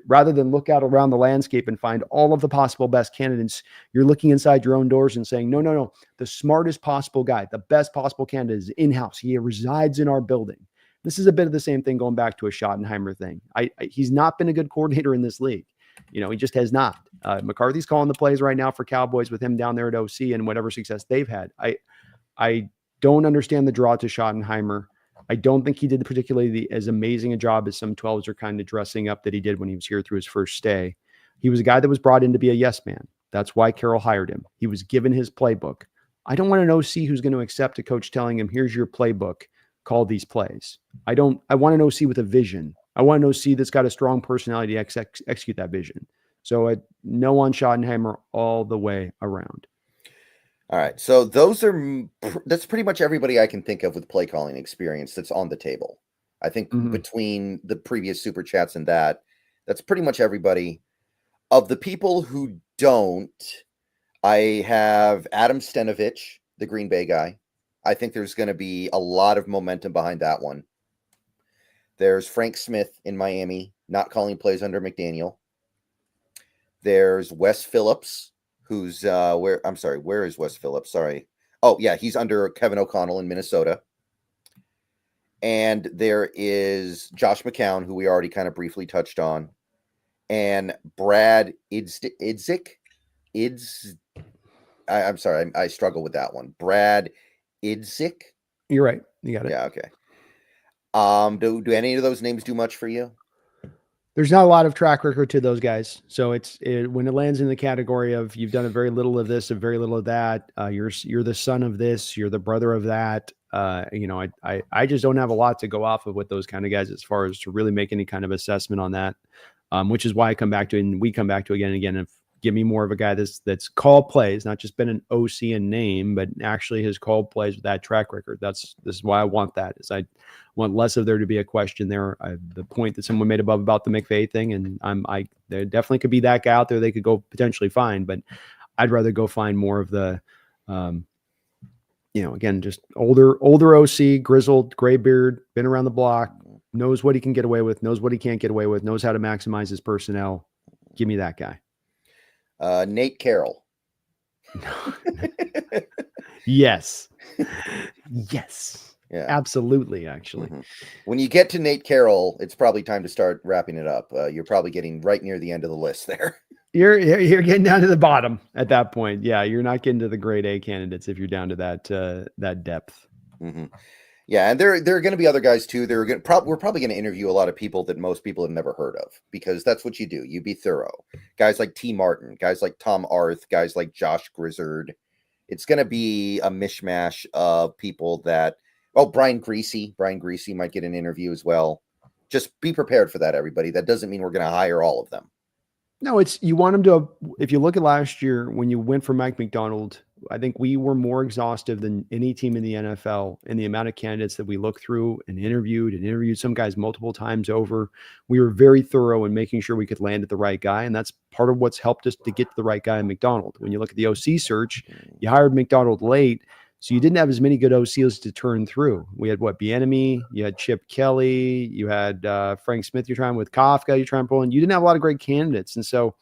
rather than look out around the landscape and find all of the possible best candidates, you're looking inside your own doors and saying, no, the smartest possible guy, the best possible candidate is in-house. He resides in our building. This is a bit of the same thing going back to a Schottenheimer thing. He's not been a good coordinator in this league. He just has not. McCarthy's calling the plays right now for Cowboys with him down there at OC and whatever success they've had. I don't understand the draw to Schottenheimer. I don't think he did particularly as amazing a job as some 12s are kind of dressing up that he did when he was here through his first stay. He was a guy that was brought in to be a yes man. That's why Carroll hired him. He was given his playbook. I don't want an OC who's going to accept a coach telling him, here's your playbook, call these plays. I want an OC with a vision. I want an OC that's got a strong personality to execute that vision. So no on Schottenheimer all the way around. All right. So that's pretty much everybody I can think of with play calling experience that's on the table. I think between the previous super chats and that's pretty much everybody. Of the people who don't, I have Adam Stenovich, the Green Bay guy. I think there's going to be a lot of momentum behind that one. There's Frank Smith in Miami, not calling plays under McDaniel. There's Wes Phillips, who's where is Wes Phillips? Sorry. Oh, yeah, he's under Kevin O'Connell in Minnesota. And there is Josh McCown, who we already kind of briefly touched on. And Brad Idzik. I'm sorry, I struggle with that one. Brad Idzik. You're right. You got it. Yeah, okay. Do any of those names do much for you? There's not a lot of track record to those guys. So when it lands in the category of you've done a very little of this, a very little of that, you're the son of this, you're the brother of that. I just don't have a lot to go off of with those kind of guys as far as to really make any kind of assessment on that. Which is why I come back to it and we come back to it again and again. Give me more of a guy that's called plays, not just been an OC in name, but actually has called plays with that track record. This is why I want that. Is I want less of there to be a question there. The point that someone made above about the McVay thing, and there definitely could be that guy out there they could go potentially find, but I'd rather go find more of the, again, just older OC, grizzled, gray beard, been around the block, knows what he can get away with, knows what he can't get away with, knows how to maximize his personnel. Give me that guy. Nate Carroll. Yes. Yeah, absolutely. Actually, when you get to Nate Carroll, it's probably time to start wrapping it up. You're probably getting right near the end of the list there. You're getting down to the bottom at that point. Yeah, you're not getting to the grade A candidates if you're down to that depth. Yeah, and there are going to be other guys too. We're probably going to interview a lot of people that most people have never heard of, because that's what you do. You be thorough. Guys like T. Martin, guys like Tom Arth, guys like Josh Grizzard. It's going to be a mishmash of people that. Oh, Brian Greasy. Brian Greasy might get an interview as well. Just be prepared for that, everybody. That doesn't mean we're going to hire all of them. No, you want them to. If you look at last year when you went for Mike Macdonald, I think we were more exhaustive than any team in the NFL in the amount of candidates that we looked through and interviewed some guys multiple times over. We were very thorough in making sure we could land at the right guy. And that's part of what's helped us to get to the right guy in Macdonald. When you look at the OC search, you hired Macdonald late, so you didn't have as many good OCs to turn through. We had Bieniemy, you had Chip Kelly, you had Frank Smith, you're trying with Kafka, you're trying to pull in. You didn't have a lot of great candidates. And so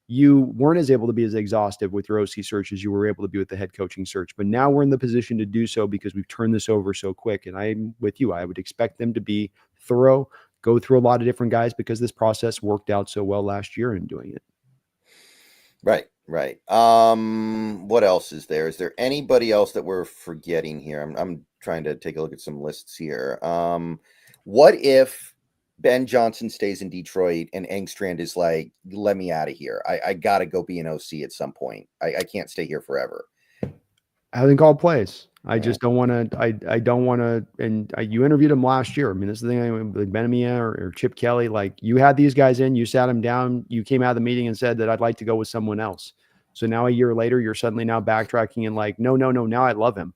you weren't as able to be as exhaustive with your OC search as you were able to be with the head coaching search. But now we're in the position to do so because we've turned this over so quick. And I'm with you. I would expect them to be thorough, go through a lot of different guys because this process worked out so well last year in doing it. Right. What else is there? Is there anybody else that we're forgetting here? I'm trying to take a look at some lists here. What if Ben Johnson stays in Detroit and Engstrand is like, let me out of here. I got to go be an OC at some point. I can't stay here forever. I think all plays. I Yeah. just don't want to. I don't want to. And you interviewed him last year. I mean, this is the thing with Benamia or Chip Kelly. Like, you had these guys in, you sat them down, you came out of the meeting and said that I'd like to go with someone else. So now a year later, you're suddenly now backtracking and like, no. Now I love him.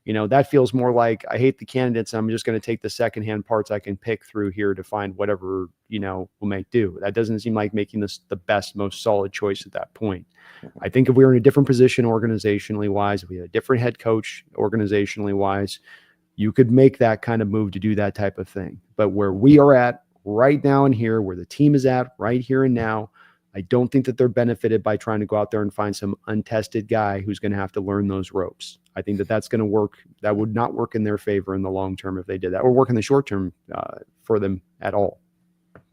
That feels more like I hate the candidates. I'm just going to take the secondhand parts I can pick through here to find whatever, will make do. That doesn't seem like making this the best, most solid choice at that point. I think if we were in a different position organizationally wise, if we had a different head coach organizationally wise, you could make that kind of move to do that type of thing. But where we are at right now and here, where the team is at right here and now, I don't think that they're benefited by trying to go out there and find some untested guy who's going to have to learn those ropes. I think that that's going to work. That would not work in their favor in the long term if they did that, or work in the short term for them at all.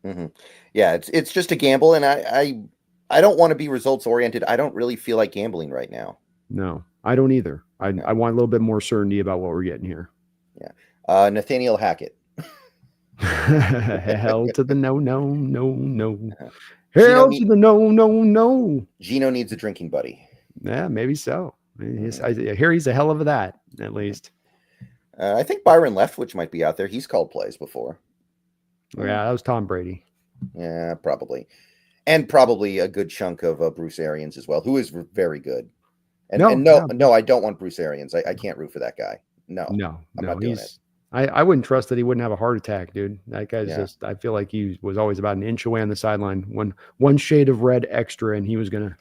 Mm-hmm. Yeah, it's just a gamble, and I don't want to be results oriented. I don't really feel like gambling right now. No, I don't either. I want a little bit more certainty about what we're getting here. Yeah, Nathaniel Hackett. Hell to the no. Hell to the no. Gino needs a drinking buddy. Yeah, maybe so. I hear he's a hell of that, at least. I think Byron Leftwich might be out there. He's called plays before. Yeah, that was Tom Brady. Yeah, probably. And probably a good chunk of Bruce Arians as well, who is very good. And no, I don't want Bruce Arians. I can't root for that guy. No, I'm not doing it. I wouldn't trust that he wouldn't have a heart attack, dude. That guy's just, I feel like he was always about an inch away on the sideline. One shade of red extra, and he was going to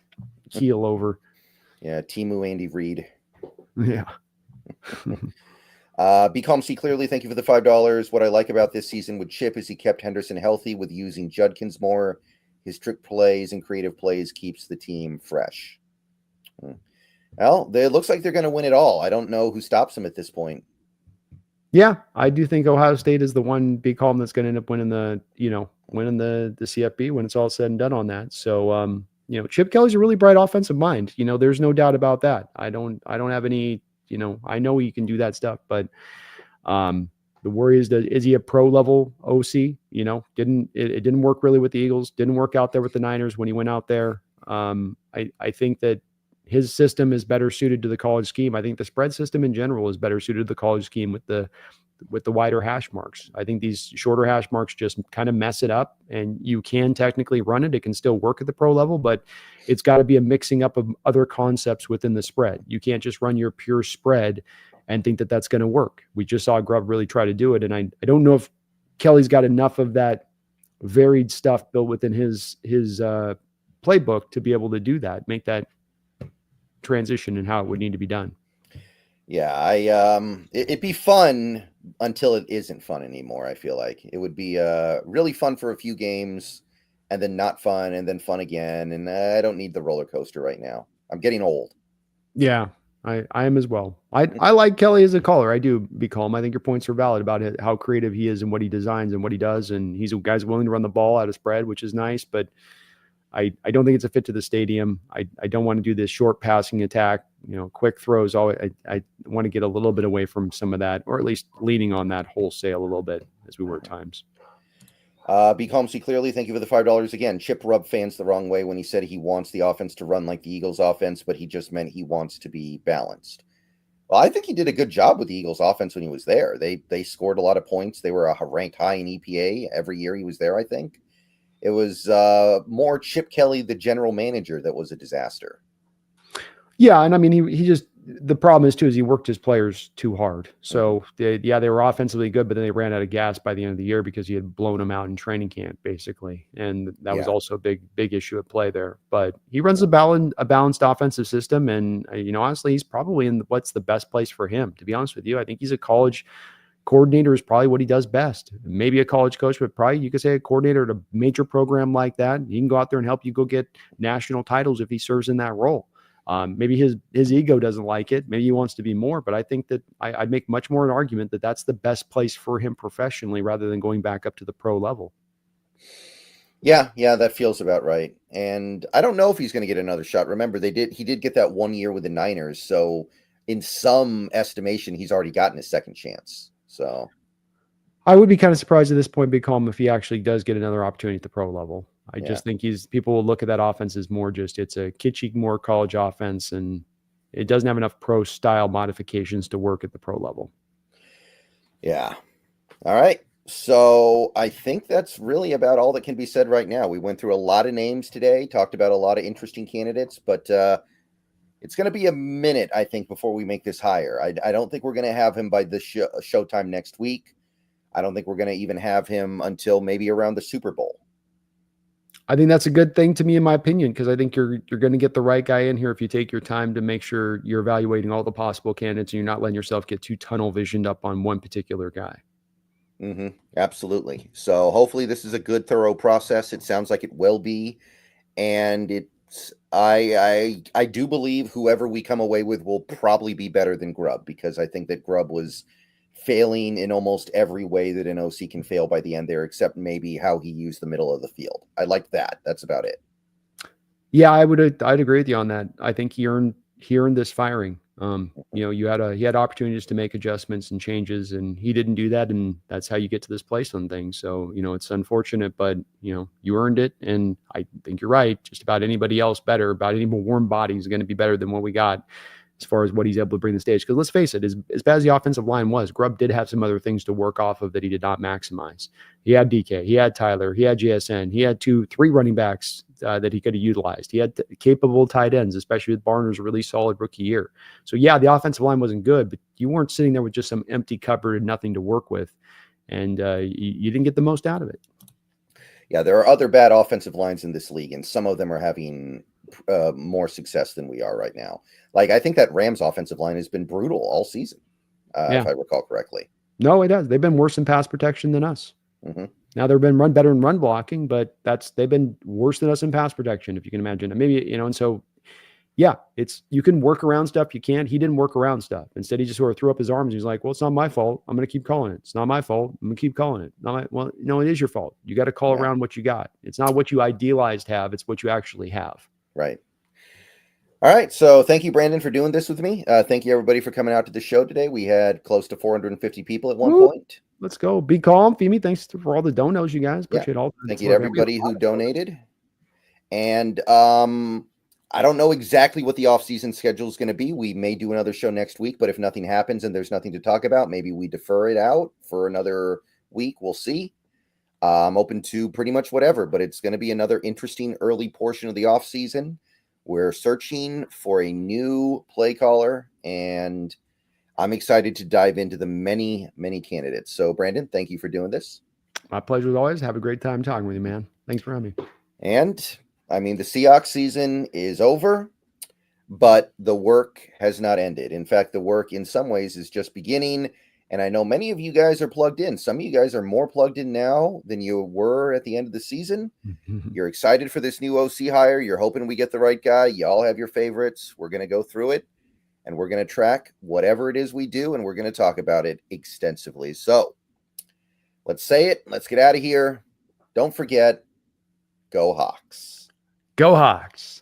keel over. Yeah, Timu Andy Reid. Yeah. Be Calm, See Clearly, thank you for the $5. What I like about this season with Chip is he kept Henderson healthy with using Judkins more. His trick plays and creative plays keeps the team fresh. Well, it looks like they're going to win it all. I don't know who stops them at this point. Yeah, I do think Ohio State is the one Be Calm that's going to end up winning the CFB when it's all said and done on that. So, Chip Kelly's a really bright offensive mind. There's no doubt about that. I don't have any, I know he can do that stuff, but the worry is that, is he a pro level OC? It didn't work really with the Eagles, didn't work out there with the Niners when he went out there. I think that his system is better suited to the college scheme. I think the spread system in general is better suited to the college scheme with the wider hash marks. I think these shorter hash marks just kind of mess it up, and you can technically run it. It can still work at the pro level, but it's got to be a mixing up of other concepts within the spread. You can't just run your pure spread and think that that's going to work. We just saw Grubb really try to do it. And I don't know if Kelly's got enough of that varied stuff built within his playbook to be able to do that, make that transition and how it would need to be done. Yeah, it'd be fun until it isn't fun anymore. I feel like it would be really fun for a few games and then not fun and then fun again. And I don't need the roller coaster right now. I'm getting old. Yeah, I am as well. I like Kelly as a caller. I do, Be Calm. I think your points are valid about how creative he is and what he designs and what he does. And he's a guy's willing to run the ball out of spread, which is nice, but I don't think it's a fit to the stadium. I don't want to do this short passing attack, quick throws. I want to get a little bit away from some of that, or at least leaning on that wholesale a little bit as we were at times. Be Calm, See Clearly, thank you for the $5 again. Chip rubbed fans the wrong way when he said he wants the offense to run like the Eagles offense, but he just meant he wants to be balanced. Well, I think he did a good job with the Eagles offense when he was there. They scored a lot of points. They were ranked high in EPA every year he was there, I think. It was more Chip Kelly, the general manager, that was a disaster. Yeah, and I mean, he just, the problem is too, is he worked his players too hard. So they were offensively good, but then they ran out of gas by the end of the year because he had blown them out in training camp, basically, and that was also a big issue at play there. But he runs a balanced offensive system, and honestly, he's probably in what's the best place for him. To be honest with you, I think he's a college coordinator is probably what he does best. Maybe a college coach, but probably you could say a coordinator at a major program like that. He can go out there and help you go get national titles if he serves in that role. Maybe his ego doesn't like it. Maybe he wants to be more, but I think that I'd make much more an argument that that's the best place for him professionally rather than going back up to the pro level. Yeah, that feels about right. And I don't know if he's going to get another shot. Remember, he did get that 1 year with the Niners. So in some estimation, he's already gotten his second chance. So I would be kind of surprised at this point, Big Calm, if he actually does get another opportunity at the pro level. I Yeah. just think people will look at that offense as more just, it's a kitschy, more college offense, and it doesn't have enough pro style modifications to work at the pro level. Yeah. All right. So I think that's really about all that can be said right now. We went through a lot of names today, talked about a lot of interesting candidates, but it's going to be a minute, I think, before we make this hire. I don't think we're going to have him by the showtime next week. I don't think we're going to even have him until maybe around the Super Bowl. I think that's a good thing to me, in my opinion, because I think you're going to get the right guy in here if you take your time to make sure you're evaluating all the possible candidates and you're not letting yourself get too tunnel visioned up on one particular guy. Mm-hmm. Absolutely. So hopefully this is a good, thorough process. It sounds like it will be, and I do believe whoever we come away with will probably be better than Grubb, because I think that Grubb was failing in almost every way that an OC can fail by the end there, except maybe how he used the middle of the field. I liked that. That's about it. Yeah, I'd agree with you on that. I think he earned this firing. He had opportunities to make adjustments and changes, and he didn't do that, and that's how you get to this place on things. So, it's unfortunate, but you earned it, and I think you're right. Just about anybody else better, about any more warm body is going to be better than what we got as far as what he's able to bring to the stage. Because let's face it, as bad as the offensive line was, Grubb did have some other things to work off of that he did not maximize. He had DK, he had Tyler, he had JSN, he had 3 running backs that he could have utilized. He had capable tight ends, especially with Barner's really solid rookie year. So yeah, the offensive line wasn't good, but you weren't sitting there with just some empty cupboard and nothing to work with. And you didn't get the most out of it. Yeah, there are other bad offensive lines in this league, and some of them are having more success than we are right now. Like, I think that Rams offensive line has been brutal all season, if I recall correctly. No, it has. They've been worse in pass protection than us. Mm-hmm. Now they've been better in run blocking, but they've been worse than us in pass protection, if you can imagine. Maybe, and so, yeah, you can work around stuff. You can't. He didn't work around stuff. Instead, he just sort of threw up his arms. He's like, well, it's not my fault. I'm going to keep calling it. It's not my fault. I'm going to keep calling it. Well, no, it is your fault. You got to call around what you got. It's not what you idealized have. It's what you actually have. Right. All right. So thank you, Brandon, for doing this with me. Thank you, everybody, for coming out to the show today. We had close to 450 people at one point. Let's go. Be calm, Femi. Thanks for all the donos, you guys. Appreciate all. Thank you to everybody who donated. And I don't know exactly what the offseason schedule is going to be. We may do another show next week, but if nothing happens and there's nothing to talk about, maybe we defer it out for another week. We'll see. I'm open to pretty much whatever, but it's going to be another interesting early portion of the offseason. We're searching for a new play caller, and I'm excited to dive into the many, many candidates. So, Brandon, thank you for doing this. My pleasure as always. Have a great time talking with you, man. Thanks for having me. And, I mean, the Seahawks season is over, but the work has not ended. In fact, the work in some ways is just beginning. And I know many of you guys are plugged in. Some of you guys are more plugged in now than you were at the end of the season. You're excited for this new OC hire. You're hoping we get the right guy. Y'all have your favorites. We're going to go through it, and we're going to track whatever it is we do, and we're going to talk about it extensively. So let's say it. Let's get out of here. Don't forget, go Hawks. Go Hawks.